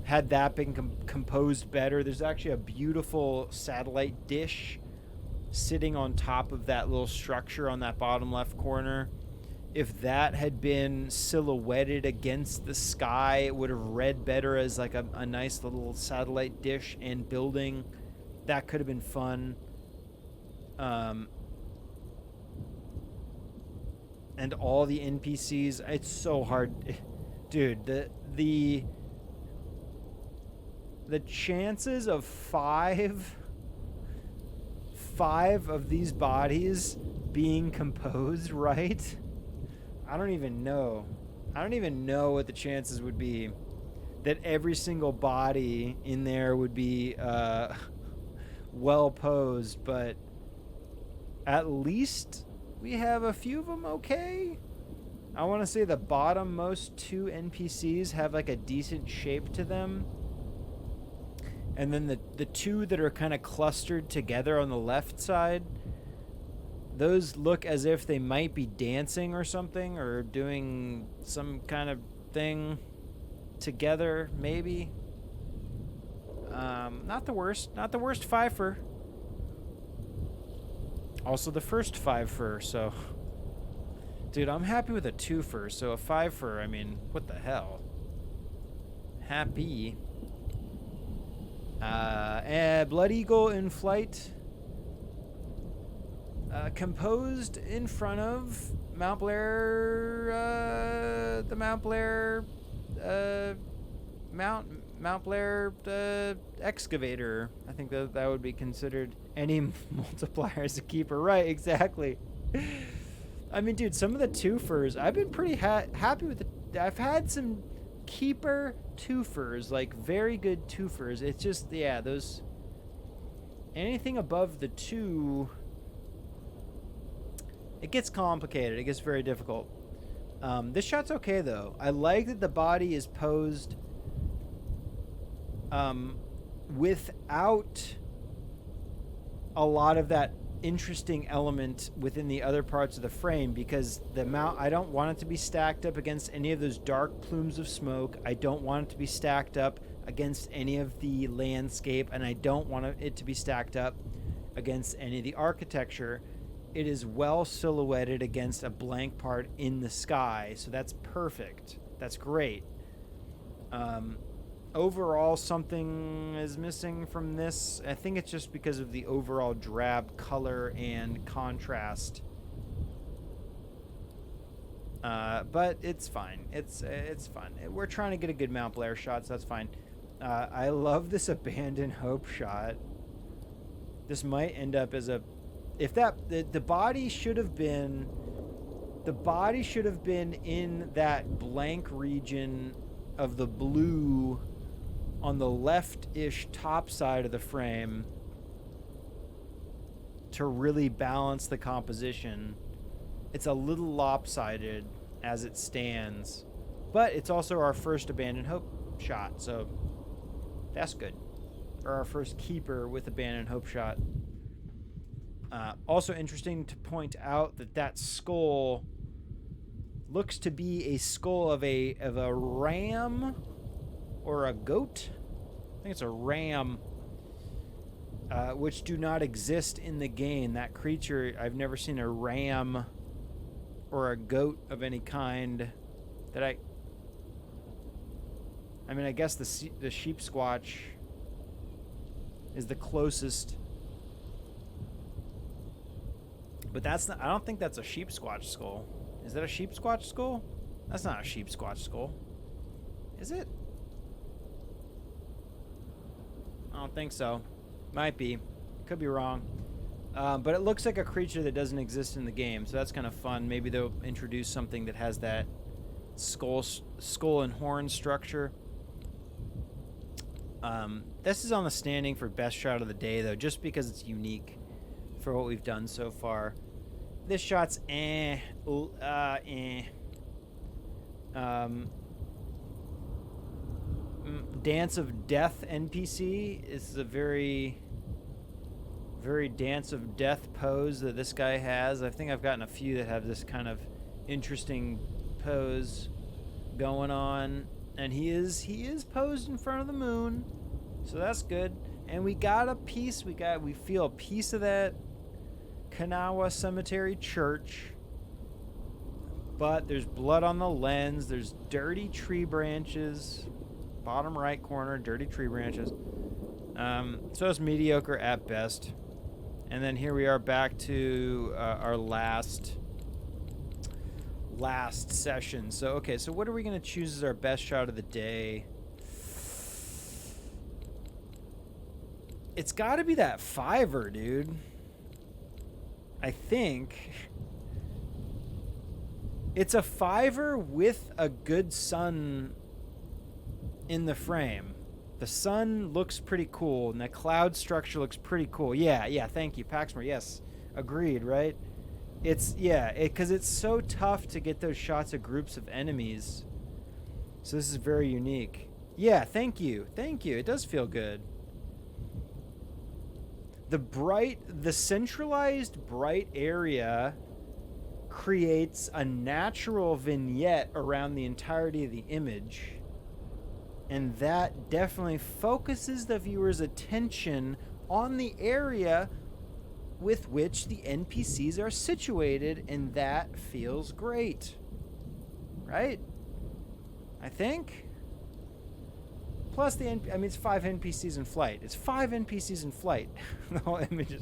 Speaker 1: Had that been composed better, there's actually a beautiful satellite dish sitting on top of that little structure on that bottom left corner. If that had been silhouetted against the sky, it would have read better as like a nice little satellite dish and building. That could have been fun. And all the NPCs, it's so hard. Dude, the chances of five of these bodies being composed right, I don't even know what the chances would be that every single body in there would be well posed, but at least we have a few of them okay. I want to say the bottommost two NPCs have like a decent shape to them. And then the two that are kind of clustered together on the left side, those look as if they might be dancing or something, or doing some kind of thing together, maybe. Not the worst fifer. Also the first fifer, so... Dude, I'm happy with a twofer, so a fifer, I mean, what the hell? Happy. Blood Eagle in flight. Composed in front of Mount Blair, the Mount Blair, Mount Blair excavator. I think that would be considered any multiplier as a keeper. Right, exactly. I mean, dude, some of the twofers, I've been pretty happy with I've had some keeper twofers, like very good twofers. It's just, yeah, those, anything above the two, it gets complicated. It gets very difficult. This shot's okay, though. I like that the body is posed without a lot of that interesting element within the other parts of the frame, because the mount, I don't want it to be stacked up against any of those dark plumes of smoke. I don't want it to be stacked up against any of the landscape, and I don't want it to be stacked up against any of the architecture. It is well silhouetted against a blank part in the sky, so that's perfect. That's great. Overall, something is missing from this. I think it's just because of the overall drab color and contrast. But it's fine. It's fun. We're trying to get a good Mount Blair shot, so that's fine. I love this Abandoned Hope shot. This might end up as a... If that... The body should have been... The body should have been in that blank region of the blue on the left-ish top side of the frame to really balance the composition. It's a little lopsided as it stands, but it's also our first Abandoned Hope shot, so that's good. Or our first keeper with Abandoned Hope shot. Also interesting to point out that skull looks to be a skull of a ram or a goat. I think it's a ram, which do not exist in the game. That creature, I've never seen a ram or a goat of any kind that I mean, I guess the sheep squatch is the closest, but that's not, I don't think that's a sheep squatch skull. Is that a sheep squatch skull? That's not a sheep squatch skull. Is it? I don't think so. Might be. Could be wrong. But it looks like a creature that doesn't exist in the game, so that's kind of fun. Maybe they'll introduce something that has that skull and horn structure. This is on the standing for best shot of the day, though, just because it's unique for what we've done so far. This shot's Dance of Death NPC is a very Dance of Death pose that this guy has. I think I've gotten a few that have this kind of interesting pose going on, and he is posed in front of the moon, so that's good. And we got a piece. We feel a piece of that Kanawha Cemetery Church, but there's blood on the lens. There's dirty tree branches, bottom right corner, dirty tree branches. So it's mediocre at best. And then here we are back to our last session. So okay, so what are we gonna choose as our best shot of the day? It's got to be that fiver, dude. I think it's a fiver with a good sun in the frame. The sun looks pretty cool, and the cloud structure looks pretty cool. Yeah, thank you, Paxmore. Yes, agreed, right? Because it's so tough to get those shots of groups of enemies. So this is very unique. Yeah, thank you. It does feel good. The centralized bright area creates a natural vignette around the entirety of the image. And that definitely focuses the viewer's attention on the area with which the NPCs are situated, and that feels great. Right? I think? Plus it's 5 NPCs in flight. It's 5 NPCs in flight. The whole image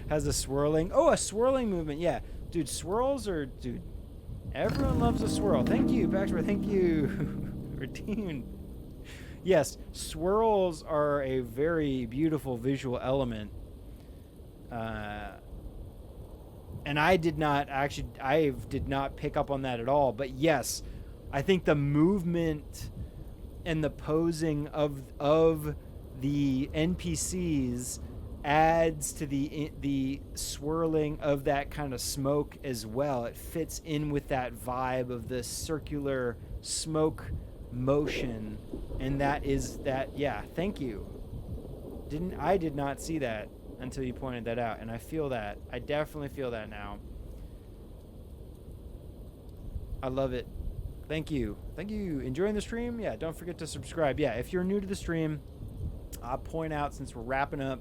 Speaker 1: has a swirling. Oh, a swirling movement. Yeah. Dude, swirls are... Dude, everyone loves a swirl. Thank you, Baxter. Thank you. Redeemed. Yes, swirls are a very beautiful visual element. And I did not pick up on that at all. But yes, I think the movement and the posing of the NPCs adds to the swirling of that kind of smoke as well. It fits in with that vibe of the circular smoke motion, and yeah, thank you. I did not see that until you pointed that out, and I feel that. I definitely feel that now. I love it. Thank you. Enjoying the stream? Yeah, don't forget to subscribe. Yeah, if you're new to the stream, I'll point out, since we're wrapping up,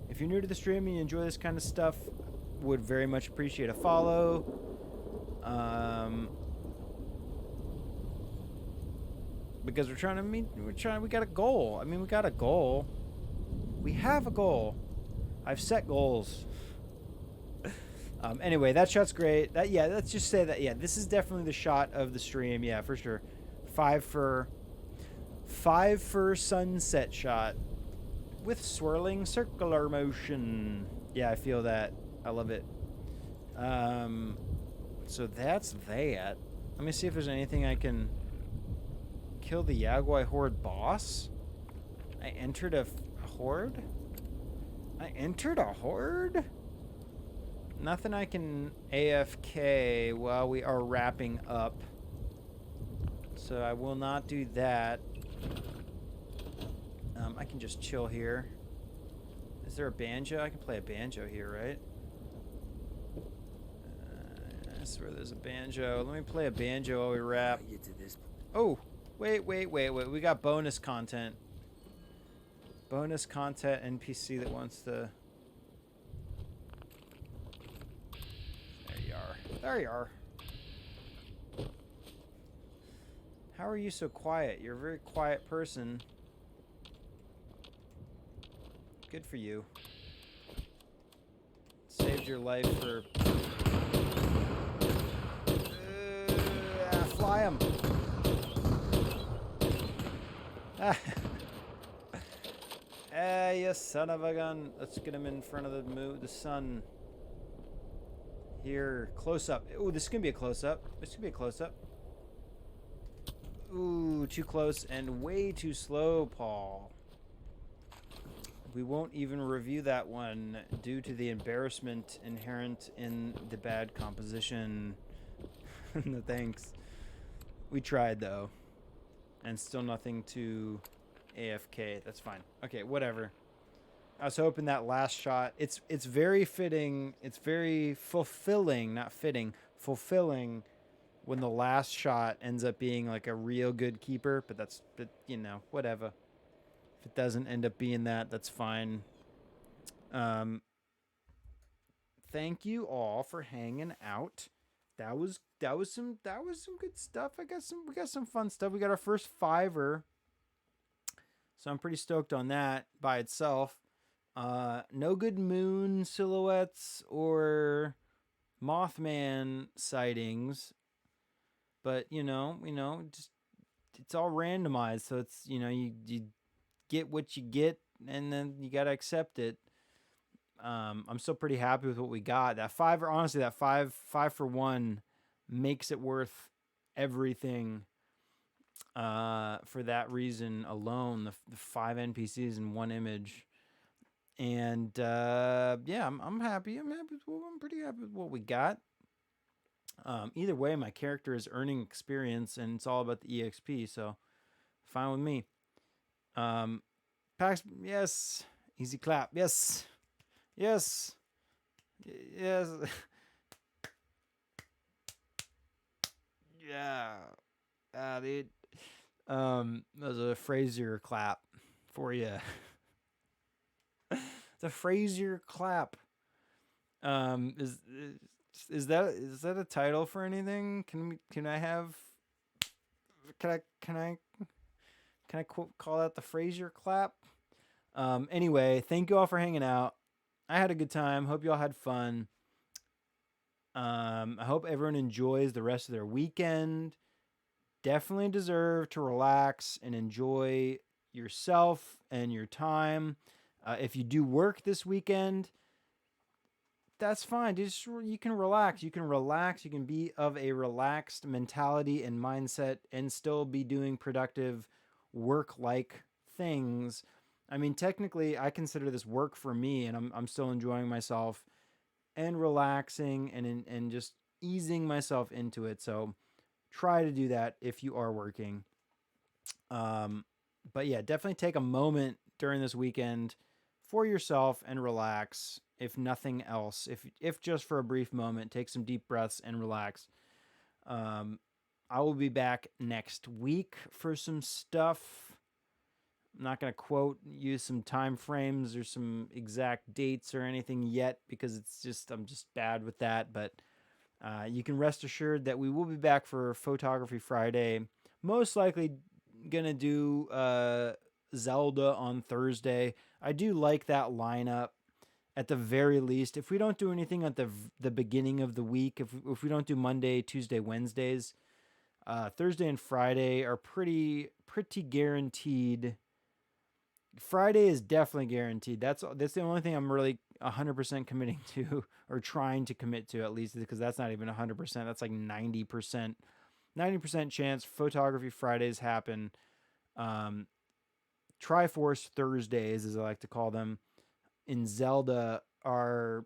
Speaker 1: if you're new to the stream and you enjoy this kind of stuff, would very much appreciate a follow. Because we got a goal. We got a goal. We have a goal. I've set goals. Anyway, that shot's great. Let's just say that, this is definitely the shot of the stream. Yeah, for sure. 5 for sunset shot with swirling circular motion. Yeah, I feel that. I love it. So that's that. Let me see if there's anything I can... Kill the Yagwai Horde boss? I entered a horde? Nothing I can AFK while we are wrapping up. So I will not do that. I can just chill here. Is there a banjo? I can play a banjo here, right? I swear there's a banjo. Let me play a banjo while we wrap. Oh! Wait. We got bonus content. Bonus content NPC that wants to... There you are. How are you so quiet? You're a very quiet person. Good for you. Saved your life for... fly him. You son of a gun. Let's get him in front of the sun. Here, close up. Oh, this is gonna be a close up. Ooh, too close and way too slow, Paul. We won't even review that one due to the embarrassment inherent in the bad composition. No thanks. We tried, though. And still nothing to AFK. That's fine. Okay, whatever. I was hoping that last shot... It's very fitting. It's very fulfilling. Not fitting. Fulfilling when the last shot ends up being like a real good keeper. But that's... But, you know, whatever. If it doesn't end up being that, that's fine. Thank you all for hanging out. That was some good stuff. We got some fun stuff. We got our first 5er. So I'm pretty stoked on that by itself. No good moon silhouettes or Mothman sightings. But you know, just it's all randomized, so it's you get what you get, and then you gotta accept it. I'm still pretty happy with what we got. That 5er, honestly, that 5 for 1 makes it worth everything. For that reason alone, the 5 NPCs in 1 image, and yeah, I'm happy. I'm pretty happy with what we got. Either way, my character is earning experience, and it's all about the EXP, so fine with me. Pax, yes. Easy clap, yes. Yes. Yes. Yeah. Dude. That was a Fraser clap for you. The Fraser clap. Is that a title for anything? Can I call that the Fraser clap? Anyway, thank you all for hanging out. I had a good time. Hope you all had fun. I hope everyone enjoys the rest of their weekend. Definitely deserve to relax and enjoy yourself and your time. If you do work this weekend, that's fine. You can relax. You can be of a relaxed mentality and mindset and still be doing productive work-like things. I mean, technically, I consider this work for me, and I'm still enjoying myself and relaxing and just easing myself into it. So try to do that if you are working. But yeah, definitely take a moment during this weekend for yourself and relax. If nothing else, if just for a brief moment, take some deep breaths and relax. I will be back next week for some stuff. I'm not going to use some time frames or some exact dates or anything yet because I'm just bad with that. But you can rest assured that we will be back for Fauxtography Friday. Most likely going to do Zelda on Thursday. I do like that lineup at the very least. If we don't do anything at the beginning of the week, if we don't do Monday, Tuesday, Wednesdays, Thursday and Friday are pretty guaranteed. Friday is definitely guaranteed. That's the only thing I'm really 100% committing to, or trying to commit to at least, because that's not even 100%. That's like 90%. 90% chance Fauxtography Fridays happen. Triforce Thursdays, as I like to call them, in Zelda are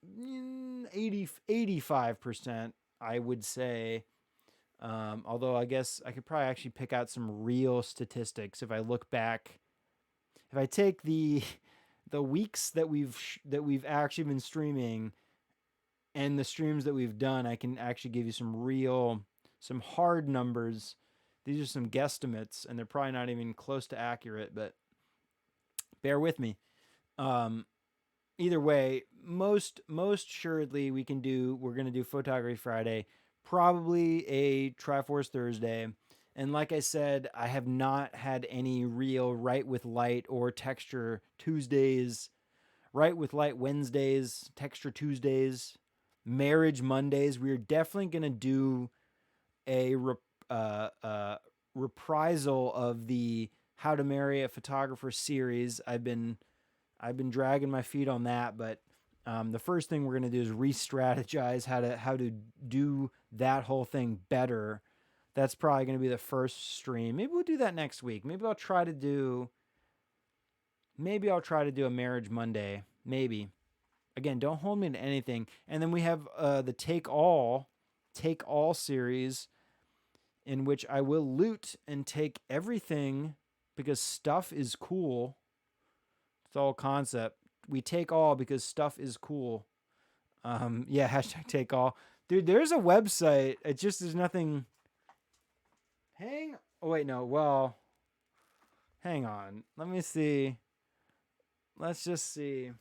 Speaker 1: 85%, I would say. Although I guess I could probably actually pick out some real statistics if I look back. If I take the weeks that we've actually been streaming and the streams that we've done, I can actually give you some hard numbers. These are some guesstimates, and they're probably not even close to accurate, but bear with me. Either way, most assuredly we're going to do Fauxtography Friday, probably a Triforce Thursday. And like I said, I have not had any real Write with Light or Texture Tuesdays, Write with Light Wednesdays, Texture Tuesdays, Marriage Mondays. We're definitely going to do a reprisal of the How to Marry a Photographer series. I've been dragging my feet on that, but the first thing we're going to do is re-strategize how to do that whole thing better That's probably going to be the first stream. Maybe we'll do that next week. Maybe I'll try to do a Marriage Monday. Maybe. Again, don't hold me to anything. And then we have the Take All series, in which I will loot and take everything because stuff is cool. It's all concept. We take all because stuff is cool. Yeah, hashtag take all. Dude, there's a website. It just there's nothing. Hang on. Let me see. Let's just see.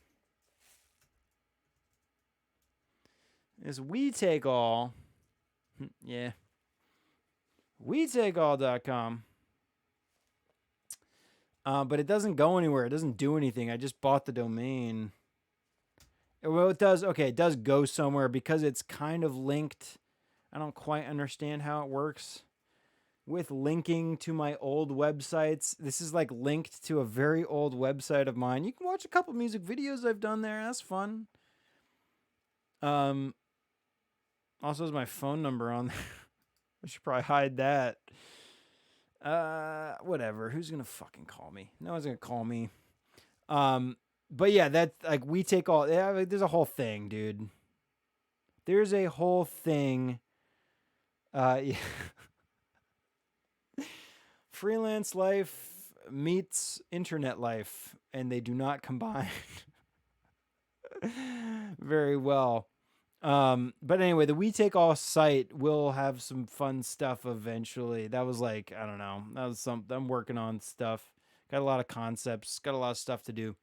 Speaker 1: Is We Take All. Yeah. WeTakeAll.com. But it doesn't go anywhere. It doesn't do anything. I just bought the domain. Well, it does. Okay, it does go somewhere because it's kind of linked. I don't quite understand how it works. With linking to my old websites. This is like linked to a very old website of mine. You can watch a couple music videos I've done there. That's fun. Also has my phone number on there. I should probably hide that. Whatever. Who's gonna fucking call me? No one's gonna call me. But yeah, that like We Take All. Yeah, like, there's a whole thing, dude. There's a whole thing. Yeah. Freelance life meets internet life, and they do not combine very well. But anyway, the We Take All site will have some fun stuff eventually. That was like, I don't know. That was something I'm working on stuff. Got a lot of concepts, got a lot of stuff to do.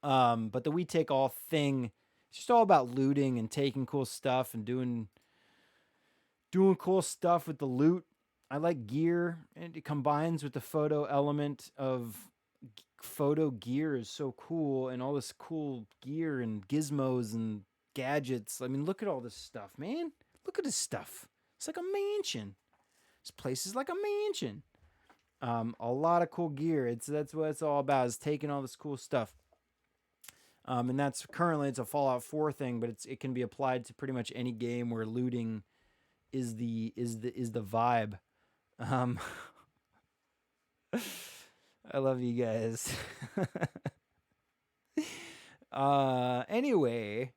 Speaker 1: But the We Take All thing, it's just all about looting and taking cool stuff and doing cool stuff with the loot. I like gear, and it combines with the photo element of photo gear is so cool, and all this cool gear and gizmos and gadgets. I mean, look at all this stuff, man. Look at this stuff. It's like a mansion. This place is like a mansion. A lot of cool gear. That's what it's all about, is taking all this cool stuff. And that's currently it's a Fallout 4 thing, but it can be applied to pretty much any game where looting is the vibe. I love you guys. Anyway,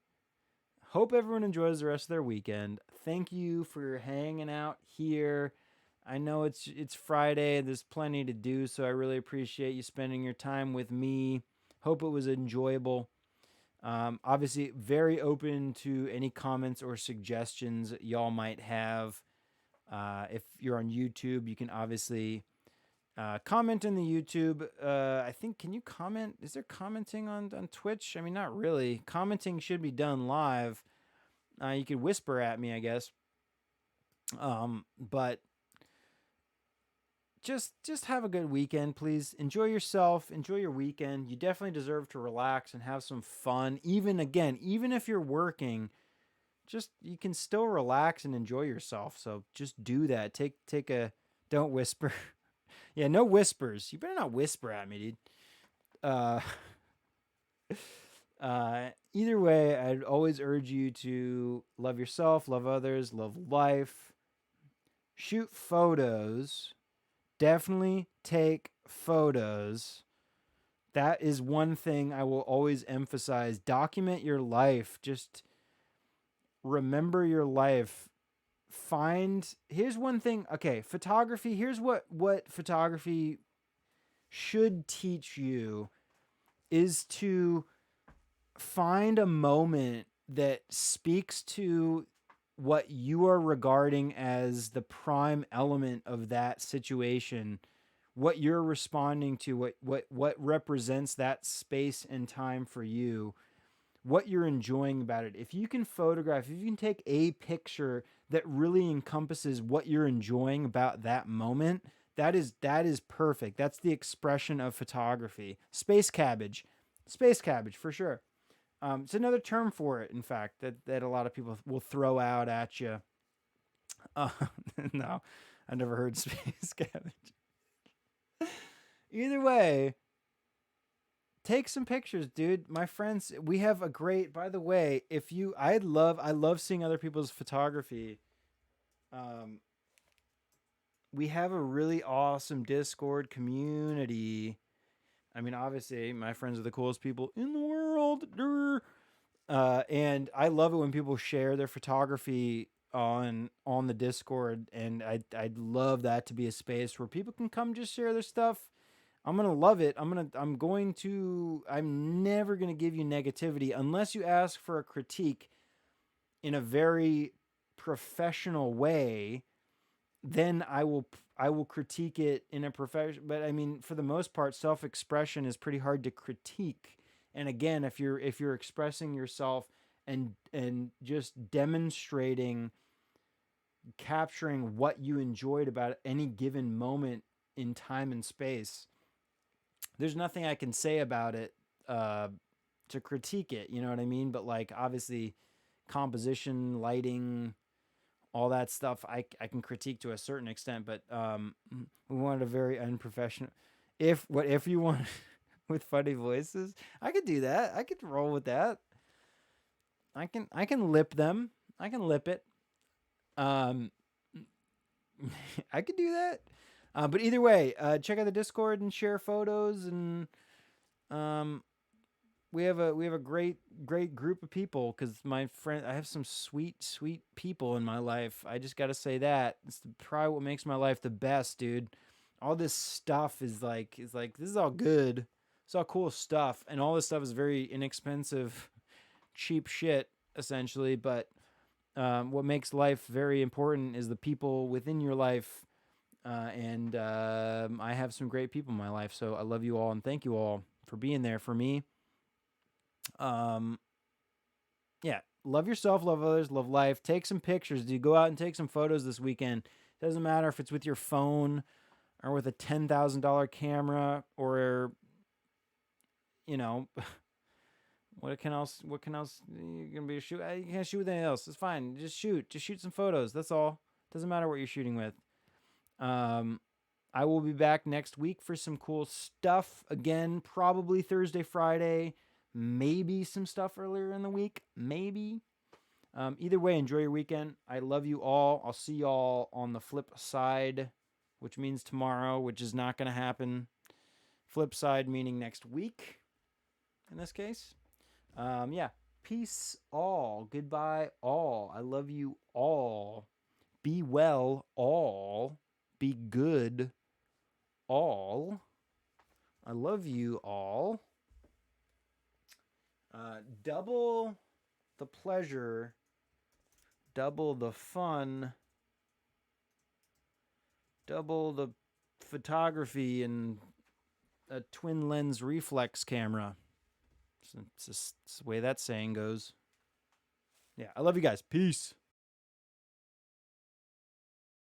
Speaker 1: hope everyone enjoys the rest of their weekend. Thank you for hanging out here. I know it's Friday. There's plenty to do, so I really appreciate you spending your time with me. Hope it was enjoyable. Obviously, very open to any comments or suggestions y'all might have. If you're on YouTube, you can obviously comment in the YouTube. I think, can you comment? Is there commenting on Twitch? I mean, not really. Commenting should be done live. You could whisper at me, I guess. But just have a good weekend, please. Enjoy yourself. Enjoy your weekend. You definitely deserve to relax and have some fun. Even if you're working, you can still relax and enjoy yourself. So just do that. Take a, don't whisper. Yeah, no whispers. You better not whisper at me, dude. Either way, I'd always urge you to love yourself, love others, love life. Shoot photos. Definitely take photos. That is one thing I will always emphasize. Document your life. Just remember your life. Here's one thing. Okay, photography. Here's what photography should teach you is to find a moment that speaks to what you are regarding as the prime element of that situation, what you're responding to, what represents that space and time for you, what you're enjoying about it. If you can photograph, if you can take a picture that really encompasses what you're enjoying about that moment, that is perfect. That's the expression of photography. Space cabbage for sure. It's another term for it, in fact, that a lot of people will throw out at you. No, I never heard space cabbage. Either way, take some pictures, dude. My friends, we have a great, by the way, I love seeing other people's photography. we have a really awesome Discord community. I mean, obviously, my friends are the coolest people in the world. And I love it when people share their photography on the Discord, and I'd love that to be a space where people can come just share their stuff. I'm gonna love it. I'm never gonna give you negativity unless you ask for a critique in a very professional way. Then I will critique it in a profession. But I mean, for the most part, self-expression is pretty hard to critique. And again, if you're expressing yourself and just demonstrating, capturing what you enjoyed about any given moment in time and space, there's nothing I can say about it to critique it. You know what I mean? But like, obviously, composition, lighting, all that stuff, I can critique to a certain extent. But we wanted a very unprofessional. If you want with funny voices, I could do that. I could roll with that. I can lip them. I can lip it. I could do that. But either way, check out the Discord and share photos, and we have a great group of people, because I have some sweet people in my life. I just got to say that it's probably what makes my life the best, dude. All this stuff is like this is all good. It's all cool stuff, and all this stuff is very inexpensive, cheap shit essentially. But what makes life very important is the people within your life. And I have some great people in my life, so I love you all and thank you all for being there for me. Yeah, love yourself, love others, love life. Take some pictures, dude. Go out and take some photos this weekend. Doesn't matter if it's with your phone or with a $10,000 camera, or what else you're gonna be shoot. You can't shoot with anything else. It's fine. Just shoot some photos. That's all. Doesn't matter what you're shooting with. I will be back next week for some cool stuff again, probably Thursday, Friday, maybe some stuff earlier in the week, maybe. Either way, enjoy your weekend. I love you all. I'll see y'all on the flip side, which means tomorrow, which is not going to happen. Flip side meaning next week, in this case. Yeah. Peace all. Goodbye all. I love you all. Be well all. Be good all. I love you all. Double the pleasure, double the fun, double the photography, and a twin lens reflex camera. It's just the way that saying goes. Yeah, I love you guys. Peace.